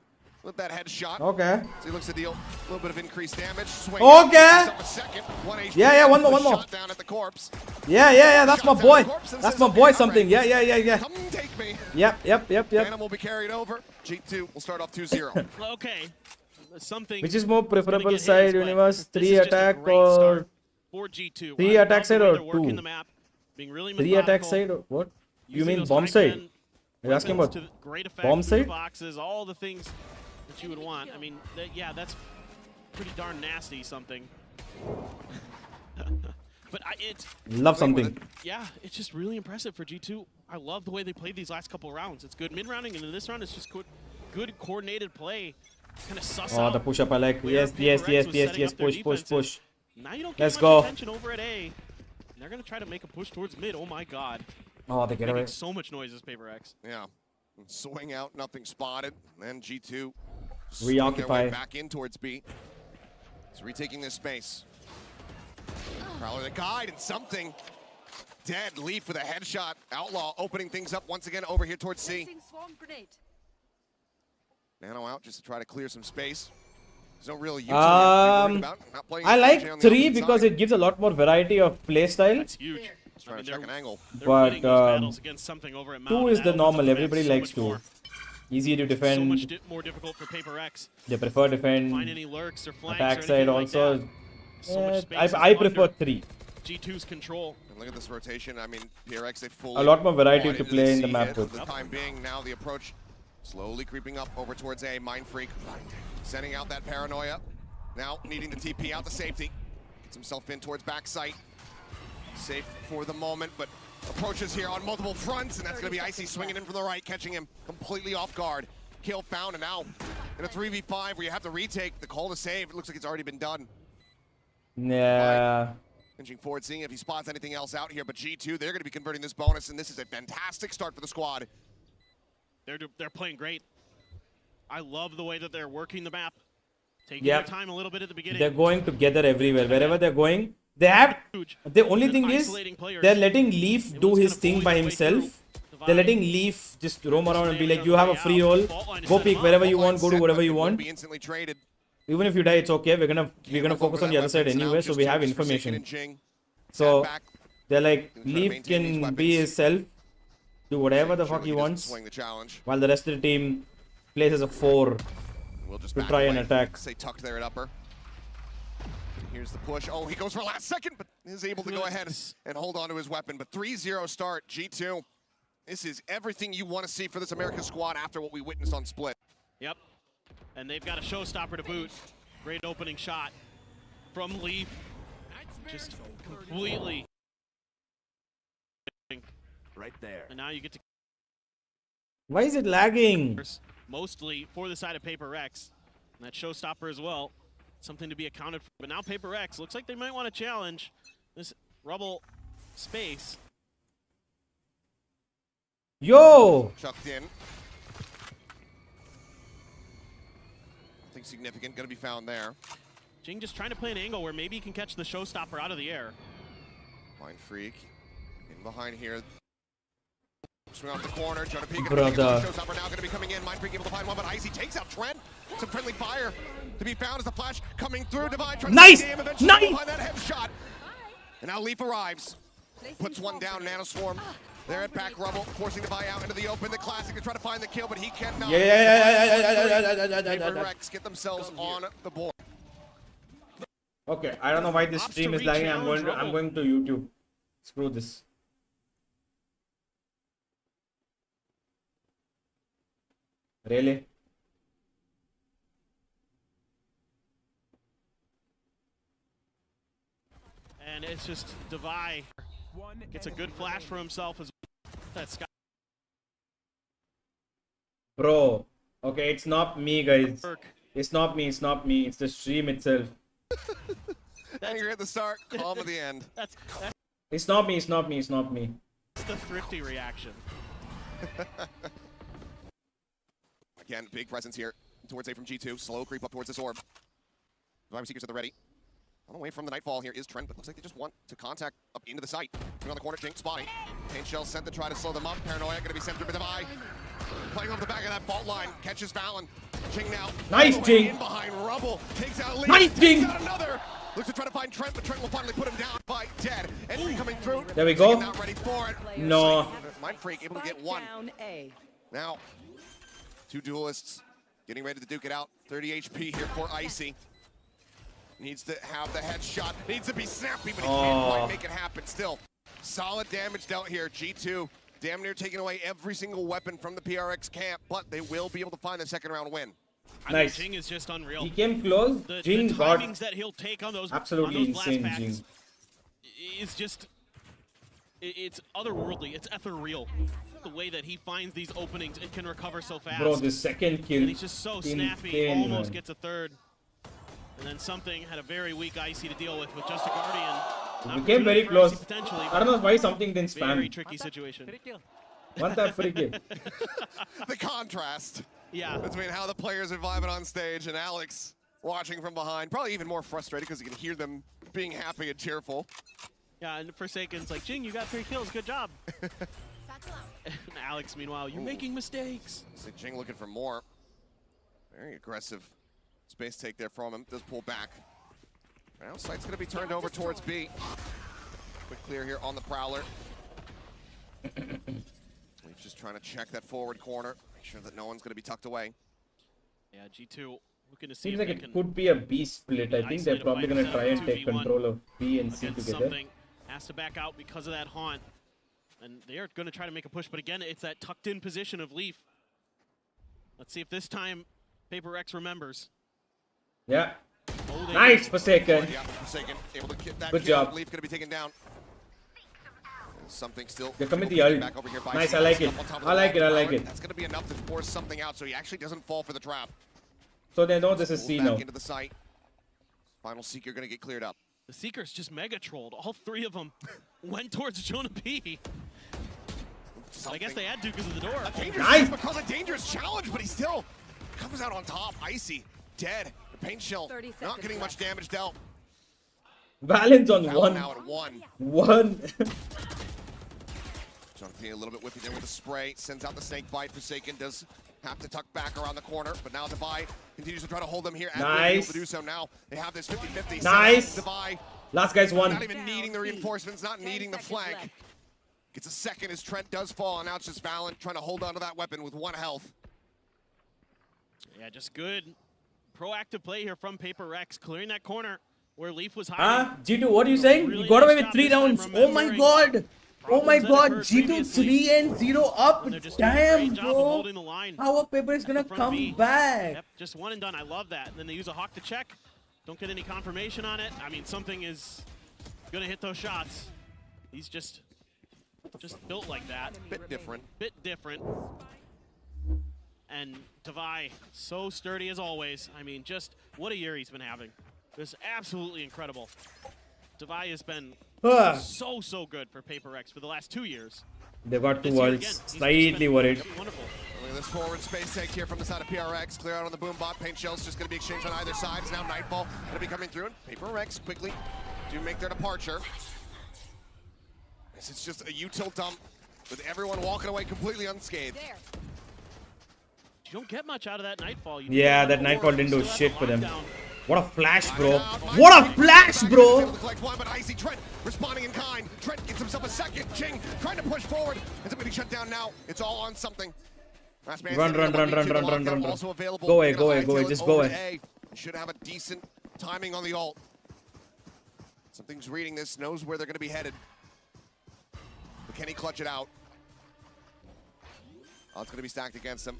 [SPEAKER 11] with that headshot.
[SPEAKER 1] Okay.
[SPEAKER 11] So he looks to deal a little bit of increased damage. Swing.
[SPEAKER 1] Okay.
[SPEAKER 11] Second, 1 HP.
[SPEAKER 1] Yeah, one more.
[SPEAKER 11] Shot down at the corpse.
[SPEAKER 1] Yeah, that's my boy. That's my boy something. Yeah.
[SPEAKER 11] Come take me.
[SPEAKER 1] Yep.
[SPEAKER 11] Phantom will be carried over. G2 will start off 2-0.
[SPEAKER 12] Okay. Something.
[SPEAKER 1] Which is more preferable
[SPEAKER 12] his,
[SPEAKER 1] side,
[SPEAKER 12] but
[SPEAKER 1] Universe?
[SPEAKER 12] this
[SPEAKER 1] 3
[SPEAKER 12] is just a
[SPEAKER 1] attack
[SPEAKER 12] great
[SPEAKER 1] or
[SPEAKER 12] start for G2.
[SPEAKER 1] 3
[SPEAKER 12] I
[SPEAKER 1] attack
[SPEAKER 12] love
[SPEAKER 1] side
[SPEAKER 12] the way
[SPEAKER 1] or
[SPEAKER 12] they're working
[SPEAKER 1] 2?
[SPEAKER 12] the map, being really
[SPEAKER 1] 3 attack
[SPEAKER 12] methodical,
[SPEAKER 1] side or what? You
[SPEAKER 12] using
[SPEAKER 1] mean
[SPEAKER 12] those
[SPEAKER 1] bomb
[SPEAKER 12] high-gen
[SPEAKER 1] side? You're asking
[SPEAKER 12] weapons
[SPEAKER 1] about
[SPEAKER 12] to great effect,
[SPEAKER 1] bomb
[SPEAKER 12] through the
[SPEAKER 1] side?
[SPEAKER 12] boxes, all the things that you would want. I mean, yeah, that's pretty darn nasty. Something. But it's
[SPEAKER 1] Love something.
[SPEAKER 12] yeah, it's just really impressive for G2. I love the way they played these last couple rounds. It's good mid-rounding, and in this round, it's just good coordinated play. Kind of suss
[SPEAKER 1] Oh,
[SPEAKER 12] out
[SPEAKER 1] the push-up I like.
[SPEAKER 12] where
[SPEAKER 1] Yes, yes,
[SPEAKER 12] PRX
[SPEAKER 1] yes,
[SPEAKER 12] was
[SPEAKER 1] yes,
[SPEAKER 12] setting
[SPEAKER 1] yes.
[SPEAKER 12] up their
[SPEAKER 1] Push, push,
[SPEAKER 12] defenses.
[SPEAKER 1] push.
[SPEAKER 12] Now you don't get
[SPEAKER 1] Let's
[SPEAKER 12] much
[SPEAKER 1] go.
[SPEAKER 12] attention over at A. And they're going to try to make a push towards mid. Oh my god.
[SPEAKER 1] Oh, they get away.
[SPEAKER 12] Making so much noise as PRX.
[SPEAKER 11] Yeah. Swing out, nothing spotted. Then G2
[SPEAKER 1] Reoccupy.
[SPEAKER 11] their way back in towards B. He's retaking this space. Prowler the guide and something. Dead. Leaf with a headshot. Outlaw opening things up once again over here towards C. Nano out just to try to clear some space. There's no real use to be worried about. Not playing
[SPEAKER 1] I
[SPEAKER 11] AJ
[SPEAKER 1] like
[SPEAKER 11] on the
[SPEAKER 1] 3
[SPEAKER 11] opposite
[SPEAKER 1] because
[SPEAKER 11] side.
[SPEAKER 1] it gives a lot more variety of play style.
[SPEAKER 12] That's huge.
[SPEAKER 11] Just trying to check an angle.
[SPEAKER 12] They're
[SPEAKER 1] But
[SPEAKER 12] winning those battles against something over at
[SPEAKER 1] 2
[SPEAKER 12] Mount,
[SPEAKER 1] is
[SPEAKER 12] and
[SPEAKER 1] the
[SPEAKER 12] that
[SPEAKER 1] normal.
[SPEAKER 12] opens up
[SPEAKER 1] Everybody
[SPEAKER 12] so
[SPEAKER 1] likes
[SPEAKER 12] much
[SPEAKER 1] 2.
[SPEAKER 12] more.
[SPEAKER 1] Easy to
[SPEAKER 12] So
[SPEAKER 1] defend.
[SPEAKER 12] much more difficult for PRX.
[SPEAKER 1] They prefer defend.
[SPEAKER 12] Find any lurks or flanks
[SPEAKER 1] Attack
[SPEAKER 12] or
[SPEAKER 1] side
[SPEAKER 12] anything like
[SPEAKER 1] also.
[SPEAKER 12] that. So much space
[SPEAKER 1] I
[SPEAKER 12] is
[SPEAKER 1] prefer
[SPEAKER 12] under
[SPEAKER 1] 3.
[SPEAKER 12] G2's control.
[SPEAKER 11] And look at this rotation. I mean, PRX, they fully
[SPEAKER 1] A lot more variety
[SPEAKER 11] bought
[SPEAKER 1] to
[SPEAKER 11] into
[SPEAKER 1] play in the
[SPEAKER 11] C
[SPEAKER 1] map
[SPEAKER 11] hit.
[SPEAKER 1] with.
[SPEAKER 11] For the time being, now the approach slowly creeping up over towards A. Mind Freak sending out that paranoia. Now needing the TP out to safety. Gets himself in towards backside. Safe for the moment, but approaches here on multiple fronts, and that's going to be Icy swinging in from the right, catching him completely off guard. Kill found, and now in a 3v5 where you have to retake the call to save. It looks like it's already been done.
[SPEAKER 1] Yeah.
[SPEAKER 11] Inching forward, seeing if he spots anything else out here, but G2, they're going to be converting this bonus, and this is a fantastic start for the squad.
[SPEAKER 12] They're playing great. I love the way that they're working the map. Taking
[SPEAKER 1] Yep.
[SPEAKER 12] their time a little bit at the beginning.
[SPEAKER 1] They're going together everywhere. Wherever they're going, they have. The only thing is, they're letting Leaf do his thing by himself. They're letting Leaf just roam around and be like, you have a free roll. Go peek wherever you want. Go do whatever you want.
[SPEAKER 11] Be instantly traded.
[SPEAKER 1] Even if you die, it's okay. We're gonna focus on the other side anyway, so we have information. So they're like, Leaf can be himself, do whatever the fuck he wants,
[SPEAKER 11] Swing the challenge.
[SPEAKER 1] while the rest of the team plays as a 4
[SPEAKER 11] We'll just
[SPEAKER 1] to
[SPEAKER 11] back
[SPEAKER 1] try and
[SPEAKER 11] away.
[SPEAKER 1] attack.
[SPEAKER 11] Stay tucked there at upper. Here's the push. Oh, he goes for last second, but is able to go ahead and hold on to his weapon. But 3-0 start, G2. This is everything you want to see for this American squad after what we witnessed on Split.
[SPEAKER 12] Yep. And they've got a showstopper to boot. Great opening shot from Leaf. Just completely.
[SPEAKER 14] Right there.
[SPEAKER 12] And now you get to
[SPEAKER 1] Why is it lagging?
[SPEAKER 12] mostly for the side of PRX. And that showstopper as well. Something to be accounted for. But now PRX looks like they might want to challenge this rubble space.
[SPEAKER 1] Yo!
[SPEAKER 11] Chucked in. Nothing significant going to be found there.
[SPEAKER 12] Jing just trying to play an angle where maybe he can catch the showstopper out of the air.
[SPEAKER 11] Mind Freak in behind here. Swing off the corner, trying to peek at
[SPEAKER 1] Brother.
[SPEAKER 11] the showstopper now going to be coming in. Mind Freak able to find one, but Icy takes out Trent. Some friendly fire to be found as the flash coming through. Divine trying
[SPEAKER 1] Nice!
[SPEAKER 11] to game eventually
[SPEAKER 1] Nice!
[SPEAKER 11] behind that headshot. And now Leaf arrives. Puts one down, Nanoswarm. They're at back rubble, forcing Divine out into the open. The Classic to try to find the kill, but he cannot. PRX get themselves on the board.
[SPEAKER 1] Okay, I don't know why this stream is lagging. I'm going to YouTube. Screw this. Really?
[SPEAKER 12] And it's just Devi gets a good flash for himself as that Sky.
[SPEAKER 1] Bro. Okay, it's not me, guys. It's not me, it's not me. It's the stream itself.
[SPEAKER 11] Anger at the start, calm at the end.
[SPEAKER 12] That's
[SPEAKER 1] It's not me, it's not me, it's not me.
[SPEAKER 12] the thrifty reaction.
[SPEAKER 11] Again, big presence here towards A from G2. Slow creep up towards this orb. Survivor Seekers at the ready. On the way from the Nightfall here is Trent, but looks like they just want to contact up into the site. On the corner, Jink spotting. Pain Shell sent to try to slow them up. Paranoia going to be sent through Devi. Playing off the back of that fault line. Catches Fallon. Jing now.
[SPEAKER 1] Nice,
[SPEAKER 11] all the way
[SPEAKER 1] Jing.
[SPEAKER 11] in behind Rubble. Takes out Lee.
[SPEAKER 1] Nice, Jing.
[SPEAKER 11] Takes out another. Looks to try to find Trent, but Trent will finally put him down by dead. Entry coming through.
[SPEAKER 1] There we go.
[SPEAKER 11] Jing not ready for it.
[SPEAKER 1] No.
[SPEAKER 11] Mind Freak able to get one.
[SPEAKER 14] Down A.
[SPEAKER 11] Now, two duelists getting ready to duke it out. 30 HP here for Icy. Needs to have the headshot. Needs to be snappy, but he can't quite make it happen. Still, solid damage dealt here. G2 damn near taking away every single weapon from the PRX camp, but they will be able to find the second round win.
[SPEAKER 12] I
[SPEAKER 1] Nice.
[SPEAKER 12] think Jing is just unreal.
[SPEAKER 1] He came close.
[SPEAKER 12] The
[SPEAKER 1] Jing got
[SPEAKER 12] timings that he'll take on those
[SPEAKER 1] absolutely
[SPEAKER 12] blast
[SPEAKER 1] insane.
[SPEAKER 12] packs.
[SPEAKER 1] Jing.
[SPEAKER 12] is just, it's otherworldly. It's ethereal. The way that he finds these openings and can recover so fast.
[SPEAKER 1] Bro, the second kill.
[SPEAKER 12] And he's just so snappy.
[SPEAKER 1] insane,
[SPEAKER 12] Almost
[SPEAKER 1] man.
[SPEAKER 12] gets a third. And then something had a very weak Icy to deal with just a Guardian.
[SPEAKER 1] We came very close.
[SPEAKER 12] Potentially,
[SPEAKER 1] I don't know why something didn't
[SPEAKER 12] very
[SPEAKER 1] spam.
[SPEAKER 12] tricky situation.
[SPEAKER 1] What the freak?
[SPEAKER 11] The contrast.
[SPEAKER 12] Yeah.
[SPEAKER 11] Between how the players are vibing on stage and Alex watching from behind. Probably even more frustrated because you can hear them being happy and cheerful.
[SPEAKER 12] Yeah, and Forsaken's like, Jing, you got 3 kills. Good job. And Alex, meanwhile, you're making mistakes.
[SPEAKER 11] So Jing looking for more. Very aggressive space take there from him. Does pull back. Now sight's going to be turned over towards B. Quick clear here on the Prowler. He's just trying to check that forward corner. Make sure that no one's going to be tucked away.
[SPEAKER 12] Yeah, G2 looking to see
[SPEAKER 1] Seems
[SPEAKER 12] if
[SPEAKER 1] like
[SPEAKER 12] they
[SPEAKER 1] it
[SPEAKER 12] can
[SPEAKER 1] could be a B split. I think they're
[SPEAKER 12] isolate a
[SPEAKER 1] probably
[SPEAKER 12] fight
[SPEAKER 1] going to try and
[SPEAKER 12] 2v1
[SPEAKER 1] take control of B and C
[SPEAKER 12] against
[SPEAKER 1] together.
[SPEAKER 12] something. Has to back out because of that haunt. And they are going to try to make a push, but again, it's that tucked in position of Leaf. Let's see if this time PRX remembers.
[SPEAKER 1] Yeah.
[SPEAKER 12] Oh,
[SPEAKER 1] Nice, Forsaken.
[SPEAKER 11] Yeah, Forsaken able to get that
[SPEAKER 1] Good
[SPEAKER 11] kill.
[SPEAKER 1] job.
[SPEAKER 11] Leaf going to be taken down. Something still.
[SPEAKER 1] They're coming the ult.
[SPEAKER 11] Back over here by
[SPEAKER 1] Nice,
[SPEAKER 11] C.
[SPEAKER 1] I like it.
[SPEAKER 11] Up on top of the
[SPEAKER 1] I like it, I
[SPEAKER 11] wall.
[SPEAKER 1] like it.
[SPEAKER 11] That's going to be enough to force something out so he actually doesn't fall for the trap.
[SPEAKER 1] So they know this is
[SPEAKER 11] Pulls
[SPEAKER 1] C
[SPEAKER 11] back
[SPEAKER 1] now.
[SPEAKER 11] into the site. Final Seeker going to get cleared up.
[SPEAKER 12] The Seekers just mega trolled. All 3 of them went towards Jonah P. I guess they had to because of the door.
[SPEAKER 11] Nice. Because a dangerous challenge, but he still comes out on top. Icy, dead. The paint shell not getting much damage dealt.
[SPEAKER 1] Valens on
[SPEAKER 11] Foul
[SPEAKER 1] one.
[SPEAKER 11] now at 1.
[SPEAKER 1] One.
[SPEAKER 11] Jonathan a little bit whiffy there with the spray. Sends out the snake bite. Forsaken does have to tuck back around the corner, but now Divide continues to try to hold them here.
[SPEAKER 1] Nice.
[SPEAKER 11] Able to do so now. They have this 50-50.
[SPEAKER 1] Nice.
[SPEAKER 11] Divide.
[SPEAKER 1] Last guy's one.
[SPEAKER 11] Not even needing the reinforcements, not needing the flank. Gets a second as Trent does fall, and now it's just Valent trying to hold on to that weapon with 1 health.
[SPEAKER 12] Yeah, just good proactive play here from PRX, clearing that corner where Leaf was hiding.
[SPEAKER 1] G2, what are you saying?
[SPEAKER 12] Really
[SPEAKER 1] You got away
[SPEAKER 12] nice
[SPEAKER 1] with
[SPEAKER 12] job
[SPEAKER 1] 3
[SPEAKER 12] this time
[SPEAKER 1] rounds. Oh my
[SPEAKER 12] remembering
[SPEAKER 1] god. Oh my
[SPEAKER 12] problems that
[SPEAKER 1] god.
[SPEAKER 12] occurred
[SPEAKER 1] G2
[SPEAKER 12] previously.
[SPEAKER 1] 3-0 up.
[SPEAKER 12] And they're just doing a great
[SPEAKER 1] Damn,
[SPEAKER 12] job of
[SPEAKER 1] bro.
[SPEAKER 12] holding the line
[SPEAKER 1] How are PRX gonna
[SPEAKER 12] at the front
[SPEAKER 1] come
[SPEAKER 12] B.
[SPEAKER 1] back?
[SPEAKER 12] Yep, just one and done. I love that. And then they use a hawk to check. Don't get any confirmation on it. I mean, something is gonna hit those shots. He's just built like that.
[SPEAKER 11] Bit different.
[SPEAKER 12] Bit different. And Divide, so sturdy as always. I mean, just what a year he's been having. This is absolutely incredible. Divide has been so good for PRX for the last 2 years.
[SPEAKER 1] They got 2
[SPEAKER 12] This year
[SPEAKER 1] worlds.
[SPEAKER 12] again, he's just
[SPEAKER 1] Slightly
[SPEAKER 12] been
[SPEAKER 1] worried.
[SPEAKER 12] Wonderful.
[SPEAKER 11] Look at this forward space take here from the side of PRX. Clear out on the boom bot. Paint shells just going to be exchanged on either side. It's now Nightfall going to be coming through. And PRX quickly do make their departure. It's just a util dump with everyone walking away completely unscathed.
[SPEAKER 12] You don't get much out of that Nightfall.
[SPEAKER 1] Yeah, that Nightfall didn't do shit for them. What a flash, bro. What a flash, bro.
[SPEAKER 11] Able to collect 1, but Icy Trent responding in kind. Trent gets himself a second. Jing trying to push forward. Ends up getting shut down now. It's all on something. Last man
[SPEAKER 1] Run.
[SPEAKER 11] also available.
[SPEAKER 1] Go away,
[SPEAKER 11] Gonna
[SPEAKER 1] go away,
[SPEAKER 11] hightail
[SPEAKER 1] go away.
[SPEAKER 11] it
[SPEAKER 1] Just
[SPEAKER 11] over
[SPEAKER 1] go
[SPEAKER 11] to
[SPEAKER 1] away.
[SPEAKER 11] A. Should have a decent timing on the ult. Something's reading this, knows where they're going to be headed. But can he clutch it out? Oh, it's going to be stacked against him.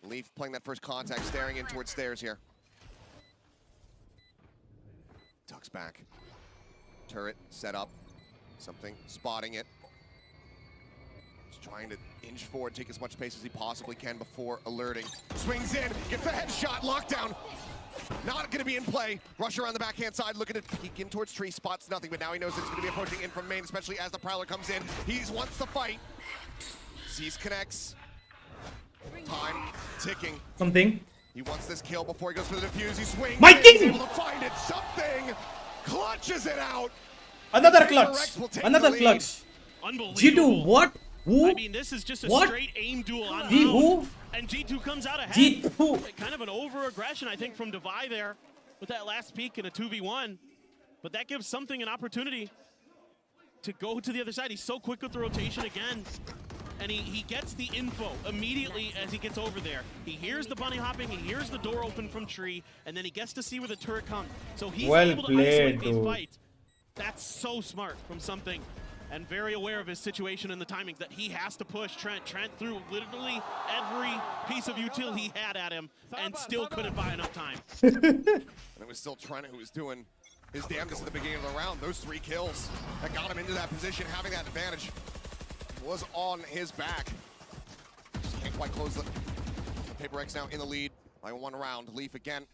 [SPEAKER 11] Leaf playing that first contact, staring in towards stairs here. Tucks back. Turret set up. Something spotting it. Just trying to inch forward, take as much space as he possibly can before alerting. Swings in, gets the headshot, lockdown. Not going to be in play. Rush around the backhand side, looking to peek in towards tree, spots nothing, but now he knows it's going to be approaching in from main, especially as the Prowler comes in. He wants the fight. Sees connects. Time ticking.
[SPEAKER 1] Something.
[SPEAKER 11] He wants this kill before he goes for the defuse. He swings.
[SPEAKER 1] My
[SPEAKER 11] He's
[SPEAKER 1] king!
[SPEAKER 11] able to find it. Something clutches it out.
[SPEAKER 1] Another
[SPEAKER 11] PRX
[SPEAKER 1] clutch.
[SPEAKER 11] will take
[SPEAKER 1] Another
[SPEAKER 11] the lead.
[SPEAKER 1] clutch.
[SPEAKER 12] Unbelievable.
[SPEAKER 1] G2, what? Who?
[SPEAKER 12] I mean, this is just a
[SPEAKER 1] What?
[SPEAKER 12] straight aim duel on
[SPEAKER 1] G
[SPEAKER 12] round.
[SPEAKER 1] who?
[SPEAKER 12] And G2 comes out ahead.
[SPEAKER 1] G2.
[SPEAKER 12] Kind of an over-aggression, I think, from Divide there with that last peek in a 2v1. But that gives something an opportunity to go to the other side. He's so quick with the rotation again. And he gets the info immediately as he gets over there. He hears the bunny hopping, he hears the door open from tree, and then he gets to see where the turret comes. So he's
[SPEAKER 1] Well
[SPEAKER 12] able to
[SPEAKER 1] played,
[SPEAKER 12] isolate these
[SPEAKER 1] dude.
[SPEAKER 12] fights. That's so smart from something. And very aware of his situation and the timings that he has to push Trent. Trent threw literally every piece of util he had at him and still couldn't buy enough time.
[SPEAKER 11] And it was still Trent who was doing his damnedest at the beginning of the round. Those 3 kills that got him into that position, having that advantage, was on his back. Just can't quite close the Paper X now in the lead by 1 round. Leaf again.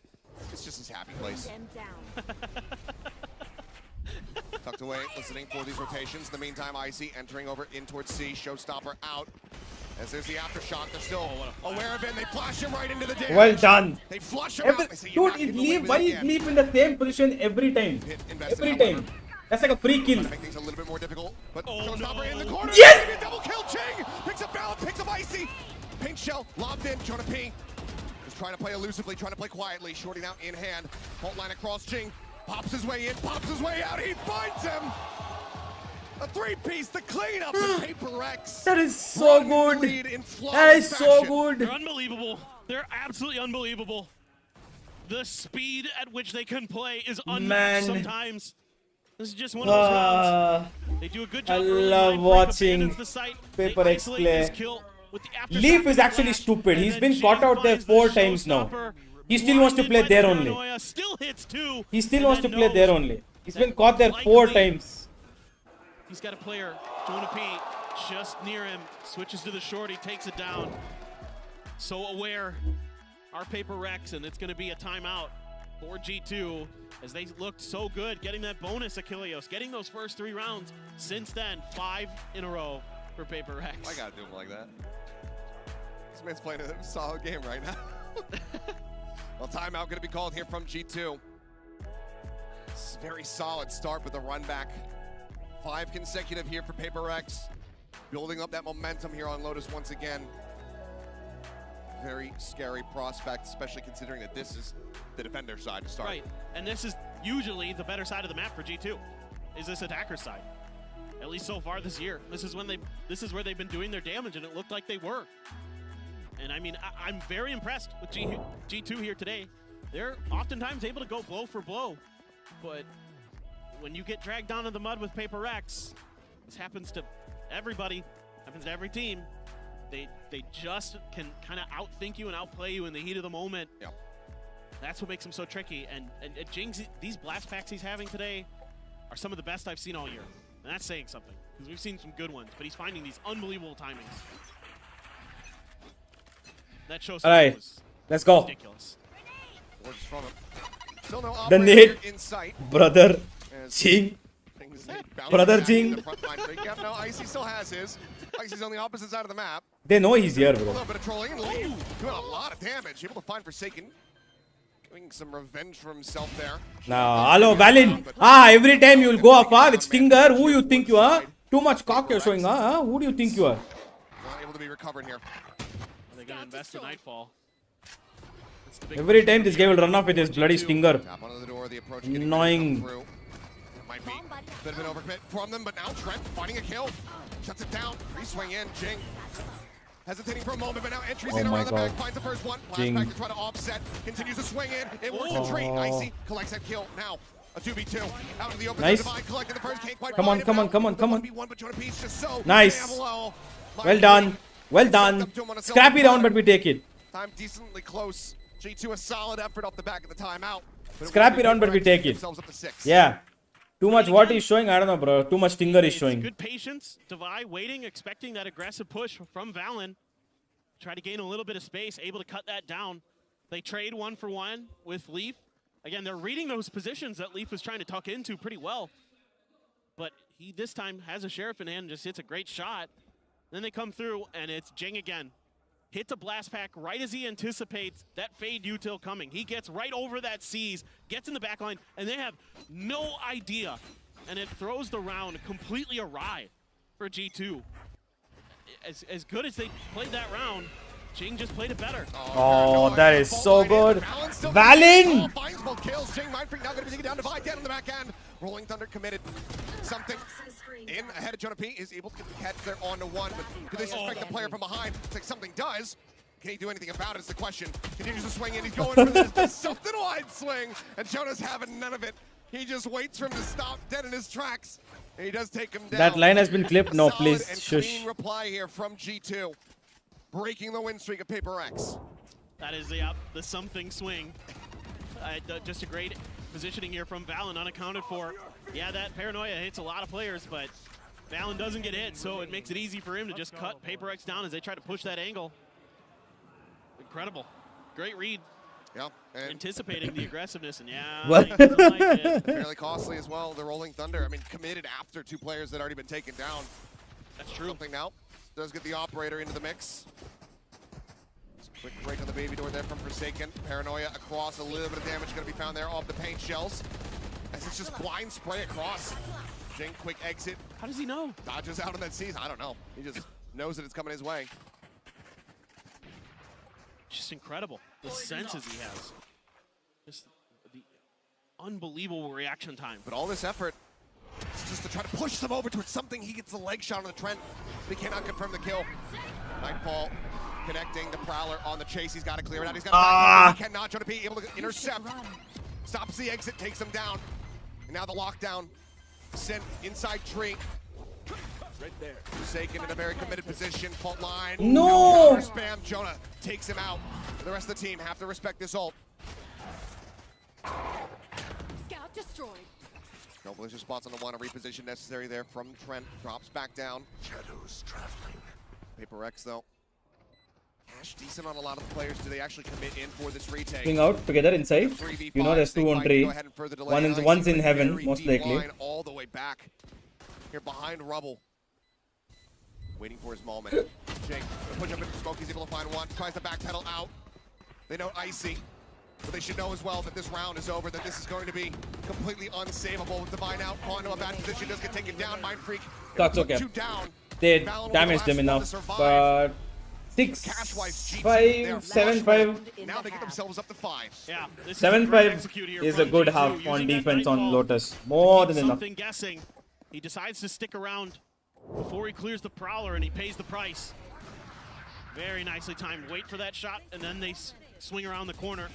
[SPEAKER 11] It's just his happy place. Tucked away, listening for these rotations. In the meantime, Icy entering over in towards C. Showstopper out. As there's the aftershock, they're still aware of it. They flash him right into the damage.
[SPEAKER 1] Well done.
[SPEAKER 11] They flush him out. They say,
[SPEAKER 1] Dude, is Leaf, why is Leaf in the same position every time? Every time. That's like a free kill.
[SPEAKER 11] Make things a little bit more difficult, but Showstopper in the corner.
[SPEAKER 1] Yes!
[SPEAKER 11] Maybe a double kill. Ching picks up Balance, picks up Icy. Pink shell lobbed in. Jonah P. Just trying to play elusively, trying to play quietly. Shorty now in hand. Fault line across. Ching pops his way in, pops his way out. He finds him. A 3-piece, the cleanup of Paper X.
[SPEAKER 1] That is so good. That is so good.
[SPEAKER 12] They're unbelievable. They're absolutely unbelievable. The speed at which they can play is unmatched sometimes. This is just one of those rounds. They do a good job.
[SPEAKER 1] I love watching Paper X play. Leaf is actually stupid. He's been caught out there 4 times now. He still wants to play there only. He still wants to play there only. He's been caught there 4 times.
[SPEAKER 12] He's got a player, Jonah P, just near him. Switches to the shorty, takes it down. So aware, our Paper X, and it's going to be a timeout for G2 as they looked so good getting that bonus Achilleos, getting those first 3 rounds. Since then, 5 in a row for Paper X.
[SPEAKER 11] I gotta do him like that. This man's playing a solid game right now. Well, timeout going to be called here from G2. It's a very solid start with a run back. 5 consecutive here for Paper X. Building up that momentum here on Lotus once again. Very scary prospect, especially considering that this is the defender side to start.
[SPEAKER 12] Right, and this is usually the better side of the map for G2, is this attacker side. At least so far this year. This is where they've been doing their damage, and it looked like they were. And I mean, I'm very impressed with G2 here today. They're oftentimes able to go blow for blow, but when you get dragged down in the mud with Paper X, this happens to everybody, happens to every team. They just can kind of outthink you and outplay you in the heat of the moment.
[SPEAKER 11] Yeah.
[SPEAKER 12] That's what makes them so tricky. And Jing's, these blast packs he's having today are some of the best I've seen all year. And that's saying something, because we've seen some good ones, but he's finding these unbelievable timings. That shows
[SPEAKER 1] Alright, let's go.
[SPEAKER 12] Ridiculous.
[SPEAKER 11] Works from him. Still no
[SPEAKER 1] The
[SPEAKER 11] operator
[SPEAKER 1] nade,
[SPEAKER 11] in sight.
[SPEAKER 1] brother, Ching. Brother Ching.
[SPEAKER 11] No, Icy still has his. Icy's on the opposite side of the map.
[SPEAKER 1] They know he's here,
[SPEAKER 11] A
[SPEAKER 1] bro.
[SPEAKER 11] little bit of trolling and lead. Doing a lot of damage. Able to find Forsaken. Getting some revenge for himself there.
[SPEAKER 1] Nah, hello, Valin. Every time you'll go afar with Stinger. Who you think you are? Too much cock you're showing, huh? Who do you think you are?
[SPEAKER 11] Not able to be recovered here.
[SPEAKER 12] Are they going to invest in Nightfall?
[SPEAKER 1] Every time this guy will run off with his bloody Stinger.
[SPEAKER 11] Tap onto the door, the approach
[SPEAKER 1] Annoying.
[SPEAKER 11] Might be a bit of an overcommit from them, but now Trent finding a kill. Shuts it down. Re-swing in. Jing hesitating for a moment, but now entries in around the back. Finds the first one. Blast back to try to offset. Continues to swing in. It works a treat. Icy collects that kill. Now a 2v2. Out in the open.
[SPEAKER 1] Nice.
[SPEAKER 11] Divide, collecting the first. Can't quite
[SPEAKER 1] Come on, come on, come on, come on.
[SPEAKER 11] 1v1, but Jonah P's just so
[SPEAKER 1] Nice.
[SPEAKER 11] damn low.
[SPEAKER 1] Well done. Well done. Scrappy round, but we take it.
[SPEAKER 11] Time decently close. G2 a solid effort off the back of the timeout.
[SPEAKER 1] Scrappy round, but we take it. Yeah. Too much what he's showing, I don't know, bro. Too much Stinger is showing.
[SPEAKER 12] Good patience. Divide waiting, expecting that aggressive push from Valen. Try to gain a little bit of space, able to cut that down. They trade 1-for-1 with Leaf. Again, they're reading those positions that Leaf was trying to tuck into pretty well. But he this time has a Sheriff in hand and just hits a great shot. Then they come through and it's Jing again. Hits a blast pack right as he anticipates that fade util coming. He gets right over that C's, gets in the back line, and they have no idea. And it throws the round completely awry for G2. As good as they played that round, Jing just played it better.
[SPEAKER 1] Oh, that is so good. Valin!
[SPEAKER 11] Finds both kills. Jing Mindfreak now going to be taken down. Divide dead on the back end. Rolling Thunder committed. Something in ahead of Jonah P is able to get the catch there on to 1, but do they suspect the player from behind? It's like something does. Can he do anything about it is the question. Continues to swing in. He's going for this something wide swing, and Jonah's having none of it. He just waits for him to stop dead in his tracks, and he does take him down.
[SPEAKER 1] That line has been clipped. No, please.
[SPEAKER 11] And
[SPEAKER 1] Shush.
[SPEAKER 11] clean reply here from G2, breaking the win streak of Paper X.
[SPEAKER 12] That is the something swing. Just a great positioning here from Valen, unaccounted for. Yeah, that paranoia hits a lot of players, but Valen doesn't get hit, so it makes it easy for him to just cut PRX down as they try to push that angle. Incredible. Great read.
[SPEAKER 11] Yeah. And
[SPEAKER 12] anticipating the aggressiveness, and yeah,
[SPEAKER 1] What?
[SPEAKER 12] he doesn't like it.
[SPEAKER 11] fairly costly as well, the Rolling Thunder. I mean, committed after 2 players that had already been taken down.
[SPEAKER 12] That's true.
[SPEAKER 11] Something now. Does get the operator into the mix. Quick break on the baby door there from Forsaken. Paranoia across, a little bit of damage going to be found there off the paint shells. As it's just blind spray across. Jing, quick exit.
[SPEAKER 12] How does he know?
[SPEAKER 11] Dodges out on that season. I don't know. He just knows that it's coming his way.
[SPEAKER 12] Just incredible. The senses he has. Just the unbelievable reaction time.
[SPEAKER 11] But all this effort is just to try to push them over towards something. He gets the leg shot on the Trent, but he cannot confirm the kill. Nightfall connecting the Prowler on the chase. He's got to clear it out. He's got to he cannot try to be able to intercept. Stops the exit, takes him down. And now the lockdown sent inside tree. Right there. Forsaken in a very committed position. Fault line.
[SPEAKER 1] No!
[SPEAKER 11] Spam. Jonah takes him out. The rest of the team have to respect this ult.
[SPEAKER 7] Scout destroyed.
[SPEAKER 11] No blizzard spots on the one. A reposition necessary there from Trent. Drops back down. Shadows traveling. PRX though. Ash decent on a lot of the players. Do they actually commit in for this retake?
[SPEAKER 1] Going out together inside. You know there's 2 on tree. One's in heaven, most likely.
[SPEAKER 11] All the way back. Here behind Rubble. Waiting for his moment. Jake, push up into smoke. He's able to find one. Tries to backpedal out. They know Icy. But they should know as well that this round is over, that this is going to be completely unsavable with Divine out. Quantum a bad position, does get taken down. Mind Freak.
[SPEAKER 1] That's okay.
[SPEAKER 11] 2 down.
[SPEAKER 1] They damaged them enough. But 6, 5, 7, 5.
[SPEAKER 11] Now they get themselves up to 5.
[SPEAKER 12] Yeah,
[SPEAKER 1] 7-5 is a good half on defense on Lotus. More than enough.
[SPEAKER 12] Something guessing. He decides to stick around before he clears the Prowler, and he pays the price. Very nicely timed. Wait for that shot, and then they swing around the corner.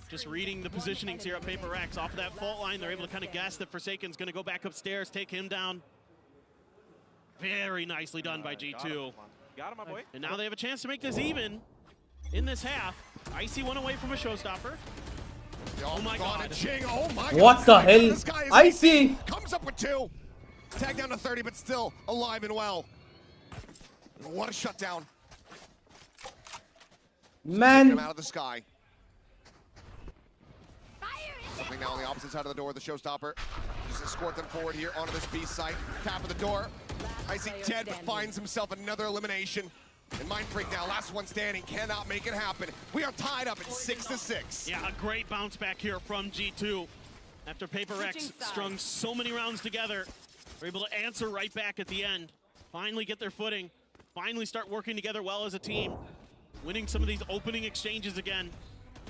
[SPEAKER 12] Just reading the positionings here at PRX. Off of that fault line, they're able to kind of guess that Forsaken's going to go back upstairs, take him down. Very nicely done by G2.
[SPEAKER 15] Got him, my boy.
[SPEAKER 12] And now they have a chance to make this even in this half. Icy one away from a showstopper. Oh my god.
[SPEAKER 11] Jing, oh my god.
[SPEAKER 1] What the hell?
[SPEAKER 11] This guy is
[SPEAKER 1] Icy!
[SPEAKER 11] Comes up with 2. Tag down to 30, but still alive and well. What a shutdown.
[SPEAKER 1] Man.
[SPEAKER 11] Him out of the sky. Something now on the opposite side of the door, the showstopper. Just escort them forward here onto this B site. Tap of the door. Icy dead, but finds himself another elimination. And Mind Freak now, last one standing, cannot make it happen. We are tied up at 6-6.
[SPEAKER 12] Yeah, a great bounce back here from G2. After PRX strung so many rounds together, they're able to answer right back at the end. Finally get their footing. Finally start working together well as a team. Winning some of these opening exchanges again.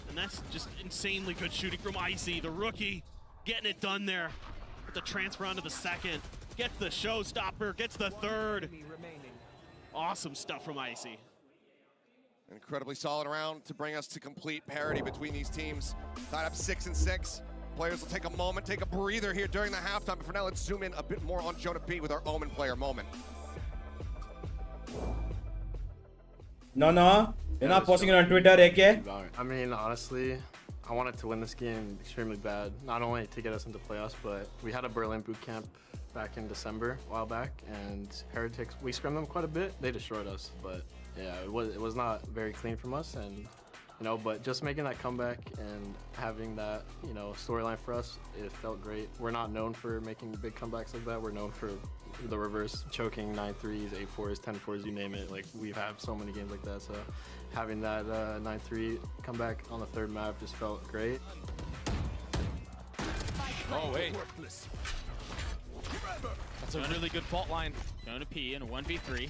[SPEAKER 12] And that's just insanely good shooting from Icy, the rookie, getting it done there. With the transfer onto the second. Gets the showstopper, gets the third. Awesome stuff from Icy.
[SPEAKER 11] Incredibly solid round to bring us to complete parity between these teams. Tied up 6-6. Players will take a moment, take a breather here during the halftime. But for now, let's zoom in a bit more on Jonah B with our Omen player moment.
[SPEAKER 1] No, you're not posting it on Twitter, AK?
[SPEAKER 9] I mean, honestly, I wanted to win this game extremely bad. Not only to get us into playoffs, but we had a Berlin boot camp back in December, a while back, and Heretics, we scrimmed them quite a bit. They destroyed us, but yeah, it was not very clean from us, and you know, but just making that comeback and having that, you know, storyline for us, it felt great. We're not known for making big comebacks like that. We're known for the reverse, choking 9-3s, 8-4s, 10-4s, you name it. Like, we've had so many games like that, so having that 9-3 comeback on the 3rd map just felt great.
[SPEAKER 15] Oh, wait. That's a really good fault line.
[SPEAKER 16] Jonah P in a 1v3.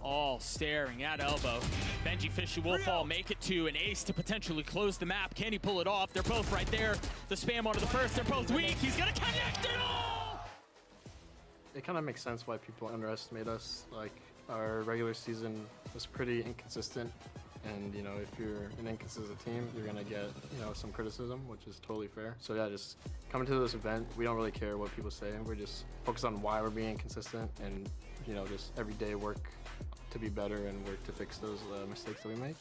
[SPEAKER 16] All staring at elbow. Benji Fisher will fall, make it to an ace to potentially close the map. Can he pull it off? They're both right there. The spam onto the first, they're both weak. He's gonna connect it all!
[SPEAKER 9] It kind of makes sense why people underestimate us. Like, our regular season was pretty inconsistent. And, you know, if you're an inconsistent team, you're gonna get, you know, some criticism, which is totally fair. So yeah, just coming to this event, we don't really care what people say. We're just focused on why we're being inconsistent and, you know, just every day work to be better and work to fix those mistakes that we make.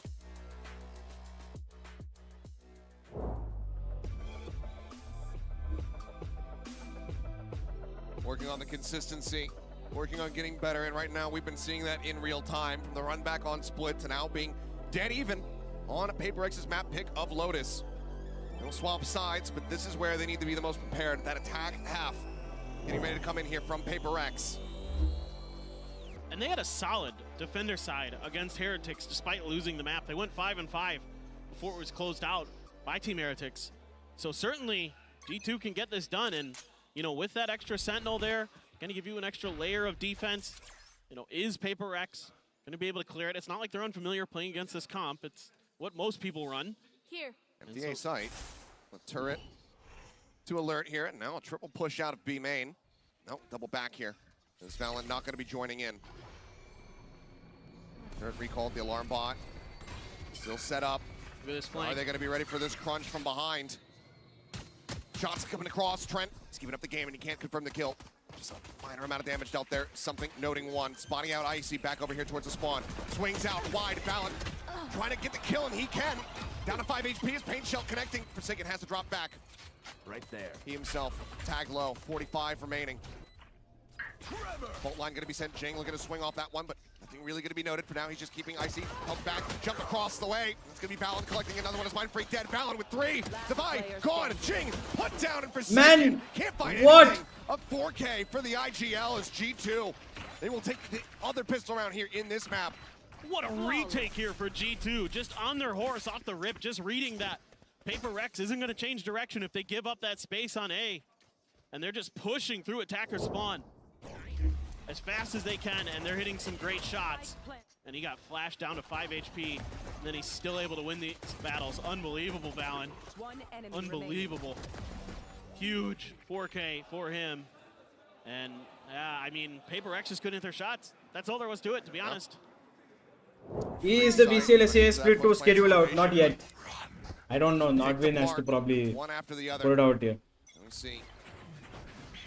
[SPEAKER 11] working on the consistency, working on getting better, and right now we've been seeing that in real time, from the run back on splits to now being dead even on PRX's map pick of Lotus. They'll swap sides, but this is where they need to be the most prepared. That attack half getting ready to come in here from PRX.
[SPEAKER 12] And they had a solid defender side against Heretics despite losing the map. They went 5-5 before it was closed out by Team Heretics. So certainly G2 can get this done, and you know, with that extra sentinel there, gonna give you an extra layer of defense. You know, is PRX gonna be able to clear it? It's not like they're unfamiliar playing against this comp. It's what most people run.
[SPEAKER 2] Here.
[SPEAKER 11] Empty A site. A turret to alert here, and now a triple push out of B main. No, double back here. Is Valen not going to be joining in? Turret recalled, the alarm bot. Still set up.
[SPEAKER 12] Look at this flank.
[SPEAKER 11] Are they going to be ready for this crunch from behind? Shots coming across. Trent is keeping up the game, and he can't confirm the kill. Just a minor amount of damage dealt there. Something noting one. Spotting out Icy back over here towards the spawn. Swings out wide. Valen trying to get the kill, and he can. Down to 5 HP. His paint shell connecting. Forsaken has to drop back.
[SPEAKER 15] Right there.
[SPEAKER 11] He himself tagged low. 45 remaining. Bolt line going to be sent. Jing looking to swing off that one, but nothing really going to be noted for now. He's just keeping Icy held back. Jump across the way. It's going to be Valen collecting another one. His Mind Freak dead. Valen with 3. Divide gone. Jing put down and Forsaken.
[SPEAKER 1] Man,
[SPEAKER 11] can't find
[SPEAKER 1] what?
[SPEAKER 11] anything. A 4K for the IGL as G2. They will take the other pistol round here in this map.
[SPEAKER 12] What a retake here for G2. Just on their horse off the rip, just reading that PRX isn't going to change direction if they give up that space on A. And they're just pushing through attacker spawn as fast as they can, and they're hitting some great shots. And he got flashed down to 5 HP, and then he's still able to win these battles. Unbelievable, Valen. Unbelievable. Huge 4K for him. And I mean, PRX just couldn't hit their shots. That's all there was to it, to be honest.
[SPEAKER 1] Is the VCLSA split 2 schedule out? Not yet. I don't know. Nodwin has to probably put it out here.
[SPEAKER 11] Let's see.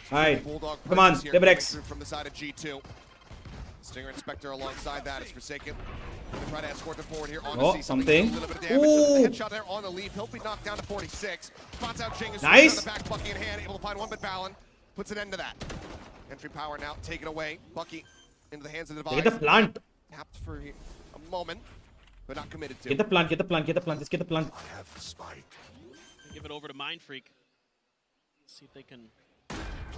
[SPEAKER 1] Alright, come on, PRX.
[SPEAKER 11] From the side of G2. Stinger Inspector alongside that is Forsaken. Gonna try to escort them forward here on
[SPEAKER 1] Oh, something.
[SPEAKER 11] A little bit of damage.
[SPEAKER 1] Ooh.
[SPEAKER 11] Headshot there on the leaf. He'll be knocked down to 46. Spots out Jing.
[SPEAKER 1] Nice.
[SPEAKER 11] On the back, Bucky in hand, able to find one, but Valen puts an end to that. Entry power now taken away. Bucky into the hands of the device.
[SPEAKER 1] Get the plant.
[SPEAKER 11] Tapped for a moment, but not committed to.
[SPEAKER 1] Get the plant, get the plant, get the plant. Let's get the plant.
[SPEAKER 15] I have the spike.
[SPEAKER 12] Give it over to Mind Freak. See if they can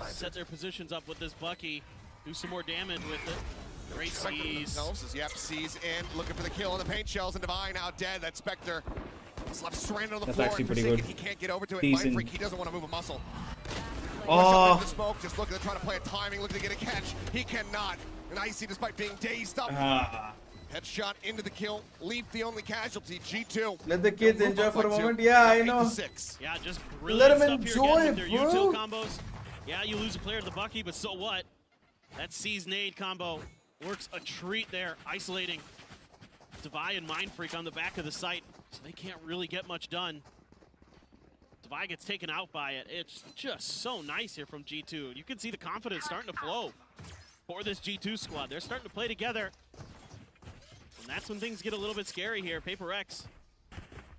[SPEAKER 12] set their positions up with this Bucky. Do some more damage with it. Great sees.
[SPEAKER 11] Yep, sees in, looking for the kill on the paint shells, and Divine now dead. That Spectre is left stranded on the
[SPEAKER 1] That's
[SPEAKER 11] floor.
[SPEAKER 1] actually
[SPEAKER 11] And
[SPEAKER 1] pretty
[SPEAKER 11] Forsaken,
[SPEAKER 1] good.
[SPEAKER 11] he can't get over to it.
[SPEAKER 1] Decent.
[SPEAKER 11] Mind Freak, he doesn't want to move a muscle.
[SPEAKER 1] Oh.
[SPEAKER 11] The smoke, just looking to try to play a timing, looking to get a catch. He cannot. And Icy, despite being dazed up. Headshot into the kill. Leaf the only casualty. G2.
[SPEAKER 1] Let the kids enjoy for a moment. Yeah, I know.
[SPEAKER 11] 6.
[SPEAKER 12] Yeah, just
[SPEAKER 1] Let
[SPEAKER 12] brilliant
[SPEAKER 1] them
[SPEAKER 12] stuff here again
[SPEAKER 1] enjoy,
[SPEAKER 12] with their
[SPEAKER 1] bro.
[SPEAKER 12] util combos. Yeah, you lose a player to the Bucky, but so what? That Seize Nade combo works a treat there, isolating Devi and Mind Freak on the back of the site, so they can't really get much done. Devi gets taken out by it. It's just so nice here from G2. You can see the confidence starting to flow for this G2 squad. They're starting to play together. And that's when things get a little bit scary here. PRX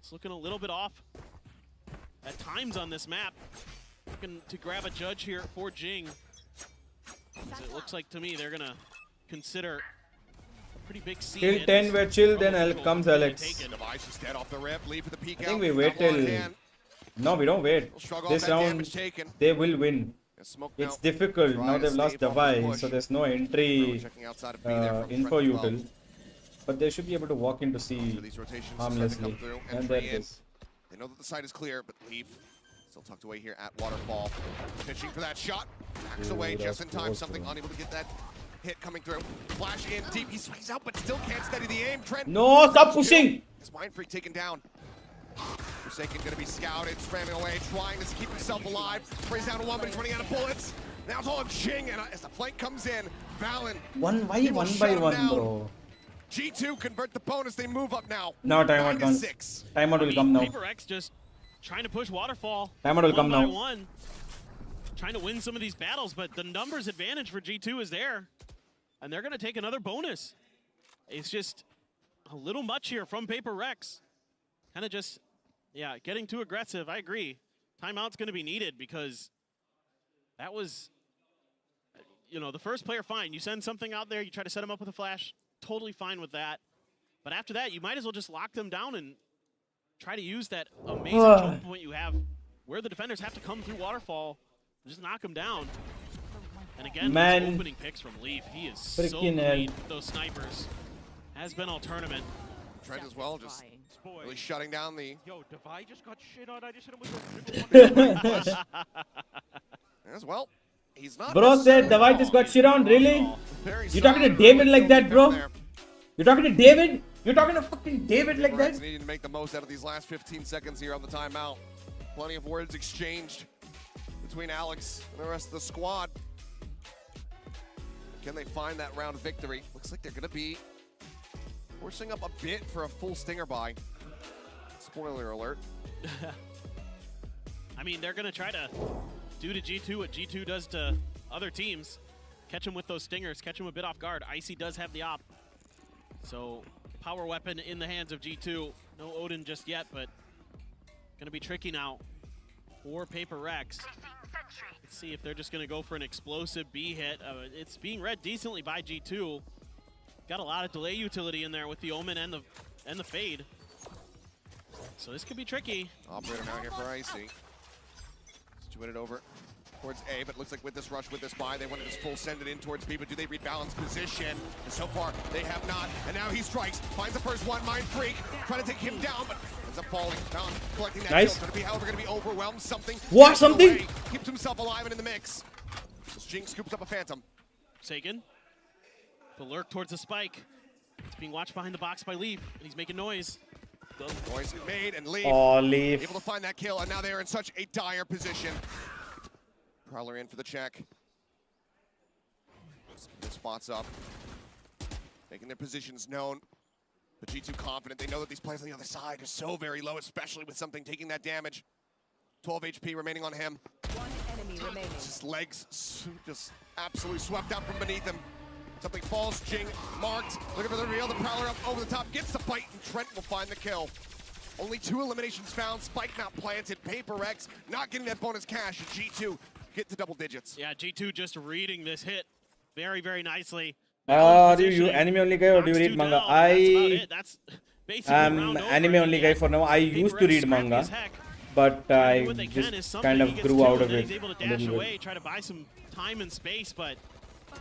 [SPEAKER 12] is looking a little bit off at times on this map. Looking to grab a judge here for Jing. As it looks like to me they're gonna consider a pretty big seed.
[SPEAKER 1] Till 10 were chill, then comes Alex.
[SPEAKER 11] Device is dead off the rip. Leaf with the peek
[SPEAKER 1] I
[SPEAKER 11] out.
[SPEAKER 1] think we wait
[SPEAKER 11] Double on
[SPEAKER 1] till...
[SPEAKER 11] hand.
[SPEAKER 1] No, we don't wait.
[SPEAKER 11] Shrug off
[SPEAKER 1] This
[SPEAKER 11] that
[SPEAKER 1] round,
[SPEAKER 11] damage taken.
[SPEAKER 1] they will win.
[SPEAKER 11] Smoke
[SPEAKER 1] It's
[SPEAKER 11] now.
[SPEAKER 1] difficult.
[SPEAKER 11] Try
[SPEAKER 1] Now
[SPEAKER 11] to
[SPEAKER 1] they've lost
[SPEAKER 11] stave off the
[SPEAKER 1] Devi,
[SPEAKER 11] push.
[SPEAKER 1] so there's no entry
[SPEAKER 11] Checking outside of B there from
[SPEAKER 1] info
[SPEAKER 11] Trent as well.
[SPEAKER 1] util. But they should be able to walk into C
[SPEAKER 11] So these rotations start to come
[SPEAKER 1] harmlessly.
[SPEAKER 11] through.
[SPEAKER 1] And
[SPEAKER 11] Entry
[SPEAKER 1] there it
[SPEAKER 11] in.
[SPEAKER 1] is.
[SPEAKER 11] They know that the site is clear, but Leaf still tucked away here at Waterfall. Pitching for that shot. Backs
[SPEAKER 1] Ooh,
[SPEAKER 11] away
[SPEAKER 1] that's
[SPEAKER 11] just in time.
[SPEAKER 1] close,
[SPEAKER 11] Something
[SPEAKER 1] bro.
[SPEAKER 11] unable to get that hit coming through. Flash in deep. He swings out, but still can't steady the aim. Trent.
[SPEAKER 1] No, stop pushing.
[SPEAKER 11] His Mind Freak taken down. Forsaken going to be scouted, spamming away, trying to keep himself alive. Sprays down one, but he's running out of bullets. Now it's all on Jing, and as the flank comes in, Valen.
[SPEAKER 1] Why
[SPEAKER 11] he will
[SPEAKER 1] one
[SPEAKER 11] shut
[SPEAKER 1] by
[SPEAKER 11] him
[SPEAKER 1] one,
[SPEAKER 11] down.
[SPEAKER 1] bro?
[SPEAKER 11] G2 convert the bonus, they move up now.
[SPEAKER 1] Now timeout
[SPEAKER 11] 9-6.
[SPEAKER 1] comes. Timeout will come now.
[SPEAKER 12] PRX just trying to push Waterfall.
[SPEAKER 1] Timeout will come
[SPEAKER 12] one by
[SPEAKER 1] now.
[SPEAKER 12] one. Trying to win some of these battles, but the numbers advantage for G2 is there. And they're going to take another bonus. It's just a little much here from PRX. Kind of just, yeah, getting too aggressive. I agree. Timeout's going to be needed because that was you know, the first player, fine. You send something out there, you try to set them up with a flash, totally fine with that. But after that, you might as well just lock them down and try to use that amazing choke point you have where the defenders have to come through waterfall, just knock them down. And again, those opening picks from Leaf, he is so clean with those snipers. Has been all tournament.
[SPEAKER 11] Trent as well, just really shutting down the...
[SPEAKER 17] Yo, Devi just got shit on. I just hit him with a
[SPEAKER 11] as well. He's not...
[SPEAKER 1] Bro said Devi just got shit on, really? You talking to David like that, bro? You talking to David? You're talking to fucking David like that?
[SPEAKER 11] Needing to make the most out of these last 15 seconds here on the timeout. Plenty of words exchanged between Alex and the rest of the squad. Can they find that round victory? Looks like they're going to be forcing up a bit for a full stinger buy. Spoiler alert.
[SPEAKER 12] I mean, they're going to try to do to G2 what G2 does to other teams. Catch them with those stingers, catch them a bit off guard. Icy does have the op. So, power weapon in the hands of G2. No Odin just yet, but going to be tricky now for PRX. Let's see if they're just going to go for an explosive B hit. It's being read decently by G2. Got a lot of delay utility in there with the Omen and the Fade. So this could be tricky.
[SPEAKER 11] Operator now here for Icy. Situated over towards A, but looks like with this rush, with this buy, they want to just full send it in towards B, but do they rebalance position? And so far, they have not. And now he strikes, finds the first one, Mind Freak, trying to take him down, but ends up falling down, collecting that
[SPEAKER 1] nice.
[SPEAKER 11] kill. Going to be, however, going to be overwhelmed. Something.
[SPEAKER 1] What? Something?
[SPEAKER 11] Away, keeps himself alive and in the mix. As Jing scoops up a Phantom.
[SPEAKER 12] Sagan. The lurk towards the spike. It's being watched behind the box by Leaf, and he's making noise.
[SPEAKER 11] Noise made, and Leaf.
[SPEAKER 1] Oh, Leaf.
[SPEAKER 11] Able to find that kill, and now they are in such a dire position. Prowler in for the check. Their spots up. Making their positions known. The G2 confident. They know that these players on the other side are so very low, especially with something taking that damage. 12 HP remaining on him.
[SPEAKER 14] One enemy remaining.
[SPEAKER 11] Just legs just absolutely swept out from beneath him. Something falls, Jing marked. Looking for the reveal, the Prowler up over the top, gets the bite, and Trent will find the kill. Only 2 eliminations found, Spike not planted, PRX not getting that bonus cash, and G2 get to double digits.
[SPEAKER 12] Yeah, G2 just reading this hit very, very nicely.
[SPEAKER 1] Do you anime only guy or do you read manga? I am anime only guy for now. I used to read manga, but I just kind of grew out of it.
[SPEAKER 12] He's able to dash away, try to buy some time and space, but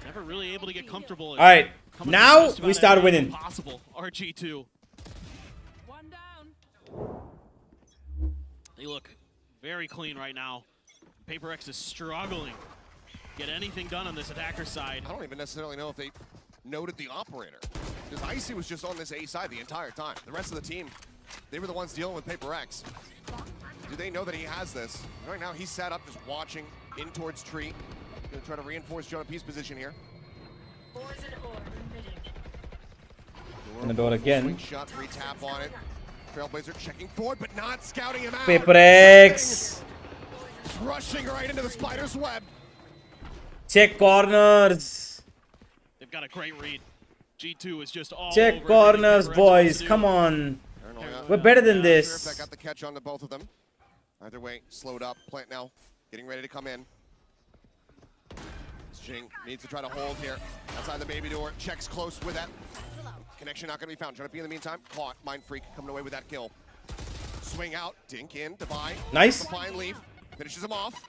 [SPEAKER 12] never really able to get comfortable.
[SPEAKER 1] All right, now we start winning.
[SPEAKER 12] Possible, RG2. One down. They look very clean right now. PRX is struggling to get anything done on this attacker side.
[SPEAKER 11] I don't even necessarily know if they noted the operator, because Icy was just on this A side the entire time. The rest of the team, they were the ones dealing with PRX. Do they know that he has this? Right now, he's sat up just watching in towards Tree. Gonna try to reinforce Jonah P's position here.
[SPEAKER 1] In the door again.
[SPEAKER 11] Swing shot, re-tap on it. Trailblazer checking forward, but not scouting him out.
[SPEAKER 1] PRX.
[SPEAKER 11] Rushing right into the spider's web.
[SPEAKER 1] Check corners.
[SPEAKER 12] They've got a great read. G2 is just all
[SPEAKER 1] check
[SPEAKER 12] over
[SPEAKER 1] corners, boys. Come on. We're better than this.
[SPEAKER 11] Sure if that got the catch onto both of them. Either way, slowed up. Plant now, getting ready to come in. Jing needs to try to hold here. Outside the baby door, checks close with that. Connection not going to be found. Trying to be in the meantime. Caught. Mind Freak coming away with that kill. Swing out. Dink in. Devi.
[SPEAKER 1] Nice.
[SPEAKER 11] Fine Leaf. Finishes him off.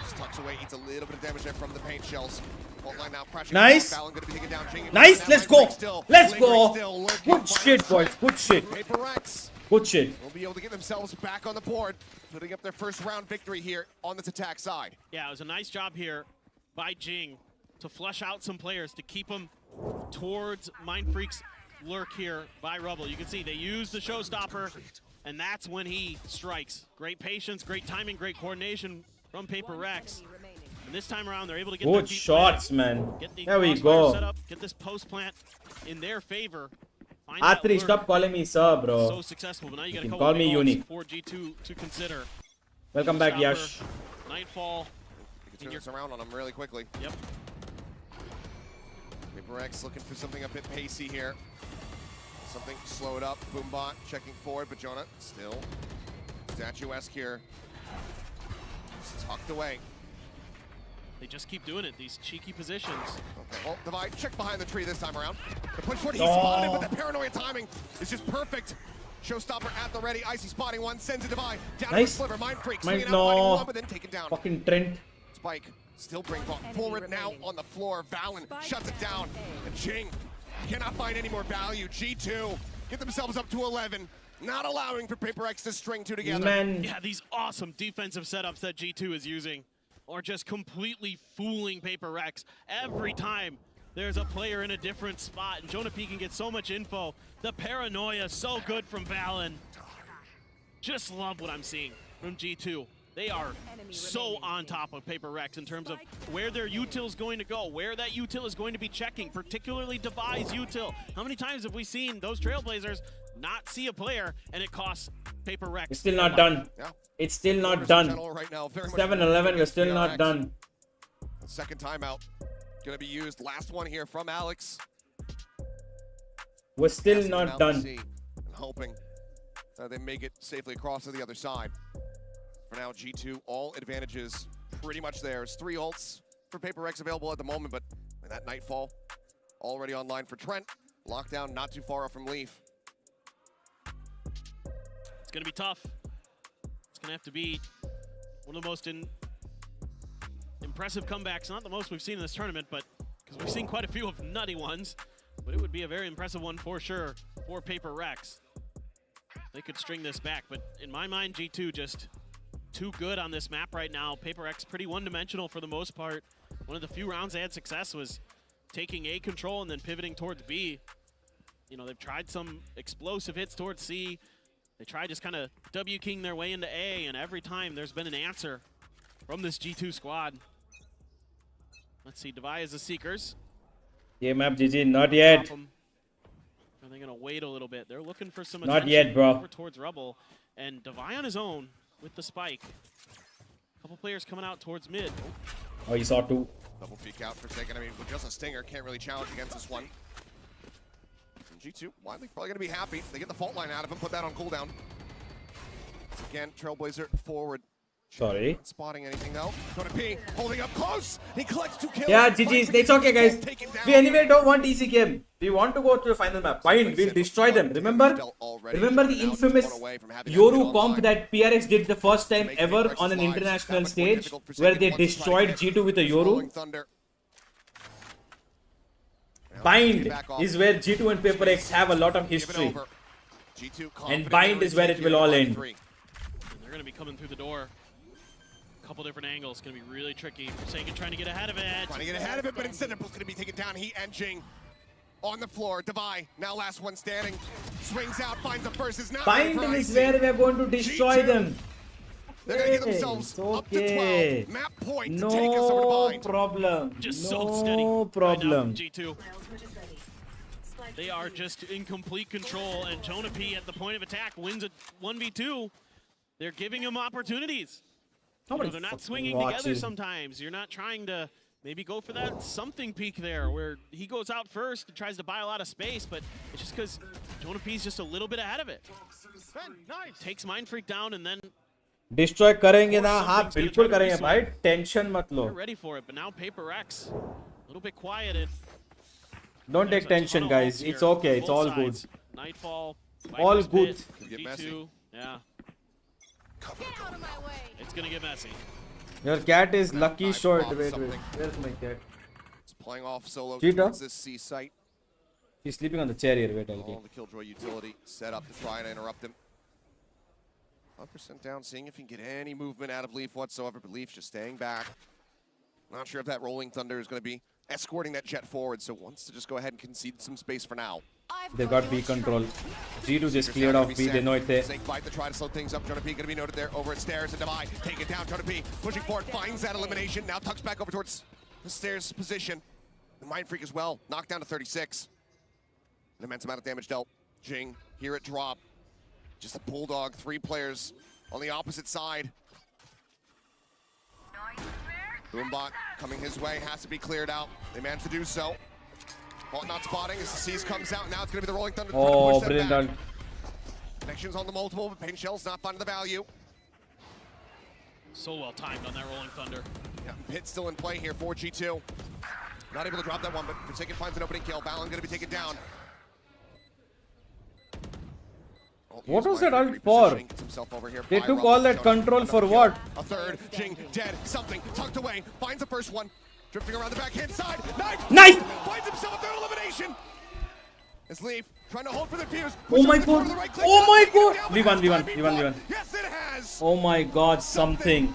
[SPEAKER 11] Just tucks away. Eats a little bit of damage there from the paint shells. Line now,
[SPEAKER 1] nice.
[SPEAKER 11] Going to be taken down.
[SPEAKER 1] Nice. Let's go. Let's go. Good shit, boys. Good shit.
[SPEAKER 11] PRX.
[SPEAKER 1] Good shit.
[SPEAKER 11] Will be able to get themselves back on the board, putting up their first round victory here on this attack side.
[SPEAKER 12] Yeah, it was a nice job here by Jing to flush out some players to keep them towards Mind Freak's lurk here by Rubble. You can see they use the showstopper, and that's when he strikes. Great patience, great timing, great coordination from PRX. And this time around, they're able to get
[SPEAKER 1] good shots, man. There we go.
[SPEAKER 12] Set up, get this post plant in their favor.
[SPEAKER 1] R3, stop calling me sir, bro.
[SPEAKER 12] So successful, but now you got a couple
[SPEAKER 1] call me unique.
[SPEAKER 12] for G2 to consider.
[SPEAKER 1] Welcome back, Yash.
[SPEAKER 12] Nightfall.
[SPEAKER 11] You can turn this around on him really quickly.
[SPEAKER 12] Yep.
[SPEAKER 11] PRX looking for something a bit pacey here. Something slowed up. Boombot checking forward, but Jonah still statuesque here. Just tucked away.
[SPEAKER 12] They just keep doing it, these cheeky positions.
[SPEAKER 11] Okay, well, Divide, check behind the tree this time around. The push forward, he's spotted, but the paranoia timing is just perfect. Showstopper at the ready, Icy spotting one, sends a Divide. Down to the sliver, Mind Freak, swinging out, fighting one, but then taken down.
[SPEAKER 1] Fucking Trent.
[SPEAKER 11] Spike still bring ball forward now on the floor. Valen shuts it down, and Jing cannot find any more value. G2 get themselves up to 11, not allowing for PaperX to string two together.
[SPEAKER 1] Man.
[SPEAKER 12] Yeah, these awesome defensive setups that G2 is using are just completely fooling PaperX every time there's a player in a different spot, and Jonah P can get so much info. The paranoia is so good from Valen. Just love what I'm seeing from G2. They are so on top of PaperX in terms of where their util is going to go, where that util is going to be checking, particularly Devi's util. How many times have we seen those Trailblazers not see a player and it costs PaperX?
[SPEAKER 1] It's still not done.
[SPEAKER 11] Yeah.
[SPEAKER 1] It's still not done.
[SPEAKER 11] Right now,
[SPEAKER 1] 7-11, we're still not done.
[SPEAKER 11] Second timeout going to be used. Last one here from Alex.
[SPEAKER 1] We're still not done.
[SPEAKER 11] And hoping they make it safely across to the other side. For now, G2, all advantages pretty much theirs. 3 ults for PaperX available at the moment, but that Nightfall already online for Trent. Lockdown not too far off from Leaf.
[SPEAKER 12] It's going to be tough. It's going to have to be one of the most impressive comebacks. Not the most we've seen in this tournament, but because we've seen quite a few of nutty ones. But it would be a very impressive one for sure for PaperX. They could string this back, but in my mind, G2 just too good on this map right now. PaperX pretty one-dimensional for the most part. One of the few rounds they had success was taking A control and then pivoting towards B. You know, they've tried some explosive hits towards C. They tried just kind of W-king their way into A, and every time there's been an answer from this G2 squad. Let's see, Devi is the Seekers.
[SPEAKER 1] Yeah, map GG, not yet.
[SPEAKER 12] Are they going to wait a little bit? They're looking for some
[SPEAKER 1] Not yet, bro.
[SPEAKER 12] over towards Rubble. And Devi on his own with the spike. A couple players coming out towards mid.
[SPEAKER 1] Oh, you saw 2.
[SPEAKER 11] Double peek out for a second. I mean, with just a stinger, can't really challenge against this one. And G2, Wiley probably going to be happy. They get the fault line out of him, put that on cooldown. Again, Trailblazer forward.
[SPEAKER 1] Sorry.
[SPEAKER 11] Not spotting anything though. Jonah P holding up close. He collects 2 kills.
[SPEAKER 1] Yeah, GG's. It's okay, guys. We anyway don't want easy game. We want to go to the final map. Fine, we'll destroy them. Remember the infamous Yoru comp that PRX did the first time ever on an international stage, where they destroyed G2 with a Yoru? Bind is where G2 and PaperX have a lot of history. And Bind is where it will all end.
[SPEAKER 12] They're going to be coming through the door. Couple different angles. Going to be really tricky. Forsaken trying to get ahead of it.
[SPEAKER 11] Trying to get ahead of it, but instead they're both going to be taken down. He and Jing on the floor. Devi, now last one standing. Swings out, finds the first. Is not
[SPEAKER 1] Bind is where we are going to destroy them.
[SPEAKER 11] They're going to get themselves up to 12. Map point to take us over to Bind.
[SPEAKER 1] Problem.
[SPEAKER 12] Just so steady.
[SPEAKER 1] No problem.
[SPEAKER 12] G2. They are just in complete control, and Jonah P at the point of attack wins a 1v2. They're giving him opportunities. You know, they're not swinging together sometimes. You're not trying to maybe go for that something peak there where he goes out first and tries to buy a lot of space, but it's just because Jonah P is just a little bit ahead of it. Takes Mind Freak down and then
[SPEAKER 1] Destroy करेंगे ना हाँ बिल्कुल करेंगे भाई tension मत लो.
[SPEAKER 12] They're ready for it, but now PaperX a little bit quieted.
[SPEAKER 1] Don't take tension, guys. It's okay. It's all good.
[SPEAKER 12] Nightfall.
[SPEAKER 1] All good.
[SPEAKER 12] G2. Yeah.
[SPEAKER 2] Get out of my way.
[SPEAKER 12] It's gonna get messy.
[SPEAKER 1] Your cat is lucky short. Wait. Where's my cat?
[SPEAKER 11] It's playing off solo
[SPEAKER 1] Cheetah?
[SPEAKER 11] towards this C site.
[SPEAKER 1] He's sleeping on the chair here. Wait, I'll
[SPEAKER 11] All
[SPEAKER 1] get.
[SPEAKER 11] the Killjoy utility set up to try and interrupt him. 100% down, seeing if he can get any movement out of Leaf whatsoever, but Leaf just staying back. Not sure if that Rolling Thunder is going to be escorting that jet forward, so wants to just go ahead and concede some space for now.
[SPEAKER 1] They got B control. G2 just cleared off B. They know it there.
[SPEAKER 11] Snake bite to try to slow things up. Jonah P going to be noted there over at stairs and Devi. Take it down. Jonah P pushing forward, finds that elimination. Now tucks back over towards the stairs position. The Mind Freak as well, knocked down to 36. An immense amount of damage dealt. Jing, here at drop. Just a bulldog, 3 players on the opposite side. Boombot coming his way, has to be cleared out. They managed to do so. Ball not spotting as the C's comes out. Now it's going to be the Rolling Thunder.
[SPEAKER 1] Oh, brilliant.
[SPEAKER 11] Connections on the multiple, but Pain Shell's not finding the value.
[SPEAKER 12] So well timed on that Rolling Thunder.
[SPEAKER 11] Yeah, Pit still in play here for G2. Not able to drop that one, but Forsaken finds an opening kill. Balan gonna be taken down.
[SPEAKER 1] What was that ult for? They took all that control for what?
[SPEAKER 11] A third, Jing dead, something tucked away, finds the first one, drifting around the backhand side,
[SPEAKER 1] Nice!
[SPEAKER 11] Finds himself a third elimination! As Leaf trying to hold for the fuse.
[SPEAKER 1] Oh my god! Oh my god! V1.
[SPEAKER 11] Yes, it has!
[SPEAKER 1] Oh my god, something.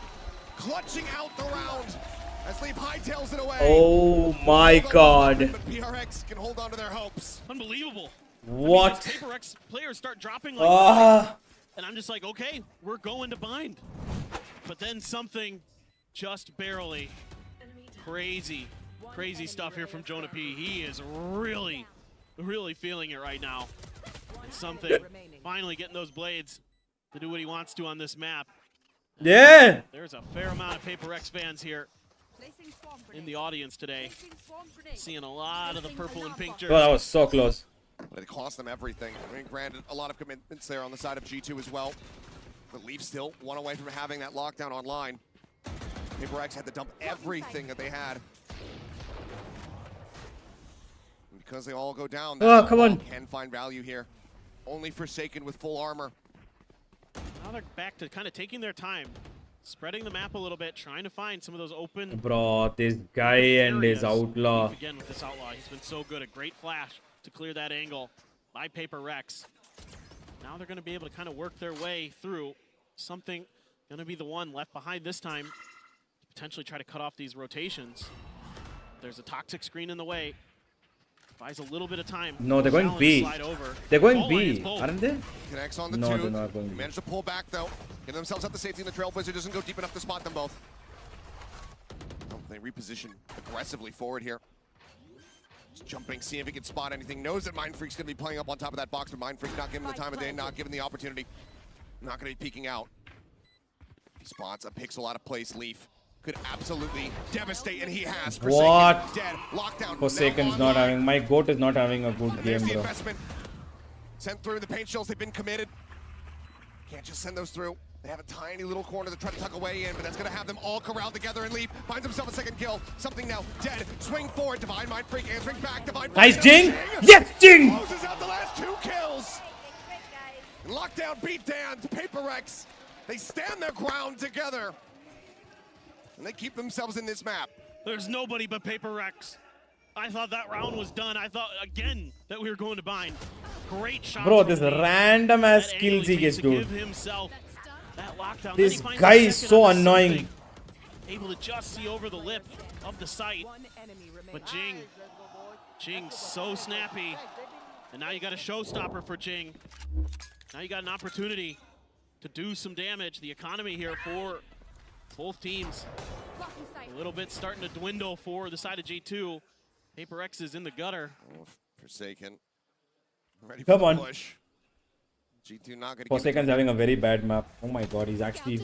[SPEAKER 11] Clutching out the round as Leaf hightails it away.
[SPEAKER 1] Oh my god.
[SPEAKER 11] But PRX can hold on to their hopes.
[SPEAKER 12] Unbelievable.
[SPEAKER 1] What?
[SPEAKER 12] I mean, those PaperX players start dropping like and I'm just like, okay, we're going to bind. But then something just barely. Crazy stuff here from Jonah P. He is really feeling it right now. And something finally getting those blades to do what he wants to on this map.
[SPEAKER 1] Yeah.
[SPEAKER 12] There's a fair amount of PaperX fans here in the audience today. Seeing a lot of the purple and pink jerseys.
[SPEAKER 1] Oh, that was so close.
[SPEAKER 11] But it cost them everything. I mean, granted, a lot of commitments there on the side of G2 as well. But Leaf still one away from having that lockdown online. PaperX had to dump everything that they had. And because they all go down,
[SPEAKER 1] Oh, come on.
[SPEAKER 11] Can find value here. Only Forsaken with full armor.
[SPEAKER 12] Now they're back to kind of taking their time, spreading the map a little bit, trying to find some of those open.
[SPEAKER 1] Bro, this guy and his outlaw.
[SPEAKER 12] Again with this outlaw, he's been so good. A great flash to clear that angle by PaperX. Now they're going to be able to kind of work their way through something. Going to be the one left behind this time to potentially try to cut off these rotations. There's a toxic screen in the way. Buys a little bit of time.
[SPEAKER 1] No, they're going B. They're going B, aren't they?
[SPEAKER 11] Connects on the
[SPEAKER 1] No,
[SPEAKER 11] two.
[SPEAKER 1] they're not going B.
[SPEAKER 11] Managed to pull back though. Give themselves up the safety, and the Trailblazer doesn't go deep enough to spot them both. Oh, they reposition aggressively forward here. Just jumping, see if he can spot anything. Knows that Mindfreak's going to be playing up on top of that box, but Mindfreak not given the time of day, not given the opportunity. Not going to be peeking out. He spots a pixel out of place. Leaf could absolutely devastate, and he has.
[SPEAKER 1] What?
[SPEAKER 11] Dead. Lockdown.
[SPEAKER 1] Forsaken's not having. My goat is not having a good game,
[SPEAKER 11] The
[SPEAKER 1] bro.
[SPEAKER 11] investment. Sent through the paint shells. They've been committed. Can't just send those through. They have a tiny little corner to try to tuck away in, but that's going to have them all corralled together, and Leap finds himself a second kill. Something now dead. Swing forward. Divine Mind Freak answering back. Divine
[SPEAKER 1] Nice,
[SPEAKER 11] Mind
[SPEAKER 1] Jing! Yes, Jing!
[SPEAKER 11] Closes out the last 2 kills. And lockdown beat down to PaperX. They stand their ground together. And they keep themselves in this map.
[SPEAKER 12] There's nobody but PaperX. I thought that round was done. I thought, again, that we were going to bind. Great shot.
[SPEAKER 1] Bro, this random ass kills he gets, dude.
[SPEAKER 12] That lockdown.
[SPEAKER 1] This guy is so annoying.
[SPEAKER 12] Able to just see over the lip of the site. But Jing so snappy. And now you got a showstopper for Jing. Now you got an opportunity to do some damage. The economy here for both teams. A little bit starting to dwindle for the side of G2. PaperX is in the gutter.
[SPEAKER 11] Oh, Forsaken. Ready
[SPEAKER 1] Come
[SPEAKER 11] for the
[SPEAKER 1] on.
[SPEAKER 11] push. G2 not going to
[SPEAKER 1] Forsaken's having a very bad map. Oh my god, he's actually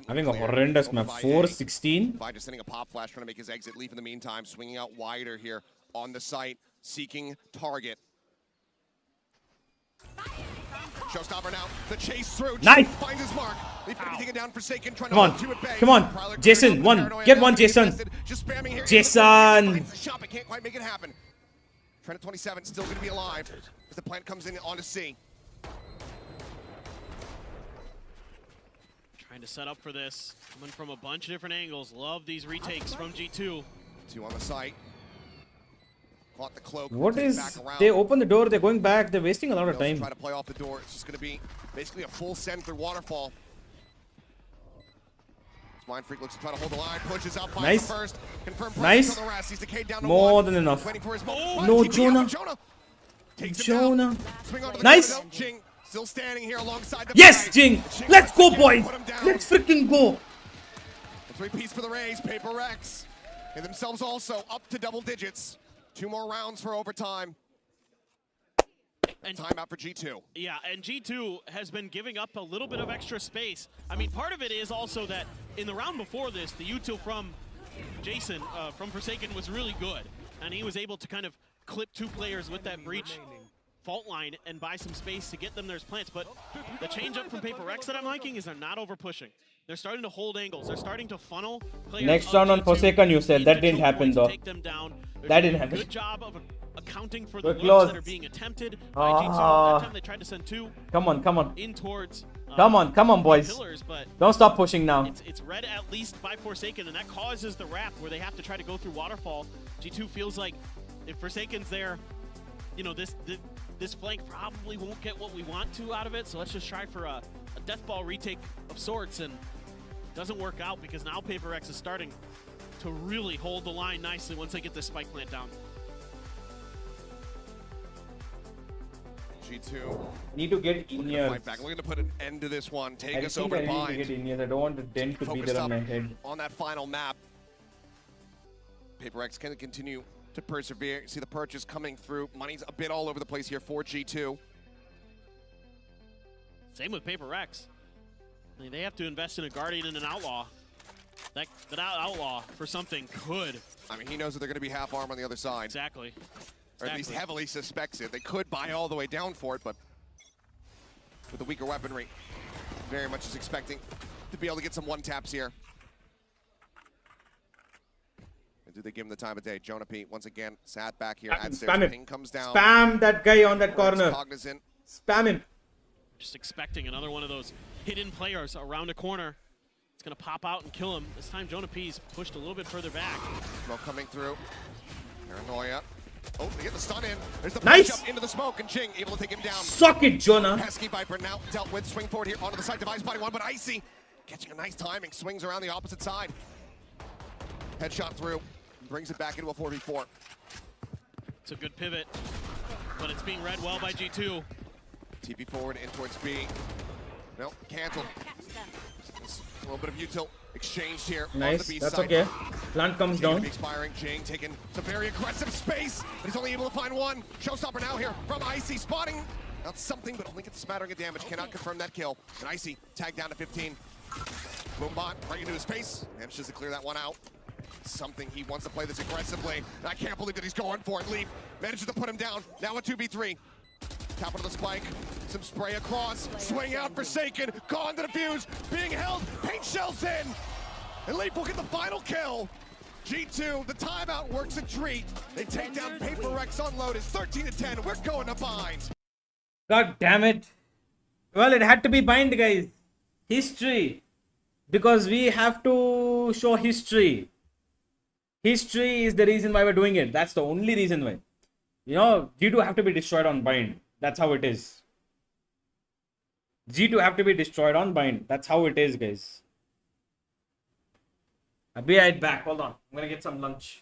[SPEAKER 1] having a horrendous map. 4-16.
[SPEAKER 11] By just sending a pop flash, trying to make his exit. Leaf in the meantime, swinging out wider here on the site, seeking target. Showstopper now. The chase through.
[SPEAKER 1] Nice.
[SPEAKER 11] Finds his mark. Leaf going to be taken down. Forsaken trying
[SPEAKER 1] Come on.
[SPEAKER 11] to hold 2 at bay.
[SPEAKER 1] Come on.
[SPEAKER 11] Prowler
[SPEAKER 1] Jason,
[SPEAKER 11] clearing out
[SPEAKER 1] one.
[SPEAKER 11] the
[SPEAKER 1] Get
[SPEAKER 11] paranoia
[SPEAKER 1] one,
[SPEAKER 11] now.
[SPEAKER 1] Jason.
[SPEAKER 11] Invested. Just spamming here.
[SPEAKER 1] Jason.
[SPEAKER 11] Finds the shot, but can't quite make it happen. Trent at 27, still going to be alive as the plant comes in onto C.
[SPEAKER 12] Trying to set up for this. Coming from a bunch of different angles. Love these retakes from G2.
[SPEAKER 11] 2 on the site. Caught the cloak.
[SPEAKER 1] What
[SPEAKER 11] takes
[SPEAKER 1] is?
[SPEAKER 11] back around.
[SPEAKER 1] They open the door, they're going back, they're wasting a lot of time.
[SPEAKER 11] Try to play off the door. It's just going to be basically a full send through Waterfall. Mind Freak looks to try to hold the line, pushes out, finds
[SPEAKER 1] Nice.
[SPEAKER 11] the first. Confirmed
[SPEAKER 1] Nice.
[SPEAKER 11] on the rest. He's decayed down to
[SPEAKER 1] More
[SPEAKER 11] 1.
[SPEAKER 1] than enough.
[SPEAKER 11] Waiting for his
[SPEAKER 1] No,
[SPEAKER 11] TP out.
[SPEAKER 1] Jonah.
[SPEAKER 11] Takes him
[SPEAKER 1] Jonah.
[SPEAKER 11] down. Swing onto the
[SPEAKER 1] Nice.
[SPEAKER 11] corner. Jing still standing here alongside the
[SPEAKER 1] Yes,
[SPEAKER 11] fight.
[SPEAKER 1] Jing.
[SPEAKER 11] Jing
[SPEAKER 1] Let's go,
[SPEAKER 11] once again
[SPEAKER 1] boys.
[SPEAKER 11] put him down.
[SPEAKER 1] Let's freaking go.
[SPEAKER 11] A 3-piece for the Rays. PaperX. And themselves also up to double digits. 2 more rounds for overtime. And timeout for G2.
[SPEAKER 12] Yeah, and G2 has been giving up a little bit of extra space. I mean, part of it is also that in the round before this, the util from Jason from Forsaken was really good. And he was able to kind of clip 2 players with that breach fault line and buy some space to get them their plants. But the change up from PaperX that I'm liking is they're not over pushing. They're starting to hold angles. They're starting to funnel players.
[SPEAKER 1] Next round on
[SPEAKER 12] G2
[SPEAKER 1] Forsaken, you said. That
[SPEAKER 12] into
[SPEAKER 1] didn't
[SPEAKER 12] choke
[SPEAKER 1] happen
[SPEAKER 12] points,
[SPEAKER 1] though.
[SPEAKER 12] take them down. They're
[SPEAKER 1] That
[SPEAKER 12] doing
[SPEAKER 1] didn't
[SPEAKER 12] a
[SPEAKER 1] happen.
[SPEAKER 12] good job of accounting for the
[SPEAKER 1] We're
[SPEAKER 12] looks
[SPEAKER 1] close.
[SPEAKER 12] that are being attempted by G2. That time they tried to send 2
[SPEAKER 1] Come on, come on.
[SPEAKER 12] in towards
[SPEAKER 1] Come on, boys.
[SPEAKER 12] pillars, but
[SPEAKER 1] Don't stop pushing now.
[SPEAKER 12] it's red at least by Forsaken, and that causes the wrap where they have to try to go through Waterfall. G2 feels like if Forsaken's there, you know, this flank probably won't get what we want to out of it, so let's just try for a death ball retake of sorts, and doesn't work out because now PRX is starting to really hold the line nicely once they get this spike plant down.
[SPEAKER 11] G2
[SPEAKER 1] Need to get in here.
[SPEAKER 11] fight back. Looking to put an end to this one. Take
[SPEAKER 1] I
[SPEAKER 11] us
[SPEAKER 1] think
[SPEAKER 11] over
[SPEAKER 1] I
[SPEAKER 11] to
[SPEAKER 1] need to
[SPEAKER 11] bind.
[SPEAKER 1] get in here. I don't want the dent to be
[SPEAKER 11] Focused
[SPEAKER 1] there on
[SPEAKER 11] up
[SPEAKER 1] my head.
[SPEAKER 11] on that final map. PRX can continue to persevere. See the purchase coming through. Money's a bit all over the place here for G2.
[SPEAKER 12] Same with PRX. I mean, they have to invest in a Guardian and an Outlaw. That Outlaw for something could.
[SPEAKER 11] I mean, he knows that they're going to be half arm on the other side.
[SPEAKER 12] Exactly.
[SPEAKER 11] Or at least heavily suspects it. They could buy all the way down for it, but with the weaker weaponry, very much is expecting to be able to get some one-taps here. And do they give him the time of day? Jonah P, once again, sat back here at stairs.
[SPEAKER 1] Spam him.
[SPEAKER 11] Ping comes down.
[SPEAKER 1] Spam that guy on that corner.
[SPEAKER 11] Cognizant.
[SPEAKER 1] Spam him.
[SPEAKER 12] Just expecting another one of those hidden players around a corner. It's going to pop out and kill him. This time, Jonah P's pushed a little bit further back.
[SPEAKER 11] Smoke coming through. Paranoia. Oh, they get the stun in. There's the
[SPEAKER 1] Nice.
[SPEAKER 11] push up into the smoke, and Jing able to take him down.
[SPEAKER 1] Suck it, Jonah.
[SPEAKER 11] Pesky Viper now dealt with. Swing forward here onto the side, divides body one, but Icy catching a nice timing. Swings around the opposite side. Headshot through. Brings it back into a 4v4.
[SPEAKER 12] It's a good pivot, but it's being read well by G2.
[SPEAKER 11] TP forward in towards B. No, canceled. Just a little bit of util exchanged here on the
[SPEAKER 1] Nice.
[SPEAKER 11] B
[SPEAKER 1] That's
[SPEAKER 11] side.
[SPEAKER 1] okay. Plant comes
[SPEAKER 11] Jing to
[SPEAKER 1] down.
[SPEAKER 11] be expiring. Jing taking some very aggressive space, but he's only able to find one. Showstopper now here from Icy, spotting not something, but only gets a smattering of damage. Cannot confirm that kill. And Icy tagged down to 15. Boombot right into his face. Manages to clear that one out. Something he wants to play this aggressively. And I can't believe that he's going for it. Leaf manages to put him down. Now a 2v3. Top of the spike, some spray across, swing out, Forsaken, gone to the fuse, being held, paint shells in, and Leaf will get the final kill. G2, the timeout works a treat. They take down PRX on Lotus, 13-10, we're going to bind.
[SPEAKER 1] God damn it. Well, it had to be bind, guys. History. Because we have to show history. History is the reason why we're doing it. That's the only reason why. You know, G2 have to be destroyed on bind. That's how it is. G2 have to be destroyed on bind. That's how it is, guys. I'll be right back. Hold on. I'm gonna get some lunch.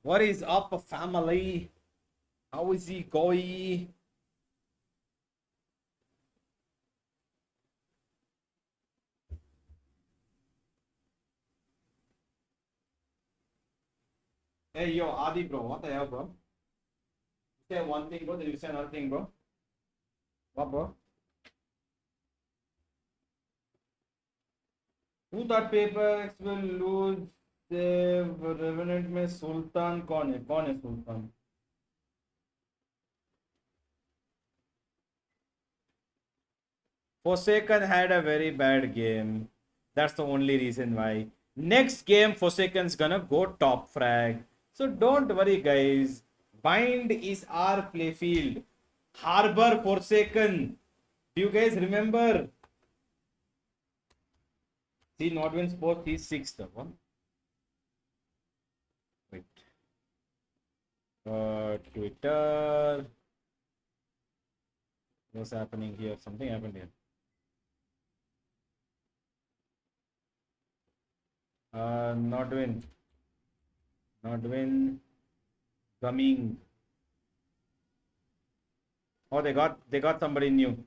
[SPEAKER 1] What is up, family? How is it going? Hey, yo, Adi, bro. What the hell, bro? You say one thing, bro, then you say another thing, bro. What, bro? Who thought PRX will lose the Revenant में सुल्तान कौन है सुल्तान? Forsaken had a very bad game. That's the only reason why. Next game, Forsaken's gonna go top frag. So don't worry, guys. Bind is our playfield. Harbor Forsaken. Do you guys remember? See, not win sports, he's sixth. One. Wait. Twitter. What's happening here? Something happened here. Not win. Coming. Oh, they got somebody new.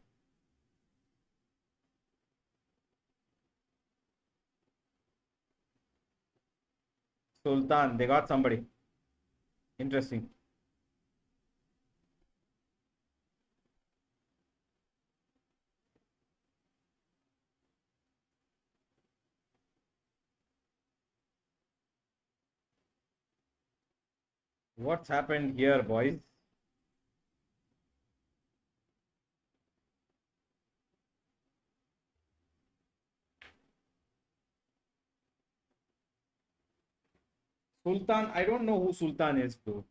[SPEAKER 1] Sultan, they got somebody. Interesting. What's happened here, boys? Sultan, I don't know who Sultan is, though.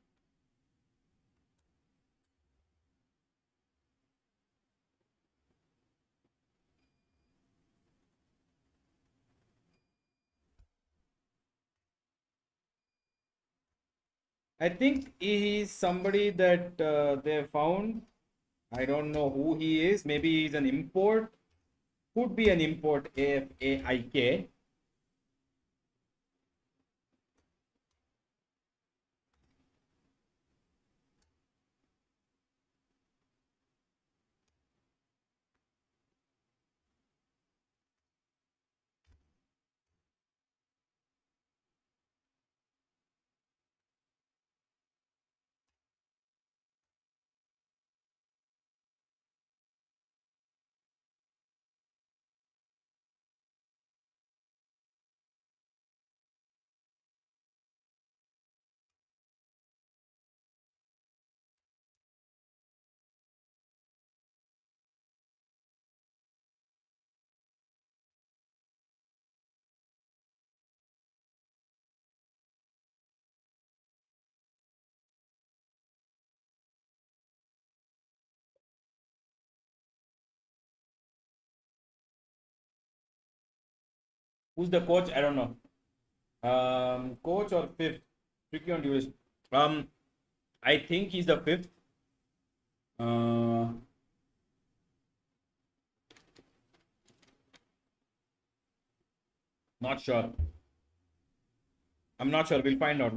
[SPEAKER 1] I think he is somebody that they found. I don't know who he is. Maybe he's an import. Could be an import, AFAIK. Who's the coach? I don't know. Coach or fifth? Tricky on duelist. I think he's the fifth. Not sure. I'm not sure. We'll find out.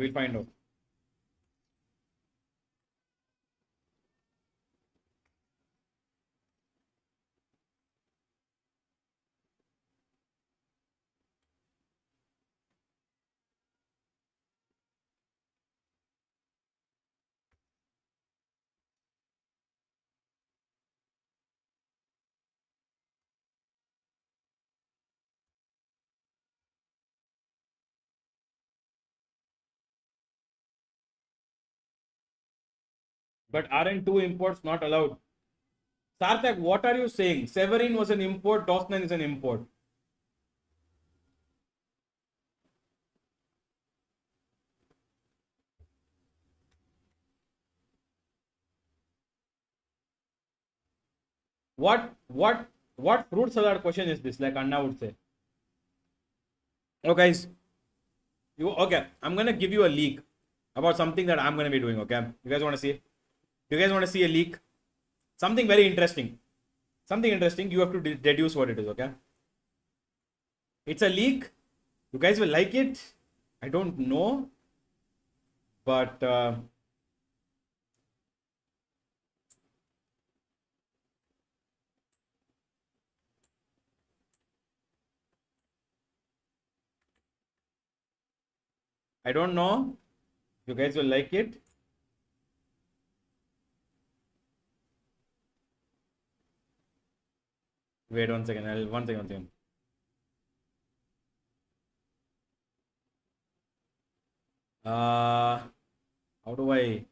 [SPEAKER 1] But aren't two imports not allowed? Sarthak, what are you saying? Severin was an import, Dosnan is an import. What fruit salad question is this? Like Anna would say. Oh, guys. Okay, I'm gonna give you a leak about something that I'm gonna be doing. Okay, you guys want to see? Do you guys want to see a leak? Something very interesting. You have to deduce what it is. Okay, it's a leak. You guys will like it. I don't know. But I don't know if you guys will like it. Wait 1 second. One second. How do I?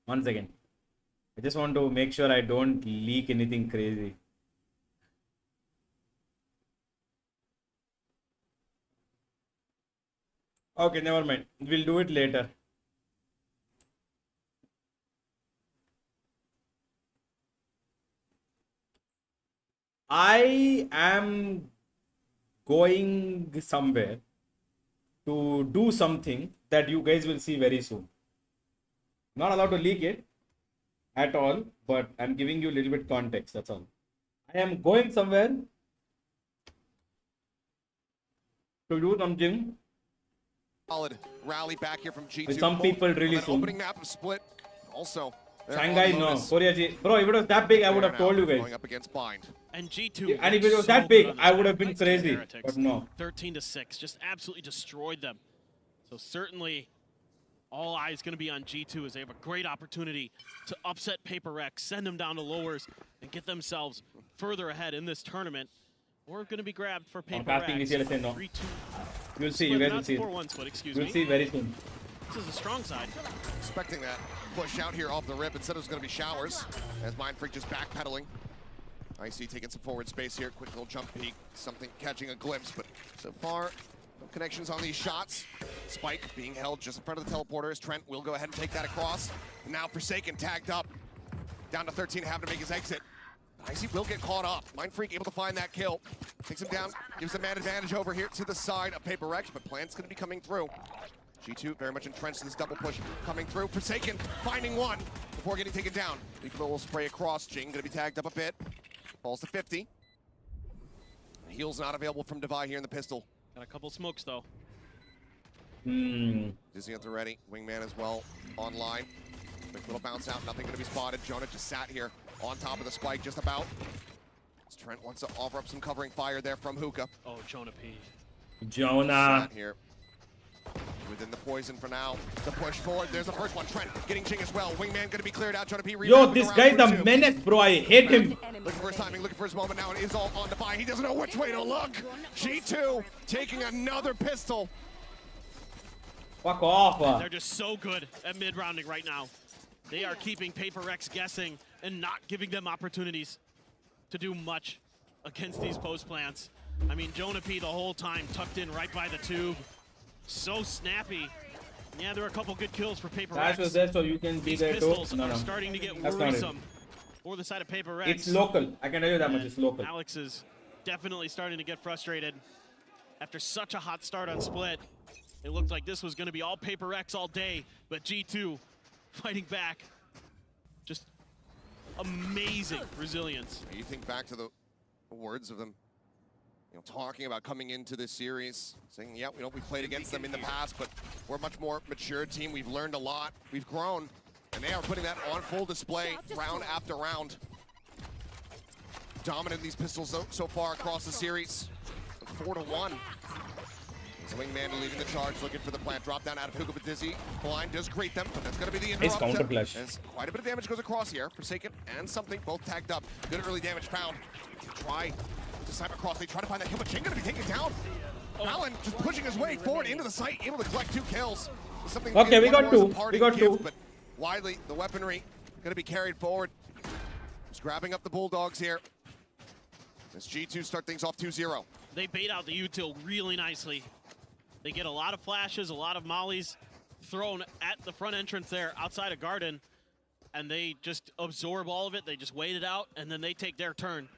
[SPEAKER 1] One second. I just want to make sure I don't leak anything crazy. Okay, never mind. We'll do it later. I am going somewhere to do something that you guys will see very soon. Not allowed to leak it at all, but I'm giving you a little bit context, that's all. I am going somewhere to do something.
[SPEAKER 11] Solid rally back here from G2.
[SPEAKER 1] With some people really soon.
[SPEAKER 11] Opening map of Split. Also,
[SPEAKER 1] Shanghai, no. Korea G. Bro, if it was that big, I would have told you guys.
[SPEAKER 11] Going up against Bind.
[SPEAKER 12] And G2.
[SPEAKER 1] And if it was that big, I would have been crazy. But no.
[SPEAKER 12] 13-6, just absolutely destroyed them. So certainly, all eyes going to be on G2 as they have a great opportunity to upset PRX, send them down to lowers, and get themselves further ahead in this tournament. Or going to be grabbed for PRX.
[SPEAKER 1] No. You'll see, you guys will see. You'll see very soon.
[SPEAKER 12] This is a strong side.
[SPEAKER 11] Expecting that push out here off the rip. Instead it was going to be Showers. As Mindfreak just backpedaling. Icy taking some forward space here. Quick little jump peek. Something catching a glimpse, but so far, no connections on these shots. Spike being held just in front of the teleporter as Trent will go ahead and take that across. And now Forsaken tagged up. Down to 13, having to make his exit. Icy will get caught up. Mindfreak able to find that kill. Takes him down, gives the man advantage over here to the side of PRX, but Plant's going to be coming through. G2 very much entrenched in this double push coming through. Forsaken finding one before getting taken down. Lethal will spray across. Jing going to be tagged up a bit. Falls to 50. Heal's not available from Devi here in the pistol.
[SPEAKER 12] Got a couple smokes though.
[SPEAKER 11] Dizzy at the ready. Wingman as well online. Quick little bounce out. Nothing going to be spotted. Jonah just sat here on top of the spike just about. As Trent wants to offer up some covering fire there from Hookah.
[SPEAKER 12] Oh, Jonah P.
[SPEAKER 1] Jonah.
[SPEAKER 11] Sat here. Within the poison for now. The push forward. There's the first one. Trent getting Jing as well. Wingman going to be cleared out. Jonah P.
[SPEAKER 1] Yo, this guy's a menace, bro. I hate him.
[SPEAKER 11] Looking for his timing, looking for his moment now. It is all on Defi. He doesn't know which way to look. G2 taking another pistol.
[SPEAKER 1] Fuck off.
[SPEAKER 12] They're just so good at mid-rounding right now. They are keeping PRX guessing and not giving them opportunities to do much against these post plants. I mean, Jonah P the whole time tucked in right by the tube. So snappy. Yeah, there are a couple good kills for PRX.
[SPEAKER 1] Dash was there so you can be there too.
[SPEAKER 12] Pistols are starting to get worrisome for the side of PRX.
[SPEAKER 1] It's local. I can tell you that much. It's local.
[SPEAKER 12] Alex is definitely starting to get frustrated. After such a hot start on Split, it looked like this was going to be all PRX all day, but G2 fighting back. Just amazing resilience.
[SPEAKER 11] You think back to the words of them, talking about coming into this series, saying, yeah, we played against them in the past, but we're a much more mature team. We've learned a lot. We've grown, and they are putting that on full display round after round. Dominant these pistols so far across the series. 4-1. Wingman leading the charge, looking for the plant. Drop down out of Hookah with Dizzy. Blind does greet them, but that's going to be the interrupt.
[SPEAKER 1] It's counter flash.
[SPEAKER 11] As quite a bit of damage goes across here. Forsaken and Something both tagged up. Good early damage found. Try to snipe across. They try to find that kill, but Jing going to be taken down. Allen just pushing his way forward into the site, able to collect 2 kills. Something
[SPEAKER 1] okay, we got 2. We got 2.
[SPEAKER 11] But widely, the weaponry going to be carried forward. Just grabbing up the Bulldogs here. As G2 start things off 2-0.
[SPEAKER 12] They bait out the util really nicely. They get a lot of flashes, a lot of mollies thrown at the front entrance there outside of Garden, and they just absorb all of it. They just wait it out, and then they take their turn.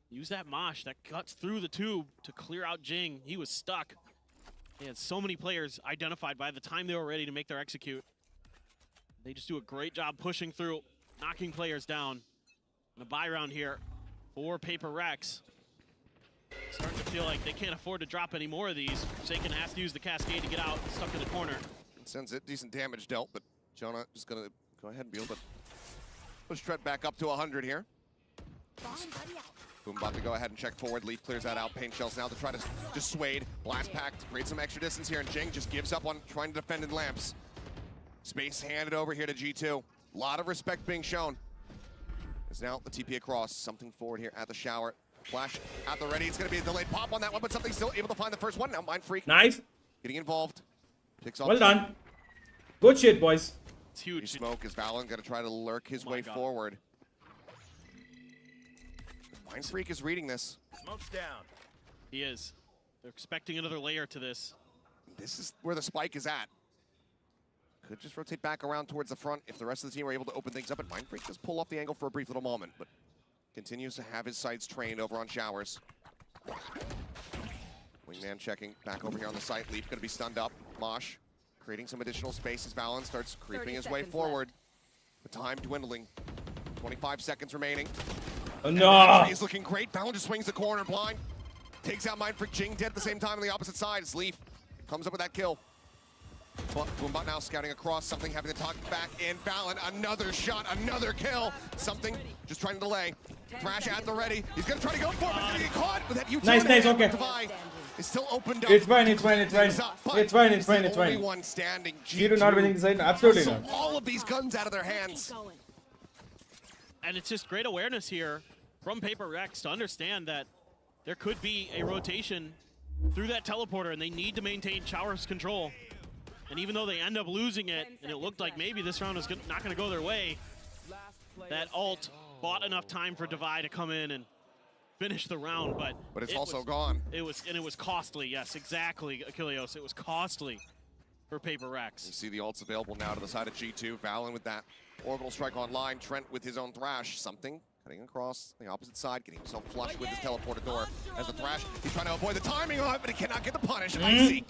[SPEAKER 12] Use that mosh that cuts through the tube to clear out Jing. He was stuck. They had so many players identified by the time they were ready to make their execute. They just do a great job pushing through, knocking players down. And a buy round here for PRX. Starting to feel like they can't afford to drop any more of these. Forsaken has to use the Cascade to get out, stuck in the corner.
[SPEAKER 11] Sends it, decent damage dealt, but Jonah just gonna go ahead and be able to push Tread back up to 100 here. Boom, about to go ahead and check forward. Leaf clears that out. Paint shells now to try to dissuade. Blast pack to create some extra distance here, and Jing just gives up on trying to defend in lamps. Space handed over here to G2. A lot of respect being shown. There's now the TP across. Something forward here at the shower. Flash at the ready. It's going to be a delayed pop on that one, but something still able to find the first one. Now Mind Freak.
[SPEAKER 1] Nice.
[SPEAKER 11] Getting involved. Picks off.
[SPEAKER 1] Well done. Good shit, boys.
[SPEAKER 12] It's huge.
[SPEAKER 11] Smoke is Valen going to try to lurk his way forward. Mind Freak is reading this.
[SPEAKER 12] Smoke's down. He is. They're expecting another layer to this.
[SPEAKER 11] This is where the spike is at. Could just rotate back around towards the front if the rest of the team are able to open things up. And Mind Freak does pull off the angle for a brief little moment, but continues to have his sights trained over on Showers. Wingman checking back over here on the site. Leaf going to be stunned up. Mosh creating some additional space as Valen starts creeping his way forward. The time dwindling. 25 seconds remaining.
[SPEAKER 1] Oh, no!
[SPEAKER 11] He's looking great. Valen just swings the corner blind. Takes out Mind Freak. Jing dead at the same time on the opposite side as Leaf comes up with that kill. But Boombot now scouting across. Something having to talk back in. Valen, another shot, another kill. Something just trying to delay. Thrash at the ready. He's going to try to go for it, but he's going to get caught with that utility.
[SPEAKER 1] Nice, okay.
[SPEAKER 11] Divide is still opened up.
[SPEAKER 1] It's fine, it's fine, it's fine. It's fine, it's fine, it's
[SPEAKER 11] Only
[SPEAKER 1] fine.
[SPEAKER 11] one standing.
[SPEAKER 1] G2 not winning the side? Absolutely
[SPEAKER 11] So
[SPEAKER 1] not.
[SPEAKER 11] all of these guns out of their hands.
[SPEAKER 12] And it's just great awareness here from PRX to understand that there could be a rotation through that teleporter, and they need to maintain Shower's control. And even though they end up losing it, and it looked like maybe this round was not going to go their way, that ult bought enough time for Divide to come in and finish the round, but
[SPEAKER 11] it's also gone.
[SPEAKER 12] It was costly. Yes, exactly, Achilleos. It was costly for PRX.
[SPEAKER 11] You see the ults available now to the side of G2. Valen with that orbital strike online. Trent with his own Thrash. Something cutting across the opposite side, getting himself flush with his teleporter door. As the Thrash, he's trying to avoid the timing on it, but he cannot get the punish. Icy,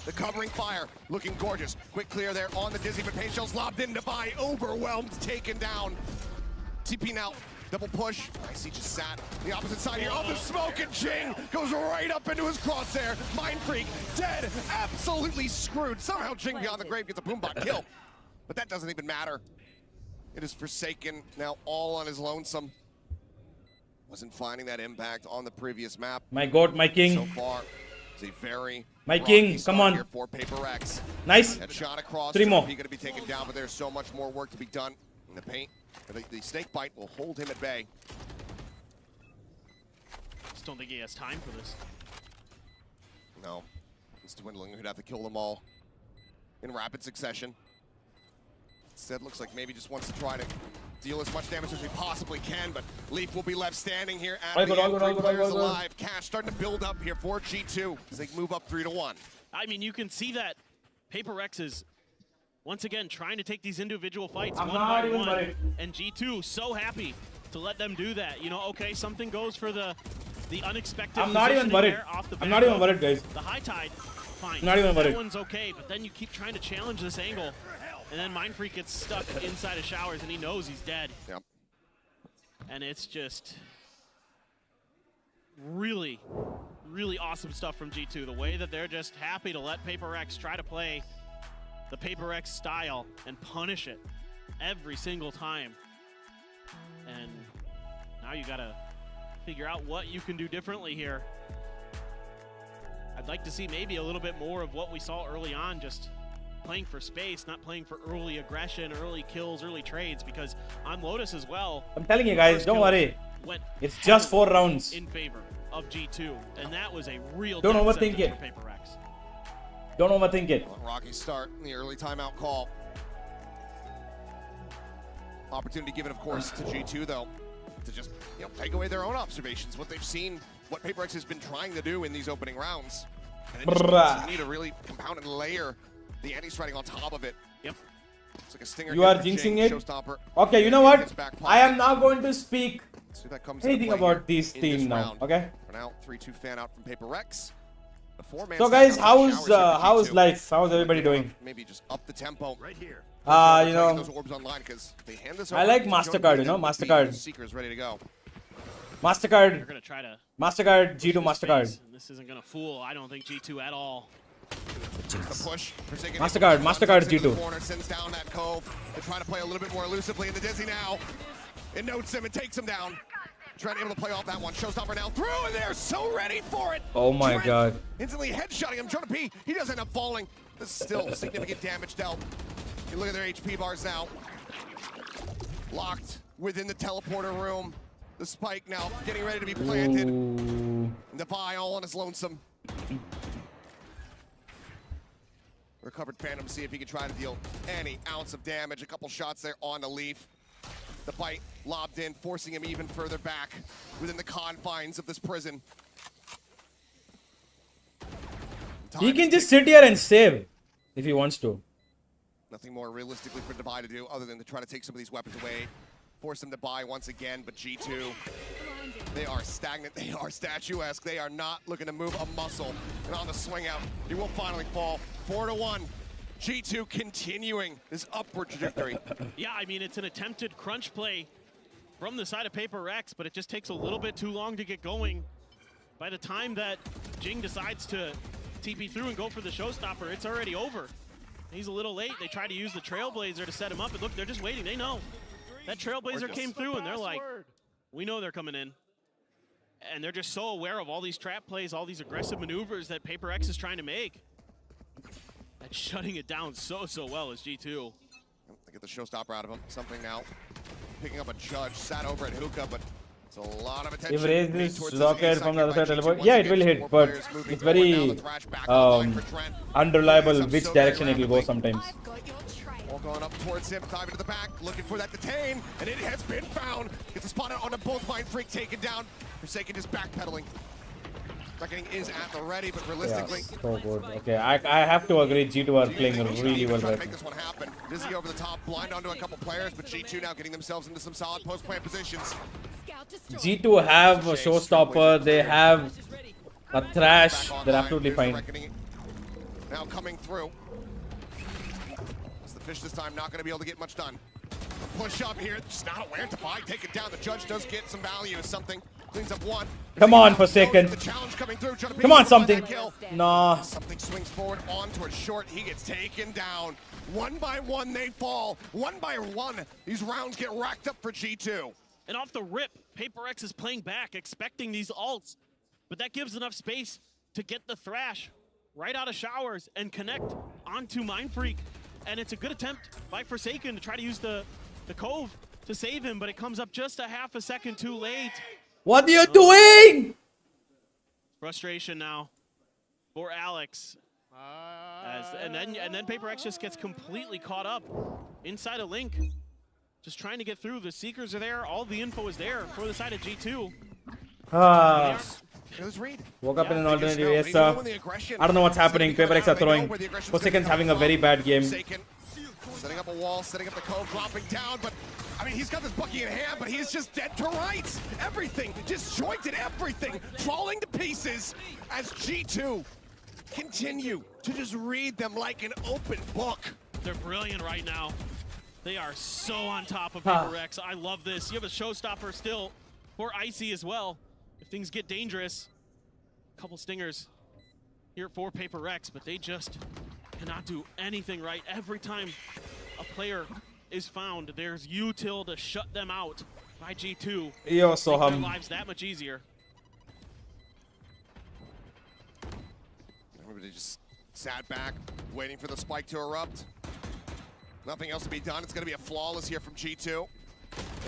[SPEAKER 11] the covering fire, looking gorgeous. Quick clear there on the Dizzy, but Pain Shell's lobbed in to buy. Overwhelmed, taken down. TP now. Double push. Icy just sat the opposite side here. Oh, the smoke, and Jing goes right up into his crosshair. Mind Freak dead, absolutely screwed. Somehow Jing beyond the grave gets a Boombot kill, but that doesn't even matter. It is Forsaken now all on his lonesome. Wasn't finding that impact on the previous map.
[SPEAKER 1] My god, my king.
[SPEAKER 11] So far, it's a very
[SPEAKER 1] my king, come on.
[SPEAKER 11] Here for PRX.
[SPEAKER 1] Nice.
[SPEAKER 11] That shot across.
[SPEAKER 1] Three more.
[SPEAKER 11] He's going to be taken down, but there's so much more work to be done in the paint. The snake bite will hold him at bay.
[SPEAKER 12] Just don't think he has time for this.
[SPEAKER 11] No, it's dwindling. He'd have to kill them all in rapid succession. Instead, looks like maybe just wants to try to deal as much damage as he possibly can, but Leaf will be left standing here at the end. 3 players alive. Cash starting to build up here for G2 as they move up 3-1.
[SPEAKER 12] I mean, you can see that PRX is once again trying to take these individual fights one by one, and G2 so happy to let them do that. You know, okay, something goes for the unexpected.
[SPEAKER 1] I'm not even worried. I'm not even worried, guys.
[SPEAKER 12] The high tide, fine.
[SPEAKER 1] Not even worried.
[SPEAKER 12] That one's okay, but then you keep trying to challenge this angle, and then Mind Freak gets stuck inside of Showers, and he knows he's dead.
[SPEAKER 11] Yep.
[SPEAKER 12] And it's just really, really awesome stuff from G2. The way that they're just happy to let PRX try to play the PRX style and punish it every single time. And now you gotta figure out what you can do differently here. I'd like to see maybe a little bit more of what we saw early on, just playing for space, not playing for early aggression, early kills, early trades, because on Lotus as well,
[SPEAKER 1] I'm telling you guys, don't worry. It's just 4 rounds.
[SPEAKER 12] In favor of G2, and that was a real
[SPEAKER 1] don't overthink it.
[SPEAKER 12] PRX.
[SPEAKER 1] Don't overthink it.
[SPEAKER 11] Rocky start in the early timeout call. Opportunity given, of course, to G2 though, to just take away their own observations, what they've seen, what PRX has been trying to do in these opening rounds, and then just need to really compound and layer the anti-striding on top of it.
[SPEAKER 12] Yep.
[SPEAKER 11] It's like a stinger.
[SPEAKER 1] You are jinxing it. Okay, you know what? I am now going to speak anything about this team now. Okay.
[SPEAKER 11] For now, 3-2 fan out from PRX.
[SPEAKER 1] So guys, how's life? How's everybody doing?
[SPEAKER 11] Maybe just up the tempo right here.
[SPEAKER 1] You know,
[SPEAKER 11] those orbs online because they hand this
[SPEAKER 1] I like MasterCard, you know, MasterCard.
[SPEAKER 11] Seekers ready to go.
[SPEAKER 1] Mastercard.
[SPEAKER 12] They're gonna try to
[SPEAKER 1] Mastercard. G2 Mastercard.
[SPEAKER 12] space, and this isn't gonna fool, I don't think, G2 at all.
[SPEAKER 11] The push. Forsaken
[SPEAKER 1] Mastercard. Mastercard
[SPEAKER 11] into the
[SPEAKER 1] G2.
[SPEAKER 11] corner, sends down that cove. They're trying to play a little bit more elusively in the dizzy now. It notes him and takes him down. Trying to able to play off that one. Showstopper now through, and they're so ready for it.
[SPEAKER 1] Oh my
[SPEAKER 11] Trent
[SPEAKER 1] god.
[SPEAKER 11] Instantly headshotting him. Jordan P. He does end up falling. There's still significant damage dealt. You look at their HP bars now. Locked within the teleporter room. The spike now getting ready to be planted.
[SPEAKER 1] Ooh.
[SPEAKER 11] Devi all on his lonesome. Recovered Phantom, see if he can try to deal any ounce of damage. A couple shots there on the Leaf. The bite lobbed in, forcing him even further back within the confines of this prison.
[SPEAKER 1] He can just sit here and save if he wants to.
[SPEAKER 11] Nothing more realistically for Devi to do other than to try to take some of these weapons away. Force them to buy once again, but G2, they are stagnant, they are statuesque, they are not looking to move a muscle. And on the swing out, he will finally fall 4-1. G2 continuing this upward trajectory.
[SPEAKER 12] Yeah, I mean, it's an attempted crunch play from the side of PRX, but it just takes a little bit too long to get going. By the time that Jing decides to TP through and go for the showstopper, it's already over. He's a little late. They try to use the Trailblazer to set him up, and look, they're just waiting. They know. That Trailblazer came through, and they're like, we know they're coming in. And they're just so aware of all these trap plays, all these aggressive maneuvers that PRX is trying to make. That's shutting it down so well as G2.
[SPEAKER 11] They get the showstopper out of him. Something now. Picking up a judge, sat over at Hookah, but it's a lot of attention.
[SPEAKER 1] If raise this rocket from the other side teleport, yeah, it will hit, but it's very unreliable which direction it will go sometimes.
[SPEAKER 11] All going up towards him, diving to the back, looking for that detain, and it has been found. Gets a spot on both Mind Freak, taken down. Forsaken just backpedaling. Reckoning is at the ready, but realistically.
[SPEAKER 1] Yeah, so good. Okay, I have to agree, G2 are playing really well right
[SPEAKER 11] make this one happen. Dizzy over the top, blind onto a couple players, but G2 now getting themselves into some solid post-plant positions.
[SPEAKER 1] G2 have a showstopper, they have a thrash, they're absolutely fine.
[SPEAKER 11] Now coming through. It's the fish this time, not going to be able to get much done. Push up here, just not aware to buy, take it down. The judge does get some value, something. Cleans up one.
[SPEAKER 1] Come on, Forsaken. Come on, something. Nah.
[SPEAKER 11] Something swings forward on towards short. He gets taken down. One by one, they fall. One by one, these rounds get racked up for G2.
[SPEAKER 12] And off the rip, PRX is playing back, expecting these ults. But that gives enough space to get the thrash right out of showers and connect onto Mind Freak. And it's a good attempt by Forsaken to try to use the cove to save him, but it comes up just a half a second too late.
[SPEAKER 1] What are you doing?
[SPEAKER 12] Frustration now for Alex. And then PRX just gets completely caught up inside a link. Just trying to get through. The Seekers are there. All the info is there for the side of G2.
[SPEAKER 1] Woke up in an alternative. Yes, sir. I don't know what's happening. PRX are throwing. Forsaken's having a very bad game.
[SPEAKER 11] Setting up a wall, setting up the cove, dropping down, but I mean, he's got this Bucky in hand, but he's just dead to rights. Everything, disjointed everything, falling to pieces as G2 continue to just read them like an open book.
[SPEAKER 12] They're brilliant right now. They are so on top of PRX. I love this. You have a showstopper still for Icy as well. If things get dangerous, a couple stingers here for PRX, but they just cannot do anything right. Every time a player is found, there's util to shut them out by G2.
[SPEAKER 1] Yo,
[SPEAKER 12] so their lives that much easier.
[SPEAKER 11] Everybody just sat back, waiting for the spike to erupt. Nothing else to be done. It's going to be a flawless here from G2.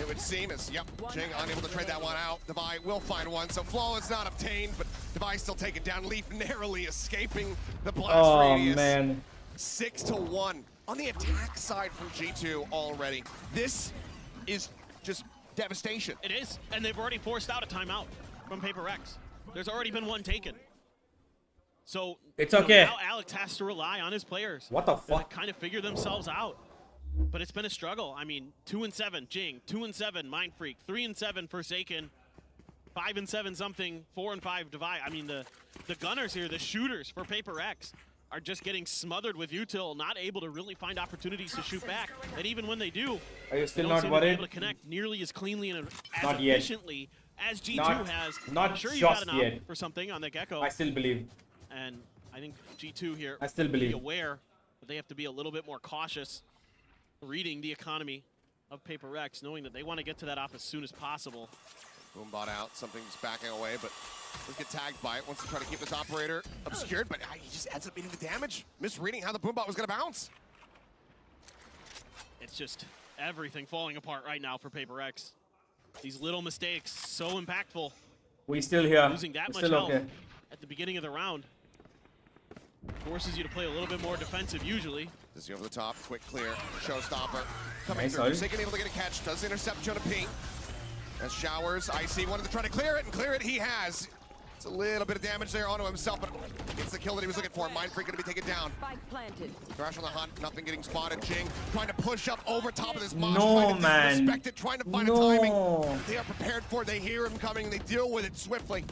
[SPEAKER 11] It would seem as, yep, Jing unable to trade that one out. Devi will find one, so flawless not obtained, but Devi still taken down. Leaf narrowly escaping the blast radius.
[SPEAKER 1] Man.
[SPEAKER 11] 6-1 on the attack side from G2 already. This is just devastation.
[SPEAKER 12] It is, and they've already forced out a timeout from PRX. There's already been one taken. So
[SPEAKER 1] it's okay.
[SPEAKER 12] Now Alex has to rely on his players.
[SPEAKER 1] What the fuck?
[SPEAKER 12] To kind of figure themselves out. But it's been a struggle. I mean, 2-7 Jing, 2-7 Mind Freak, 3-7 Forsaken, 5-7 something, 4-5 Devi. I mean, the gunners here, the shooters for PRX, are just getting smothered with util, not able to really find opportunities to shoot back. And even when they do,
[SPEAKER 1] are you still
[SPEAKER 12] they don't
[SPEAKER 1] not
[SPEAKER 12] seem
[SPEAKER 1] worried?
[SPEAKER 12] to be able to connect nearly as cleanly and as
[SPEAKER 1] Not yet.
[SPEAKER 12] efficiently as G2
[SPEAKER 1] Not-
[SPEAKER 12] has.
[SPEAKER 1] not
[SPEAKER 12] I'm sure you got
[SPEAKER 1] just
[SPEAKER 12] an
[SPEAKER 1] yet.
[SPEAKER 12] op for something on the Gecko.
[SPEAKER 1] I still believe.
[SPEAKER 12] And I think G2 here
[SPEAKER 1] I still
[SPEAKER 12] be
[SPEAKER 1] believe.
[SPEAKER 12] aware that they have to be a little bit more cautious reading the economy of PRX, knowing that they want to get to that op as soon as possible.
[SPEAKER 11] Boombot out, something's backing away, but let's get tagged by it. Wants to try to keep this operator obscured, but he just ends up beating the damage. Misreading how the Boombot was going to bounce.
[SPEAKER 12] It's just everything falling apart right now for PRX. These little mistakes, so impactful.
[SPEAKER 1] We still here.
[SPEAKER 12] Losing that
[SPEAKER 1] We're
[SPEAKER 12] much
[SPEAKER 1] still
[SPEAKER 12] health
[SPEAKER 1] okay.
[SPEAKER 12] at the beginning of the round forces you to play a little bit more defensive usually.
[SPEAKER 11] This is over the top, quick clear, showstopper. Coming
[SPEAKER 1] Nice
[SPEAKER 11] through,
[SPEAKER 1] ult.
[SPEAKER 11] Forsaken able to get a catch, does intercept Jonah P. As Showers, IC wanted to try to clear it, and clear it he has. It's a little bit of damage there onto himself, but gets the kill that he was looking for. Mindfreak gonna be taken down.
[SPEAKER 14] Spike planted.
[SPEAKER 11] Thrash on the hunt, nothing getting spotted. Jing trying to push up over top of this mosh,
[SPEAKER 1] No,
[SPEAKER 11] trying to
[SPEAKER 1] man.
[SPEAKER 11] disrespect it, trying to find a
[SPEAKER 1] No.
[SPEAKER 11] timing. They are prepared for it, they hear him coming, and they deal with it swiftly.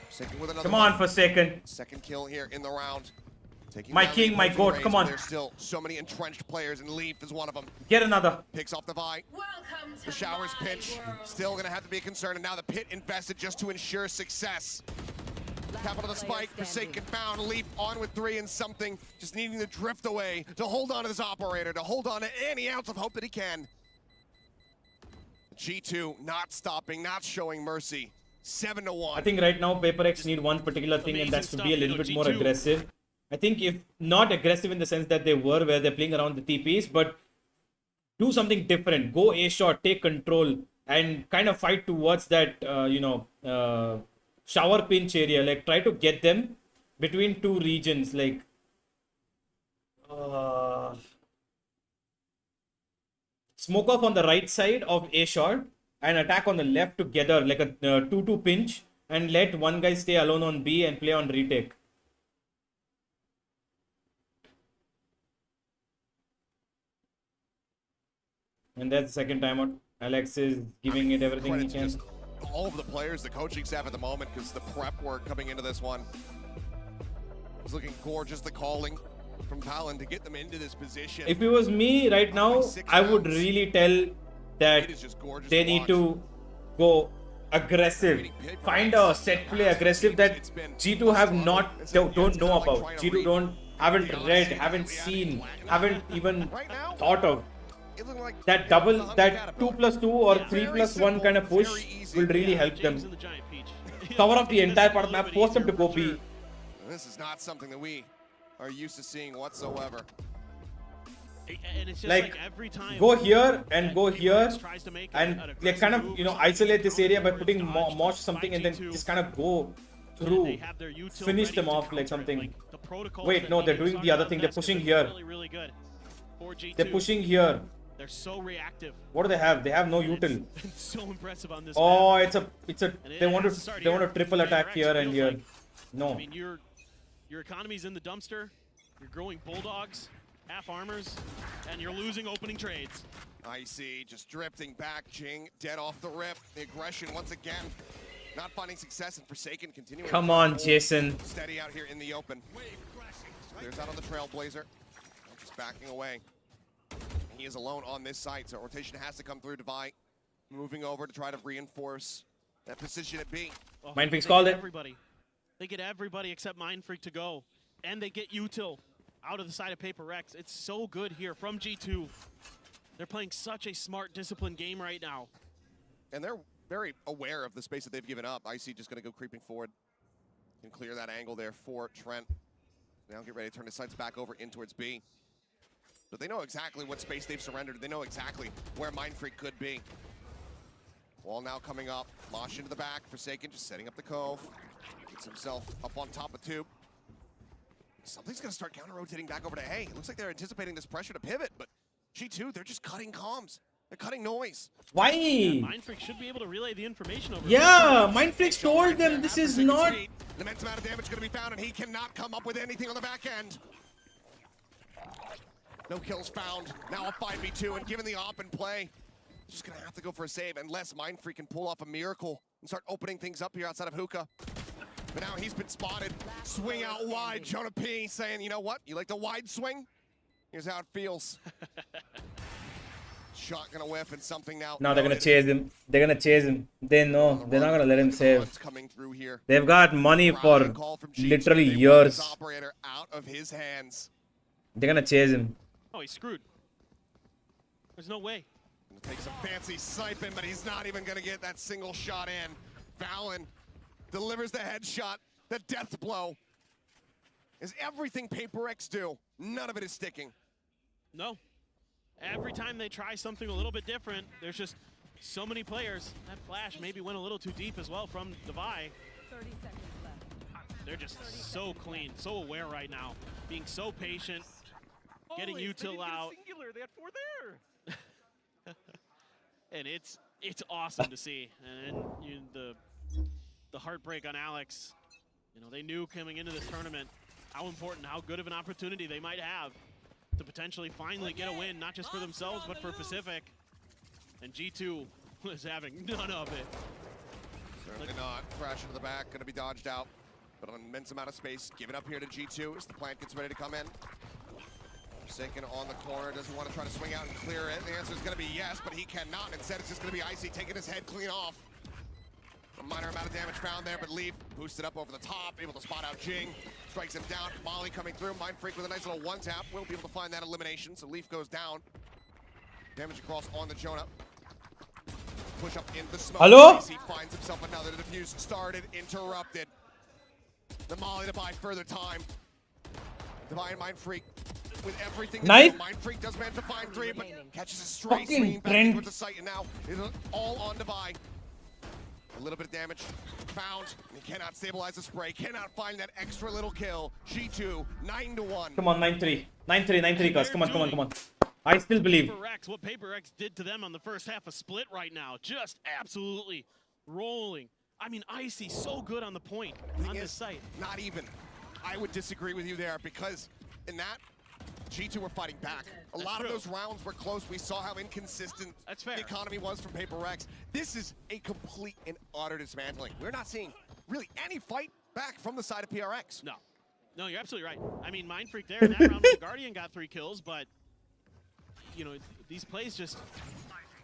[SPEAKER 11] Forsaken with another
[SPEAKER 1] Come on,
[SPEAKER 11] one.
[SPEAKER 1] Forsaken.
[SPEAKER 11] Second kill here in the round. Taking
[SPEAKER 1] My
[SPEAKER 11] down
[SPEAKER 1] king,
[SPEAKER 11] the
[SPEAKER 1] my
[SPEAKER 11] opposing
[SPEAKER 1] goat,
[SPEAKER 11] race,
[SPEAKER 1] come
[SPEAKER 11] but
[SPEAKER 1] on.
[SPEAKER 11] There's still so many entrenched players, and Leaf is one of them.
[SPEAKER 1] Get another.
[SPEAKER 11] Picks off the Vi. The Showers pinch, still gonna have to be a concern, and now the pit invested just to ensure success. Capital the spike, Forsaken bound, Leap on with 3 and something, just needing to drift away, to hold on to this operator, to hold on to any ounce of hope that he can. G2 not stopping, not showing mercy. 7-1.
[SPEAKER 1] I think right now PRX need one particular thing, and that's to be a little bit more
[SPEAKER 12] G2.
[SPEAKER 1] aggressive. I think if not aggressive in the sense that they were where they're playing around the TPs, but do something different. Go A shot, take control, and kind of fight towards that, shower pinch area. Like try to get them between two regions. Like smoke off on the right side of A shot and attack on the left together, like a 2-2 pinch, and let one guy stay alone on B and play on retake. And that's the second timeout. Alex is giving it everything he
[SPEAKER 11] Credit to
[SPEAKER 1] can.
[SPEAKER 11] just all of the players, the coaching staff at the moment, because the prep work coming into this one is looking gorgeous. The calling from Talon to get them into this position.
[SPEAKER 1] If it was me right now, I would really tell that
[SPEAKER 11] It is just gorgeous
[SPEAKER 1] they
[SPEAKER 11] to
[SPEAKER 1] need
[SPEAKER 11] watch.
[SPEAKER 1] to go aggressive. Find a set play aggressive that G2 have not don't know about. G2 haven't read, haven't seen, haven't even thought of. That double, that 2+2 or 3+1 kind of push will really help them. Cover up the entire part of the map, force them to go B.
[SPEAKER 11] This is not something that we are used to seeing whatsoever.
[SPEAKER 12] And it's just
[SPEAKER 1] Like,
[SPEAKER 12] every time
[SPEAKER 1] go here and go here
[SPEAKER 12] tries to make
[SPEAKER 1] and
[SPEAKER 12] an
[SPEAKER 1] like kind of isolate this area by putting mosh something and then just kind of go through, finish them off like something. Wait, no, they're doing the other thing. They're pushing here.
[SPEAKER 12] really good for G2.
[SPEAKER 1] They're pushing here.
[SPEAKER 12] They're so reactive.
[SPEAKER 1] What do they have? They have no util.
[SPEAKER 12] It's so impressive on this
[SPEAKER 1] Oh,
[SPEAKER 12] map.
[SPEAKER 1] it's a. They want to triple attack here and here. No.
[SPEAKER 12] I mean, your economy's in the dumpster. You're growing bulldogs, half armors, and you're losing opening trades.
[SPEAKER 11] IC just drifting back. Jing dead off the rip. The aggression once again. Not finding success, and Forsaken continuing.
[SPEAKER 1] Come
[SPEAKER 11] to
[SPEAKER 1] on,
[SPEAKER 11] hold
[SPEAKER 1] Jason.
[SPEAKER 11] Steady out here in the open. Clears out on the Trailblazer. Just backing away. He is alone on this side, so rotation has to come through. Devi moving over to try to reinforce that position at B.
[SPEAKER 12] Oh,
[SPEAKER 1] Mindfreak's
[SPEAKER 12] they get
[SPEAKER 1] called it.
[SPEAKER 12] Everybody. They get everybody except Mindfreak to go. And they get util out of the side of PRX. It's so good here from G2. They're playing such a smart, disciplined game right now.
[SPEAKER 11] And they're very aware of the space that they've given up. IC just going to go creeping forward. Can clear that angle there for Trent. Now get ready to turn his sights back over in towards B. But they know exactly what space they've surrendered. They know exactly where Mindfreak could be. Wall now coming up. Mosh into the back. Forsaken just setting up the cove. Gets himself up on top of tube. Something's going to start counter-rotating back over to A. It looks like they're anticipating this pressure to pivot, but G2, they're just cutting comms. They're cutting noise.
[SPEAKER 1] Why?
[SPEAKER 12] Mindfreak should be able to relay the information over.
[SPEAKER 1] Yeah, Mindfreak told them this is not.
[SPEAKER 11] The immense amount of damage going to be found, and he cannot come up with anything on the back end. No kills found. Now a 5v2, and given the op in play, he's just going to have to go for a save unless Mindfreak can pull off a miracle and start opening things up here outside of Hookah. But now he's been spotted. Swing out wide. Jonah P saying, you know what? You like the wide swing? Here's how it feels. shot gonna whiff and something now.
[SPEAKER 1] Now they're gonna chase him. They're gonna chase him. They know they're not gonna let him save.
[SPEAKER 11] Coming through here.
[SPEAKER 1] They've got money for
[SPEAKER 11] Call from G2.
[SPEAKER 1] literally
[SPEAKER 11] They want
[SPEAKER 1] years.
[SPEAKER 11] this operator out of his hands.
[SPEAKER 1] They're gonna chase him.
[SPEAKER 12] Oh, he's screwed. There's no way.
[SPEAKER 11] Gonna take some fancy sniping, but he's not even gonna get that single shot in. Fallon delivers the headshot, the death blow. Is everything PaperX do? None of it is sticking.
[SPEAKER 12] No. Every time they try something a little bit different, there's just so many players. That flash maybe went a little too deep as well from Devi.
[SPEAKER 14] 30 seconds left.
[SPEAKER 12] They're just so clean, so aware right now. Being so patient, getting
[SPEAKER 17] Always. They
[SPEAKER 12] util
[SPEAKER 17] didn't get a
[SPEAKER 12] out.
[SPEAKER 17] singular. They had 4 there.
[SPEAKER 12] And it's awesome to see. And the heartbreak on Alex. You know, they knew coming into this tournament how important, how good of an opportunity they might have to potentially finally get a win, not just for themselves, but for Pacific. And G2 was having none of it.
[SPEAKER 11] Certainly not. Crash into the back, gonna be dodged out. But an immense amount of space. Give it up here to G2 as the plant gets ready to come in. Forsaken on the corner, doesn't want to try to swing out and clear it. The answer is gonna be yes, but he cannot. Instead, it's just gonna be Icy taking his head clean off. A minor amount of damage found there, but Leaf boosted up over the top, able to spot out Jing. Strikes him down. Molly coming through. Mind Freak with a nice little one-tap. Will be able to find that elimination, so Leaf goes down. Damage across on the Jonah. Push up in the smoke.
[SPEAKER 1] Hello?
[SPEAKER 11] He finds himself another. The defuse started, interrupted. The Molly to buy further time. Divine Mind Freak with everything.
[SPEAKER 1] Knife?
[SPEAKER 11] Mind Freak does manage to find 3, but catches a stray
[SPEAKER 1] Fucking
[SPEAKER 11] swinging back
[SPEAKER 1] Trent.
[SPEAKER 11] towards the site, and now it's all on Devi. A little bit of damage found. He cannot stabilize the spray. Cannot find that extra little kill. G2 9-1.
[SPEAKER 1] Come on, 9-3. 9-3, 9-3, guys. Come on. I still believe.
[SPEAKER 12] PaperX, what PaperX did to them on the first half of Split right now, just absolutely rolling. I mean, Icy so good on the point on this site.
[SPEAKER 11] Not even. I would disagree with you there because in that, G2 were fighting back. A lot of those rounds were close. We saw how inconsistent the economy was from PaperX. This is a complete and utter dismantling. We're not seeing really any fight back from the side of PRX.
[SPEAKER 12] No, you're absolutely right. I mean, Mind Freak there in that round with the Guardian got 3 kills, but you know, these plays just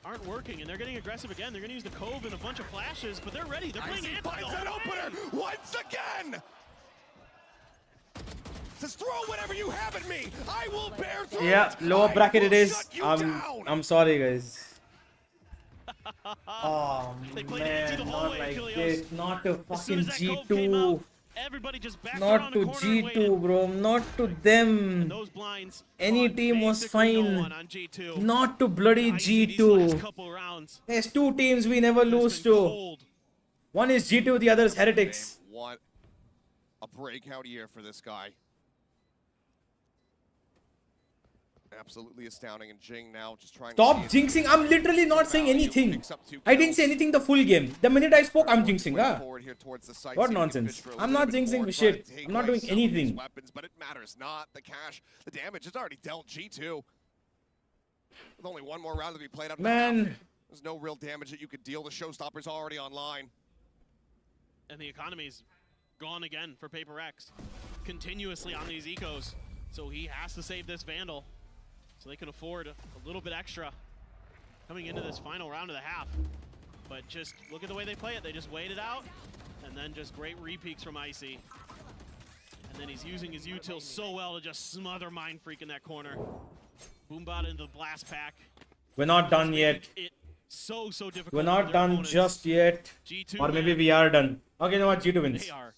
[SPEAKER 12] aren't working, and they're getting aggressive again. They're going to use the Cove and a bunch of flashes, but they're ready. They're playing it.
[SPEAKER 11] Finds that opener once again. Says throw whatever you have at me. I will bear through.
[SPEAKER 1] Yeah, lower bracket it is.
[SPEAKER 11] shut you
[SPEAKER 1] I'm sorry, guys. Oh
[SPEAKER 12] They played it into the
[SPEAKER 1] man,
[SPEAKER 12] whole
[SPEAKER 1] not
[SPEAKER 12] way,
[SPEAKER 1] like
[SPEAKER 12] Kilios.
[SPEAKER 1] this. Not to
[SPEAKER 12] As soon
[SPEAKER 1] fucking
[SPEAKER 12] as that Cove came out,
[SPEAKER 1] G2.
[SPEAKER 12] everybody just backed
[SPEAKER 1] Not
[SPEAKER 12] around
[SPEAKER 1] to
[SPEAKER 12] the corner and waited.
[SPEAKER 1] G2, bro. Not to them.
[SPEAKER 12] Those blinds
[SPEAKER 1] Any
[SPEAKER 12] caught
[SPEAKER 1] team was
[SPEAKER 12] basically no
[SPEAKER 1] fine.
[SPEAKER 12] one on G2.
[SPEAKER 1] Not to bloody
[SPEAKER 12] Icy these last
[SPEAKER 1] G2.
[SPEAKER 12] couple rounds.
[SPEAKER 1] There's 2 teams we never lose to.
[SPEAKER 12] Cold.
[SPEAKER 1] One is G2, the other is Heretics.
[SPEAKER 11] What a breakout year for this guy. Absolutely astounding, and Jing now just trying
[SPEAKER 1] Stop
[SPEAKER 11] to see
[SPEAKER 1] jinxing. I'm literally not saying anything. I didn't say anything the full game. The minute I spoke, I'm jinxing.
[SPEAKER 11] forward here towards the site,
[SPEAKER 1] What
[SPEAKER 11] see if he can
[SPEAKER 1] nonsense.
[SPEAKER 11] fish for a
[SPEAKER 1] I'm
[SPEAKER 11] little
[SPEAKER 1] not
[SPEAKER 11] bit
[SPEAKER 1] jinxing
[SPEAKER 11] more,
[SPEAKER 1] for shit.
[SPEAKER 11] try to take
[SPEAKER 1] I'm not
[SPEAKER 11] away
[SPEAKER 1] doing
[SPEAKER 11] some of these
[SPEAKER 1] anything.
[SPEAKER 11] Weapons, but it matters not. The cash, the damage is already dealt G2. With only one more round to be played up.
[SPEAKER 1] Man.
[SPEAKER 11] There's no real damage that you could deal. The showstopper's already online.
[SPEAKER 12] And the economy's gone again for PaperX. Continuously on these ecos. So he has to save this Vandal. So they can afford a little bit extra coming into this final round of the half. But just look at the way they play it. They just wait it out. And then just great repeaks from Icy. And then he's using his util so well to just smother Mind Freak in that corner. Boombot into the blast pack.
[SPEAKER 1] We're not done yet.
[SPEAKER 12] So difficult.
[SPEAKER 1] We're
[SPEAKER 12] for
[SPEAKER 1] not
[SPEAKER 12] their
[SPEAKER 1] done
[SPEAKER 12] opponents.
[SPEAKER 1] just yet.
[SPEAKER 12] G2,
[SPEAKER 1] Or maybe
[SPEAKER 12] man,
[SPEAKER 1] we are done. Okay, you know what? G2 wins.
[SPEAKER 12] They are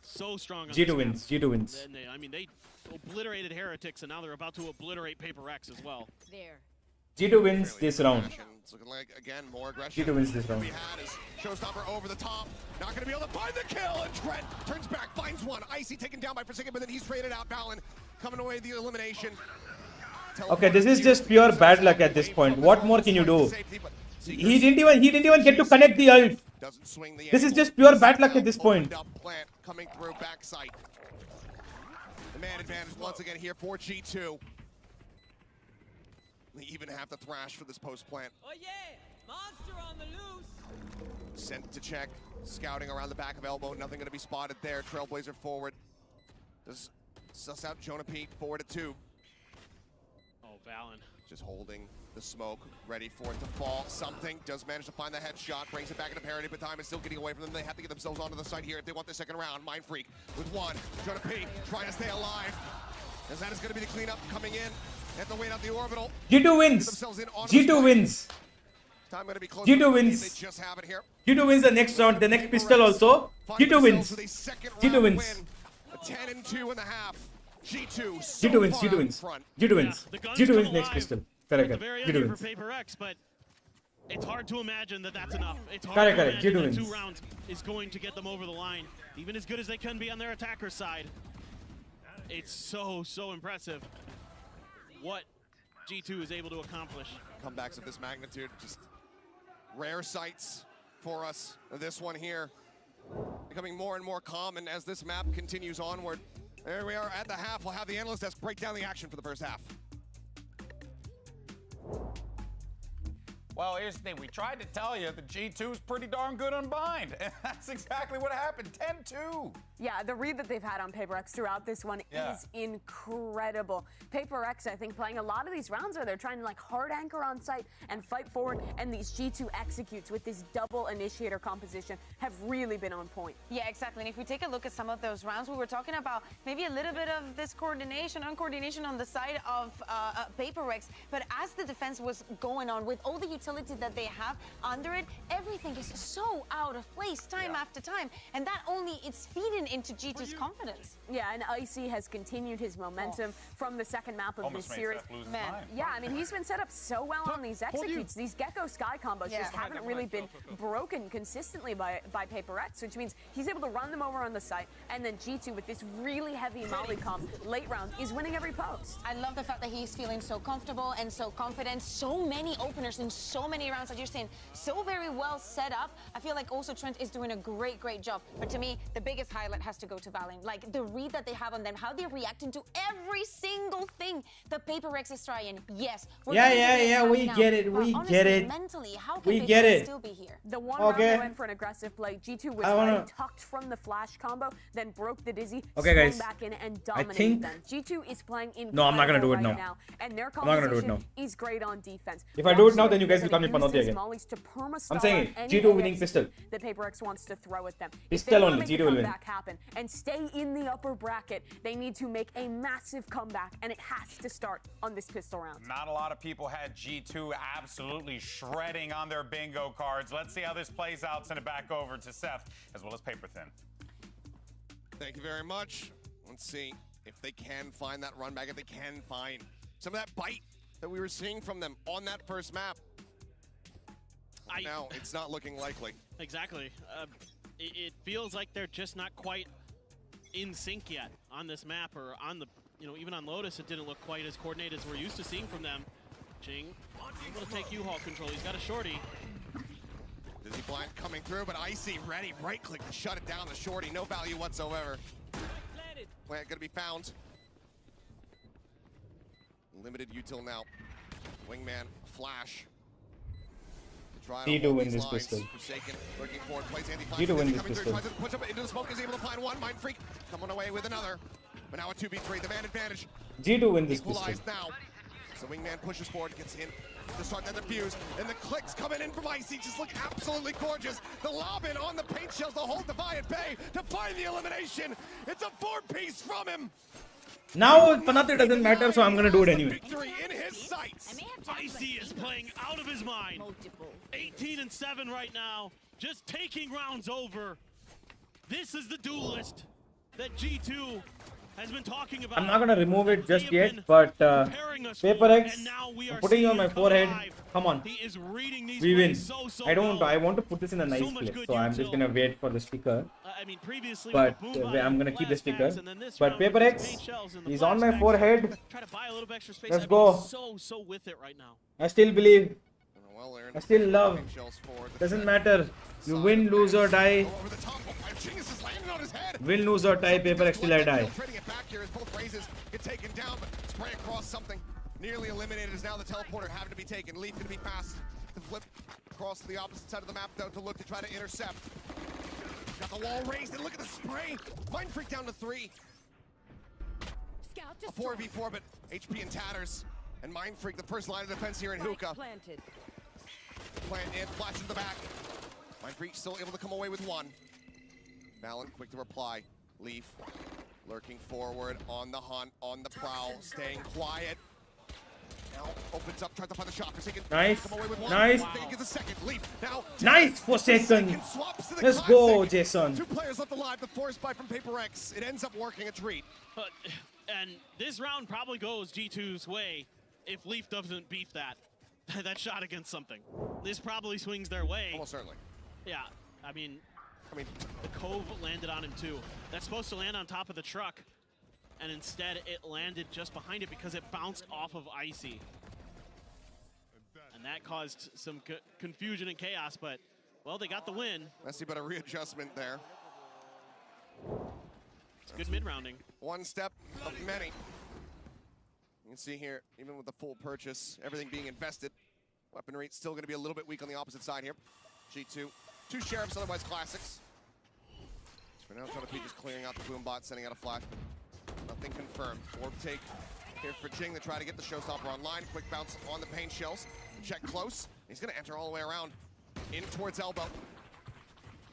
[SPEAKER 12] so strong on
[SPEAKER 1] G2
[SPEAKER 12] this
[SPEAKER 1] wins.
[SPEAKER 12] map.
[SPEAKER 1] G2 wins.
[SPEAKER 12] And they obliterated Heretics, and now they're about to obliterate PaperX as well.
[SPEAKER 2] There.
[SPEAKER 1] G2 wins this round.
[SPEAKER 11] It's looking like, again, more aggression.
[SPEAKER 1] G2 wins this round.
[SPEAKER 11] We had is showstopper over the top. Not going to be able to find the kill. And Trent turns back, finds one. Icy taken down by Forsaken, but then he's traded out. Balin coming away the elimination.
[SPEAKER 1] Okay, this is just pure bad luck at this point. What more can you do? He didn't even get to connect the ult. This is just pure bad luck at this point.
[SPEAKER 11] Plant coming through backside. The man advantage once again here for G2. They even have the thrash for this post plant.
[SPEAKER 14] Oh yeah, monster on the loose.
[SPEAKER 11] Sent to check, scouting around the back of elbow. Nothing going to be spotted there. Trailblazer forward. Does suss out Jonah Pete forward at 2.
[SPEAKER 12] Oh, Valen.
[SPEAKER 11] Just holding the smoke, ready for it to fall. Something does manage to find the headshot, brings it back into parity, but time is still getting away from them. They have to get themselves onto the site here if they want the second round. Mind Freak with one, trying to peek, trying to stay alive. As that is going to be the cleanup coming in. They have to wait out the orbital.
[SPEAKER 1] G2 wins. G2 wins.
[SPEAKER 11] Time going to be close.
[SPEAKER 1] G2 wins.
[SPEAKER 11] They just have it here.
[SPEAKER 1] G2 wins the next round, the next pistol also. G2 wins. G2 wins.
[SPEAKER 11] 10-2 in the half. G2.
[SPEAKER 1] G2 wins. G2 wins. G2 wins. G2 wins next pistol. Correct. G2 wins.
[SPEAKER 12] For PRX, but it's hard to imagine that that's enough. It's hard
[SPEAKER 1] Correct,
[SPEAKER 12] to
[SPEAKER 1] correct.
[SPEAKER 12] imagine
[SPEAKER 1] G2
[SPEAKER 12] that
[SPEAKER 1] wins.
[SPEAKER 12] 2 rounds is going to get them over the line, even as good as they can be on their attacker side. It's so impressive what G2 is able to accomplish.
[SPEAKER 11] Comebacks of this magnitude, just rare sights for us. This one here becoming more and more common as this map continues onward. There we are at the half. We'll have the analyst desk break down the action for the first half.
[SPEAKER 4] Well, here's the thing. We tried to tell you that G2 is pretty darn good on bind, and that's exactly what happened. 10-2.
[SPEAKER 5] Yeah, the read that they've had on PRX throughout this one is incredible. PRX, I think, playing a lot of these rounds where they're trying to like hard anchor on site and fight forward, and these G2 executes with this double initiator composition have really been on point.
[SPEAKER 6] Yeah, exactly. And if we take a look at some of those rounds, we were talking about maybe a little bit of this uncoordination on the side of PRX, but as the defense was going on with all the utility that they have under it, everything is so out of place time after time, and that only it's feeding into G2's confidence.
[SPEAKER 5] Yeah, and Icy has continued his momentum from the second map of this series.
[SPEAKER 6] Man,
[SPEAKER 5] yeah, I mean, he's been set up so well on these executes. These Gecko Sky combos just haven't really been broken consistently by PRX, which means he's able to run them over on the site, and then G2 with this really heavy molly comp late round is winning every post.
[SPEAKER 6] I love the fact that he's feeling so comfortable and so confident. So many openers in so many rounds that you're saying, so very well set up. I feel like also Trent is doing a great job. But to me, the biggest highlight has to go to Valiant. Like the read that they have on them, how they're reacting to every single thing the PRX is trying. Yes, we're
[SPEAKER 1] we get it. We
[SPEAKER 6] honestly,
[SPEAKER 1] get it.
[SPEAKER 6] Mentally, how can
[SPEAKER 1] We
[SPEAKER 6] PRX
[SPEAKER 1] get it.
[SPEAKER 6] still be here?
[SPEAKER 5] The one round they went for an aggressive play. G2 was ready, tucked from the flash combo, then broke the dizzy,
[SPEAKER 1] Okay, guys.
[SPEAKER 5] back in and
[SPEAKER 1] I
[SPEAKER 5] dominated
[SPEAKER 1] think-
[SPEAKER 5] them. G2 is playing incredible
[SPEAKER 1] No, I'm not gonna do it
[SPEAKER 5] right
[SPEAKER 1] now.
[SPEAKER 5] and their
[SPEAKER 1] I'm not gonna do it
[SPEAKER 5] composition
[SPEAKER 1] now.
[SPEAKER 5] is great on defense.
[SPEAKER 1] If I do it now, then you guys will
[SPEAKER 5] They're
[SPEAKER 1] come in Panotti
[SPEAKER 5] using
[SPEAKER 1] again.
[SPEAKER 5] mollies to perma-stall
[SPEAKER 1] I'm saying
[SPEAKER 5] any
[SPEAKER 1] G2 winning
[SPEAKER 5] AX
[SPEAKER 1] pistol.
[SPEAKER 5] that PRX wants to throw at them.
[SPEAKER 1] Pistol
[SPEAKER 5] if they
[SPEAKER 1] only,
[SPEAKER 5] want to
[SPEAKER 1] G2
[SPEAKER 5] make a
[SPEAKER 1] will win.
[SPEAKER 5] comeback happen and stay in the upper bracket, they need to make a massive comeback, and it has to start on this pistol round.
[SPEAKER 4] Not a lot of people had G2 absolutely shredding on their bingo cards. Let's see how this plays out. Send it back over to Seth as well as Paper Thin.
[SPEAKER 11] Thank you very much. Let's see if they can find that run back, if they can find some of that bite that we were seeing from them on that first map. Now, it's not looking likely.
[SPEAKER 12] Exactly. It feels like they're just not quite in sync yet on this map, or on the, even on Lotus, it didn't look quite as coordinated as we're used to seeing from them. Jing able to take U-Haul control. He's got a shorty.
[SPEAKER 11] Dizzy Blind coming through, but Icy ready. Right click to shut it down. The shorty, no value whatsoever. Plant gonna be found. Limited util now. Wingman, flash.
[SPEAKER 1] G2 win this pistol.
[SPEAKER 11] Forsaken, looking forward, plays
[SPEAKER 1] G2 win this pistol.
[SPEAKER 11] tries to push up into the smoke, is able to find one. Mind Freak coming away with another. But now a 2v3, the man advantage.
[SPEAKER 1] G2 win this pistol.
[SPEAKER 11] Equalized now. So Wingman pushes forward, gets in to start that defuse, and the clicks coming in from Icy just look absolutely gorgeous. The lob in on the paint shells to hold Devi at bay to find the elimination. It's a 4-piece from him.
[SPEAKER 1] Now Panathi doesn't matter, so I'm gonna do it anyway.
[SPEAKER 11] Victory in his sights.
[SPEAKER 12] Icy is playing out of his mind. 18-7 right now, just taking rounds over. This is the duelist that G2 has been talking about.
[SPEAKER 1] I'm not gonna remove it just yet, but PRX, I'm putting it on my forehead. Come on, we win. I want to put this in a nice place, so I'm just gonna wait for the sticker. But I'm gonna keep the sticker. But PRX is on my forehead. Let's go.
[SPEAKER 12] So with it right now.
[SPEAKER 1] I still believe. I still love. Doesn't matter. You win, lose or die. Win, lose or tie, PRX still I die.
[SPEAKER 11] Both raises get taken down, but spray across something. Nearly eliminated is now the teleporter having to be taken. Leaf gonna be fast to flip across to the opposite side of the map though to look to try to intercept. Got the wall raised and look at the spray. Mind Freak down to 3. A 4v4, but HP in tatters. And Mind Freak, the first line of defense here in Hookah.
[SPEAKER 14] Planted.
[SPEAKER 11] Plant in, flash in the back. Mind Freak still able to come away with one. Valen quick to reply. Leaf lurking forward on the hunt, on the prowl, staying quiet. Now opens up, tries to find the shot. Forsaken
[SPEAKER 1] Nice.
[SPEAKER 11] come away with one.
[SPEAKER 1] Nice.
[SPEAKER 11] Forsaken gets a second. Leaf now.
[SPEAKER 1] Nice Forsaken.
[SPEAKER 11] Swaps to the
[SPEAKER 1] Let's go,
[SPEAKER 11] classic.
[SPEAKER 1] Jason.
[SPEAKER 11] 2 players left alive. The force buy from PRX. It ends up working a treat.
[SPEAKER 12] And this round probably goes G2's way if Leaf doesn't beef that shot against something. This probably swings their way.
[SPEAKER 11] Almost certainly.
[SPEAKER 12] Yeah, I mean, the Cove landed on him too. That's supposed to land on top of the truck, and instead it landed just behind it because it bounced off of Icy. And that caused some confusion and chaos, but, well, they got the win.
[SPEAKER 11] Messy, but a readjustment there.
[SPEAKER 12] It's good mid-rounding.
[SPEAKER 11] One step of many. You can see here, even with the full purchase, everything being invested, weaponry still going to be a little bit weak on the opposite side here. G2, 2 Sheriffs, otherwise Classics. For now, Showdown just clearing out the boom bot, sending out a flash. Nothing confirmed. Orb take here for Jing to try to get the Showstopper online. Quick bounce on the pain shells. Check close. He's going to enter all the way around. In towards elbow.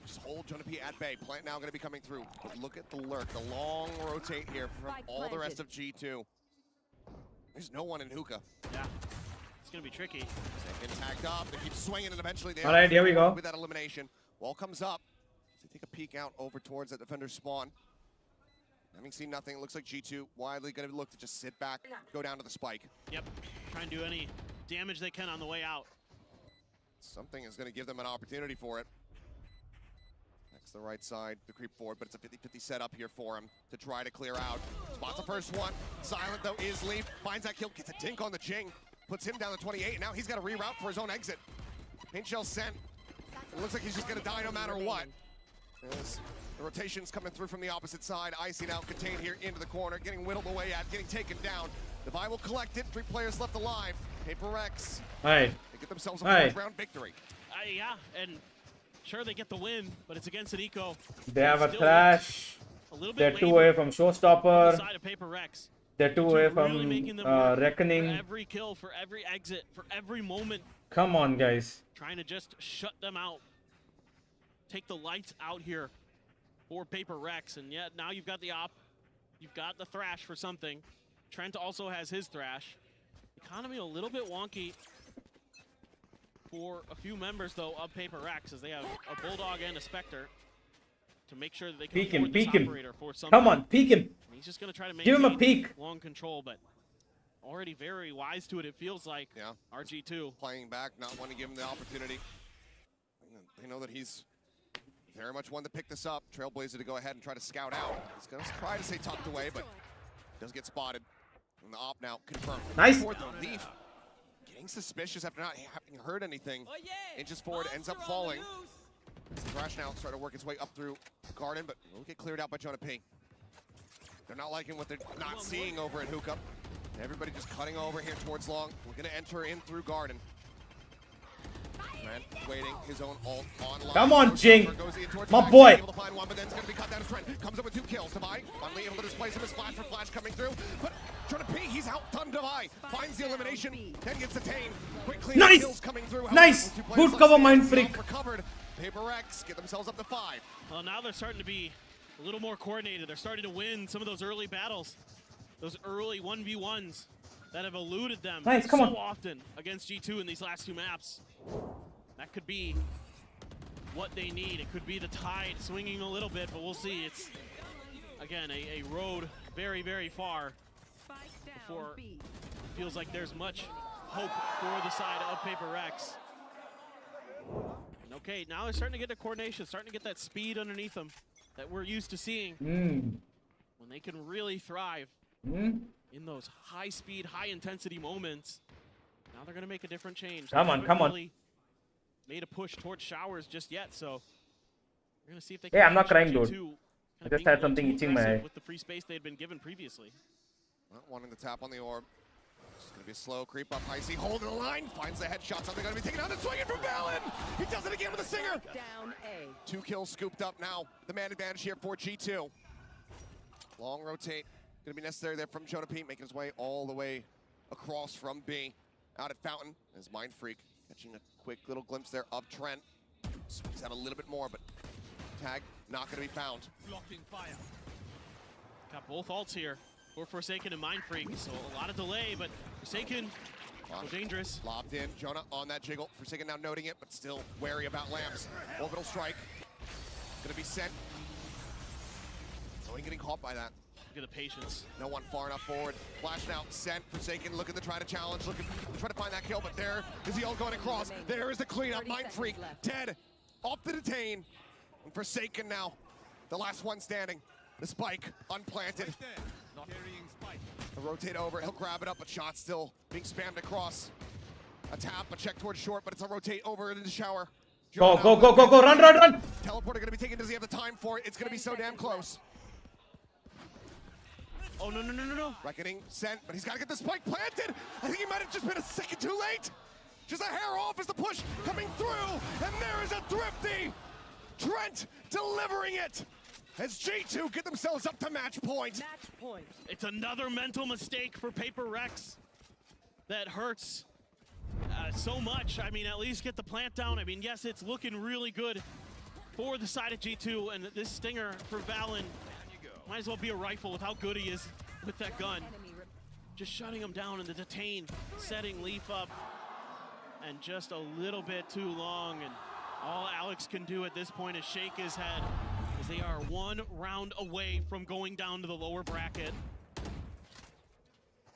[SPEAKER 11] Just hold Jonah P at bay. Plant now going to be coming through. But look at the lurk, the long rotate here from all the rest of G2. There's no one in Hookah.
[SPEAKER 12] Yeah, it's going to be tricky.
[SPEAKER 11] Second tagged up. They keep swinging, and eventually they
[SPEAKER 1] All right, here we go.
[SPEAKER 11] With that elimination. Wall comes up. So they take a peek out over towards that defender spawn. Having seen nothing, it looks like G2 widely going to look to just sit back, go down to the spike.
[SPEAKER 12] Yep, try and do any damage they can on the way out.
[SPEAKER 11] Something is going to give them an opportunity for it. Next, the right side, the creep forward, but it's a 50-50 setup here for him to try to clear out. Spots the first one. Silent, though, is Leaf. Finds that kill, gets a dink on the Jing. Puts him down to 28, and now he's got to reroute for his own exit. Paint shell sent. It looks like he's just going to die no matter what. As the rotation's coming through from the opposite side. Icy now contained here into the corner, getting whittled away at, getting taken down. Devi will collect it. 3 players left alive. PRX.
[SPEAKER 1] Hey.
[SPEAKER 11] They get themselves a
[SPEAKER 1] Hey.
[SPEAKER 11] 4th round victory.
[SPEAKER 12] Yeah, and sure they get the win, but it's against an eco.
[SPEAKER 1] They have a
[SPEAKER 12] Still
[SPEAKER 1] Thrash.
[SPEAKER 12] a little
[SPEAKER 1] They're
[SPEAKER 12] bit
[SPEAKER 1] 2
[SPEAKER 12] labor
[SPEAKER 1] away from
[SPEAKER 12] on the
[SPEAKER 1] Showstopper.
[SPEAKER 12] side of PRX.
[SPEAKER 1] They're 2
[SPEAKER 12] G2
[SPEAKER 1] away
[SPEAKER 12] really making
[SPEAKER 1] from
[SPEAKER 12] them work
[SPEAKER 1] Reckoning.
[SPEAKER 12] For every kill, for every exit, for every moment.
[SPEAKER 1] Come on, guys.
[SPEAKER 12] Trying to just shut them out. Take the lights out here for PRX. And yet now you've got the op. You've got the Thrash for something. Trent also has his Thrash. Economy a little bit wonky for a few members, though, of PRX, as they have a Bulldog and a Spectre to make sure that they can
[SPEAKER 1] Peek him,
[SPEAKER 12] afford this
[SPEAKER 1] peek him.
[SPEAKER 12] operator for something.
[SPEAKER 1] Come on, peek him.
[SPEAKER 12] He's just going to try to
[SPEAKER 1] Give him a
[SPEAKER 12] maintain
[SPEAKER 1] peek.
[SPEAKER 12] long control, but already very wise to it, it feels like.
[SPEAKER 11] Yeah.
[SPEAKER 12] RG2.
[SPEAKER 11] Playing back, not wanting to give him the opportunity. They know that he's very much one to pick this up. Trailblazer to go ahead and try to scout out. He's going to try to stay tucked away, but does get spotted. And the op now confirmed.
[SPEAKER 1] Nice.
[SPEAKER 11] Forward, though, Leaf getting suspicious after not having heard anything. Inches forward, ends up falling. Thrash now starting to work its way up through Garden, but will get cleared out by Jonah P. They're not liking what they're not seeing over at Hookup. Everybody just cutting over here towards Long. We're going to enter in through Garden. Trent waiting his own ult online.
[SPEAKER 1] Come on, Jing. My
[SPEAKER 11] Max,
[SPEAKER 1] boy.
[SPEAKER 11] able to find one, but then it's going to be cut down to Trent. Comes up with 2 kills. Devi finally able to displace him as flash for flash coming through. But Jonah P, he's outdone Devi. Finds the elimination, then gets detained. Quick clean
[SPEAKER 1] Nice.
[SPEAKER 11] kills coming through.
[SPEAKER 1] Nice.
[SPEAKER 11] However, 2 players
[SPEAKER 1] Good
[SPEAKER 11] left
[SPEAKER 1] cover,
[SPEAKER 11] standing.
[SPEAKER 1] Mind Freak.
[SPEAKER 11] Recovered. PRX get themselves up to 5.
[SPEAKER 12] Well, now they're starting to be a little more coordinated. They're starting to win some of those early battles, those early 1v1s that have eluded them
[SPEAKER 1] Nice, come
[SPEAKER 12] so
[SPEAKER 1] on.
[SPEAKER 12] often against G2 in these last 2 maps. That could be what they need. It could be the tide swinging a little bit, but we'll see. It's, again, a road very, very far before it feels like there's much hope for the side of PRX. And okay, now they're starting to get the coordination, starting to get that speed underneath them that we're used to seeing when they can really thrive in those high-speed, high-intensity moments. Now they're going to make a different change.
[SPEAKER 1] Come on,
[SPEAKER 12] They
[SPEAKER 1] come on.
[SPEAKER 12] haven't really made a push towards showers just yet, so we're going to see if they
[SPEAKER 1] Hey,
[SPEAKER 12] can
[SPEAKER 1] I'm not
[SPEAKER 12] catch
[SPEAKER 1] crying,
[SPEAKER 12] G2
[SPEAKER 1] dude.
[SPEAKER 12] kind
[SPEAKER 1] I
[SPEAKER 12] of
[SPEAKER 1] just
[SPEAKER 12] being a
[SPEAKER 1] had
[SPEAKER 12] little
[SPEAKER 1] something
[SPEAKER 12] too
[SPEAKER 1] itching my
[SPEAKER 12] aggressive
[SPEAKER 1] eye.
[SPEAKER 12] with the free space they'd been given previously.
[SPEAKER 11] Not wanting to tap on the orb. It's going to be a slow creep up. Icy holding the line. Finds the headshot. Something going to be taken out and swinging from Valen. He does it again with a singer.
[SPEAKER 14] Down A.
[SPEAKER 11] 2 kills scooped up now. The man advantage here for G2. Long rotate. Going to be necessary there from Jonah P. Making his way all the way across from B. Out at Fountain as Mind Freak catching a quick little glimpse there of Trent. Swings out a little bit more, but tag not going to be found.
[SPEAKER 12] Blocking fire. Got both ults here for Forsaken and Mind Freak, so a lot of delay, but Forsaken, so dangerous.
[SPEAKER 11] Lobbed in, Jonah on that jiggle. Forsaken now noting it, but still wary about Lambs. Orbital strike, gonna be sent. No one getting caught by that.
[SPEAKER 12] Look at the patience.
[SPEAKER 11] No one far enough forward. Flash now, sent. Forsaken looking to try to challenge, looking to try to find that kill, but there is the ult going across. There is the cleanup. Mind Freak dead, off the detain. And Forsaken now, the last one standing. The spike unplanted. He'll rotate over, he'll grab it up, but shot still being spammed across. A tap, a check towards short, but it's a rotate over into the shower.
[SPEAKER 1] Go, go, go, go, go, run, run, run!
[SPEAKER 11] Teleporter gonna be taken, does he have the time for it? It's gonna be so damn close.
[SPEAKER 12] Oh, no, no, no, no, no.
[SPEAKER 11] Reckoning sent, but he's gotta get the spike planted. I think he might have just been a second too late. Just a hair off as the push coming through, and there is a thrifty. Trent delivering it. As G2 get themselves up to match point.
[SPEAKER 12] It's another mental mistake for PRX that hurts so much. I mean, at least get the plant down. I mean, yes, it's looking really good for the side of G2, and this stinger for Valen might as well be a rifle with how good he is with that gun. Just shutting him down in the detain, setting Leaf up, and just a little bit too long. And all Alex can do at this point is shake his head, as they are one round away from going down to the lower bracket.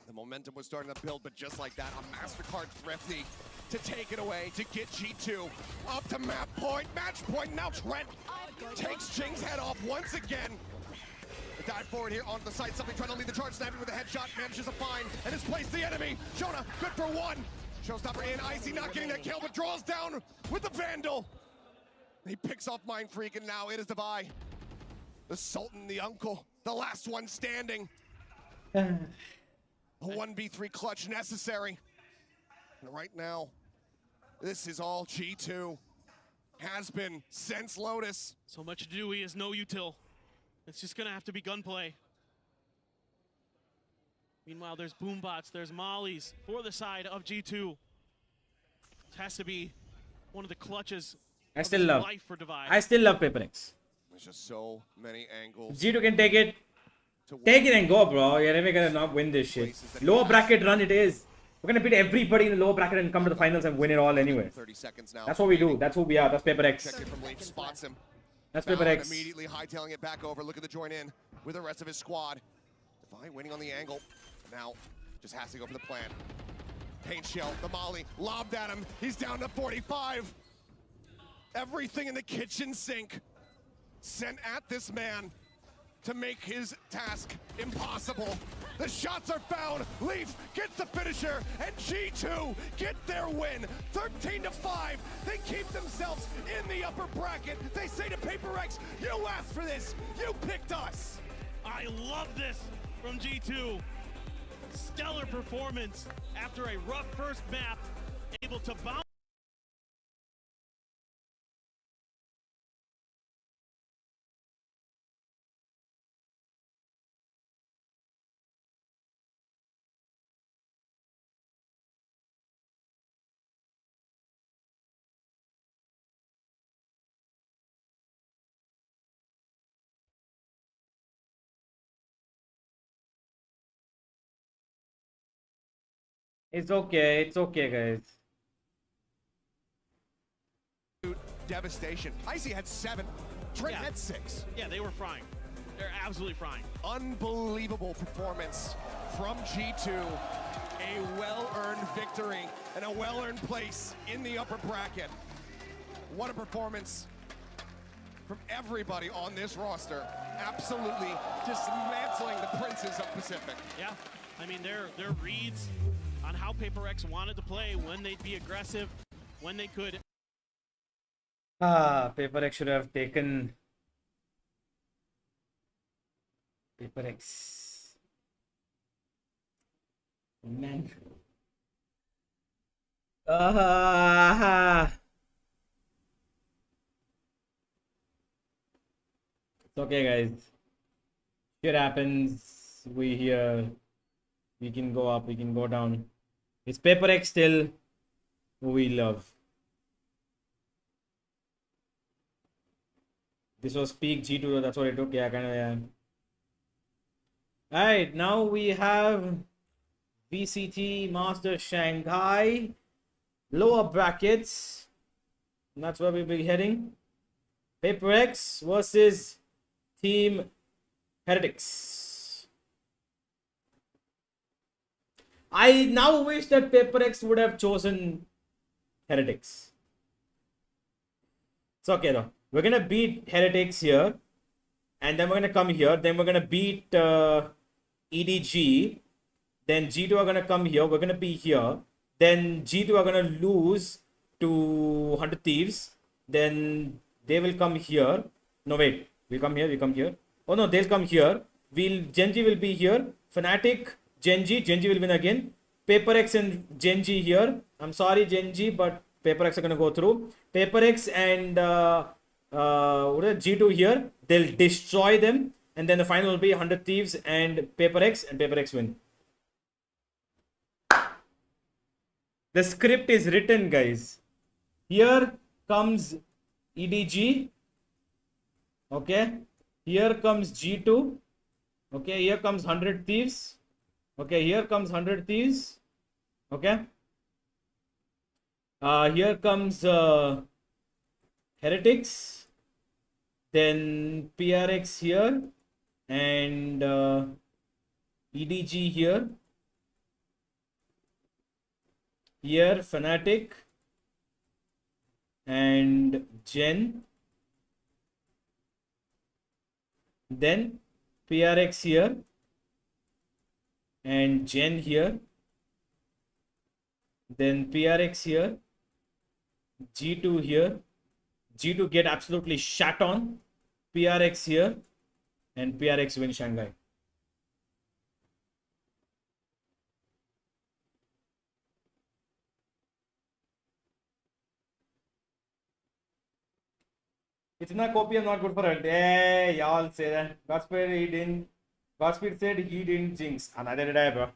[SPEAKER 11] The momentum was starting to build, but just like that, a MasterCard thrifty to take it away, to get G2 up to map point, match point. Now Trent takes Jing's head off once again. The dive forward here onto the side, something trying to lead the charge, snapping with a headshot, manages to find and has placed the enemy. Jonah, good for one. Showstopper in, Icy not getting that kill, but draws down with the Vandal. He picks off Mind Freak, and now it is Devi. The Sultan, the uncle, the last one standing. A 1v3 clutch necessary. And right now, this is all G2. Has been since Lotus.
[SPEAKER 12] So much to do, he has no util. It's just gonna have to be gunplay. Meanwhile, there's boombots, there's mollies for the side of G2. It has to be one of the clutches
[SPEAKER 1] I
[SPEAKER 12] of
[SPEAKER 1] still
[SPEAKER 12] his
[SPEAKER 1] love.
[SPEAKER 12] life for Devi.
[SPEAKER 1] I still love PRX.
[SPEAKER 11] There's just so many angles.
[SPEAKER 1] G2 can take it. Take it and go, bro. You're never gonna not win this shit. Lower bracket run it is. We're gonna beat everybody in the lower bracket and come to the finals and win it all anyway.
[SPEAKER 11] 30 seconds now.
[SPEAKER 1] That's what we do. That's who we are. That's PRX.
[SPEAKER 11] Check it from Leaf, spots him.
[SPEAKER 1] That's
[SPEAKER 11] Valen
[SPEAKER 1] PRX.
[SPEAKER 11] immediately hightailing it back over, looking to join in with the rest of his squad. Devi waiting on the angle. Now, just has to go for the plan. Paint shell, the molly, lobbed at him. He's down to 45. Everything in the kitchen sink sent at this man to make his task impossible. The shots are found. Leaf gets the finisher, and G2 get their win. 13-5. They keep themselves in the upper bracket. They say to PRX, you asked for this. You picked us.
[SPEAKER 12] I love this from G2. Stellar performance after a rough first map, able to bounce.
[SPEAKER 1] It's okay, guys.
[SPEAKER 11] Devastation. Icy had 7. Trent had 6.
[SPEAKER 12] Yeah, they were frying. They're absolutely frying.
[SPEAKER 11] Unbelievable performance from G2. A well-earned victory and a well-earned place in the upper bracket. What a performance from everybody on this roster. Absolutely dismantling the Princes of Pacific.
[SPEAKER 12] Yeah, I mean, their reads on how PRX wanted to play, when they'd be aggressive, when they could.
[SPEAKER 1] PRX should have taken PRX. Man. It's okay, guys. Shit happens. We here. We can go up, we can go down. It's Paper X still who we love. This was peak G2, that's what it took. Yeah, kind of, yeah. Alright, now we have VCT Master Shanghai. Lower brackets. And that's where we'll be heading. Paper X versus Team Heretics. I now wish that Paper X would have chosen Heretics. It's okay though. We're gonna beat Heretics here. And then we're gonna come here. Then we're gonna beat EDG. Then G2 are gonna come here. We're gonna be here. Then G2 are gonna lose to 100 Thieves. Then they will come here. No, wait. We come here. We come here. Oh no, they'll come here. Genji will be here. Fnatic, Genji. Genji will win again. Paper X and Genji here. I'm sorry, Genji, but Paper X are gonna go through. Paper X and G2 here. They'll destroy them. And then the final will be 100 Thieves and Paper X win. The script is written, guys. Here comes EDG. Okay. Here comes G2. Okay. Here comes 100 Thieves. Okay. Here comes 100 Thieves. Okay. Here comes Heretics. Then PRX here. And EDG here. Here Fnatic and Gen, then PRX here and Gen here, then PRX here, G2 here, G2 get absolutely shat on, PRX here, and PRX win Shanghai. Itna copium not good for it. Hey, y'all say that. Godspeed he didn't. Godspeed said he didn't jinx. Another did I, bro.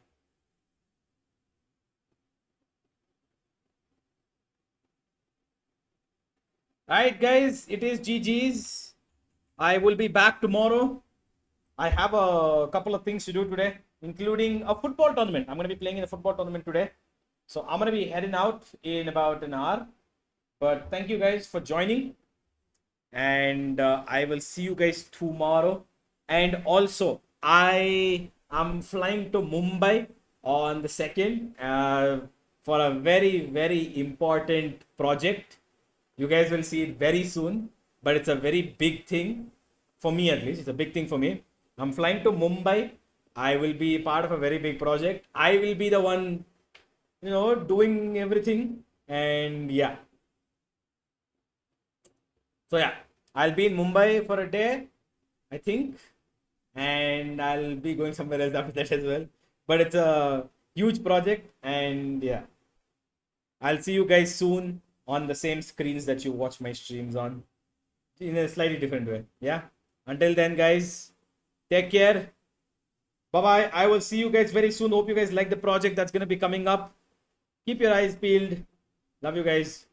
[SPEAKER 1] Alright, guys, it is GG's. I will be back tomorrow. I have a couple of things to do today, including a football tournament. I'm going to be playing in a football tournament today. So I'm going to be heading out in about an hour. But thank you guys for joining. And I will see you guys tomorrow. And also, I am flying to Mumbai on the 2nd for a very, very important project. You guys will see it very soon, but it's a very big thing for me, at least. It's a big thing for me. I'm flying to Mumbai. I will be part of a very big project. I will be the one, doing everything. And yeah. So yeah, I'll be in Mumbai for a day, I think. And I'll be going somewhere else after that as well. But it's a huge project. And yeah, I'll see you guys soon on the same screens that you watch my streams on, in a slightly different way. Yeah. Until then, guys, take care. Bye-bye. I will see you guys very soon. Hope you guys like the project that's going to be coming up. Keep your eyes peeled. Love you guys.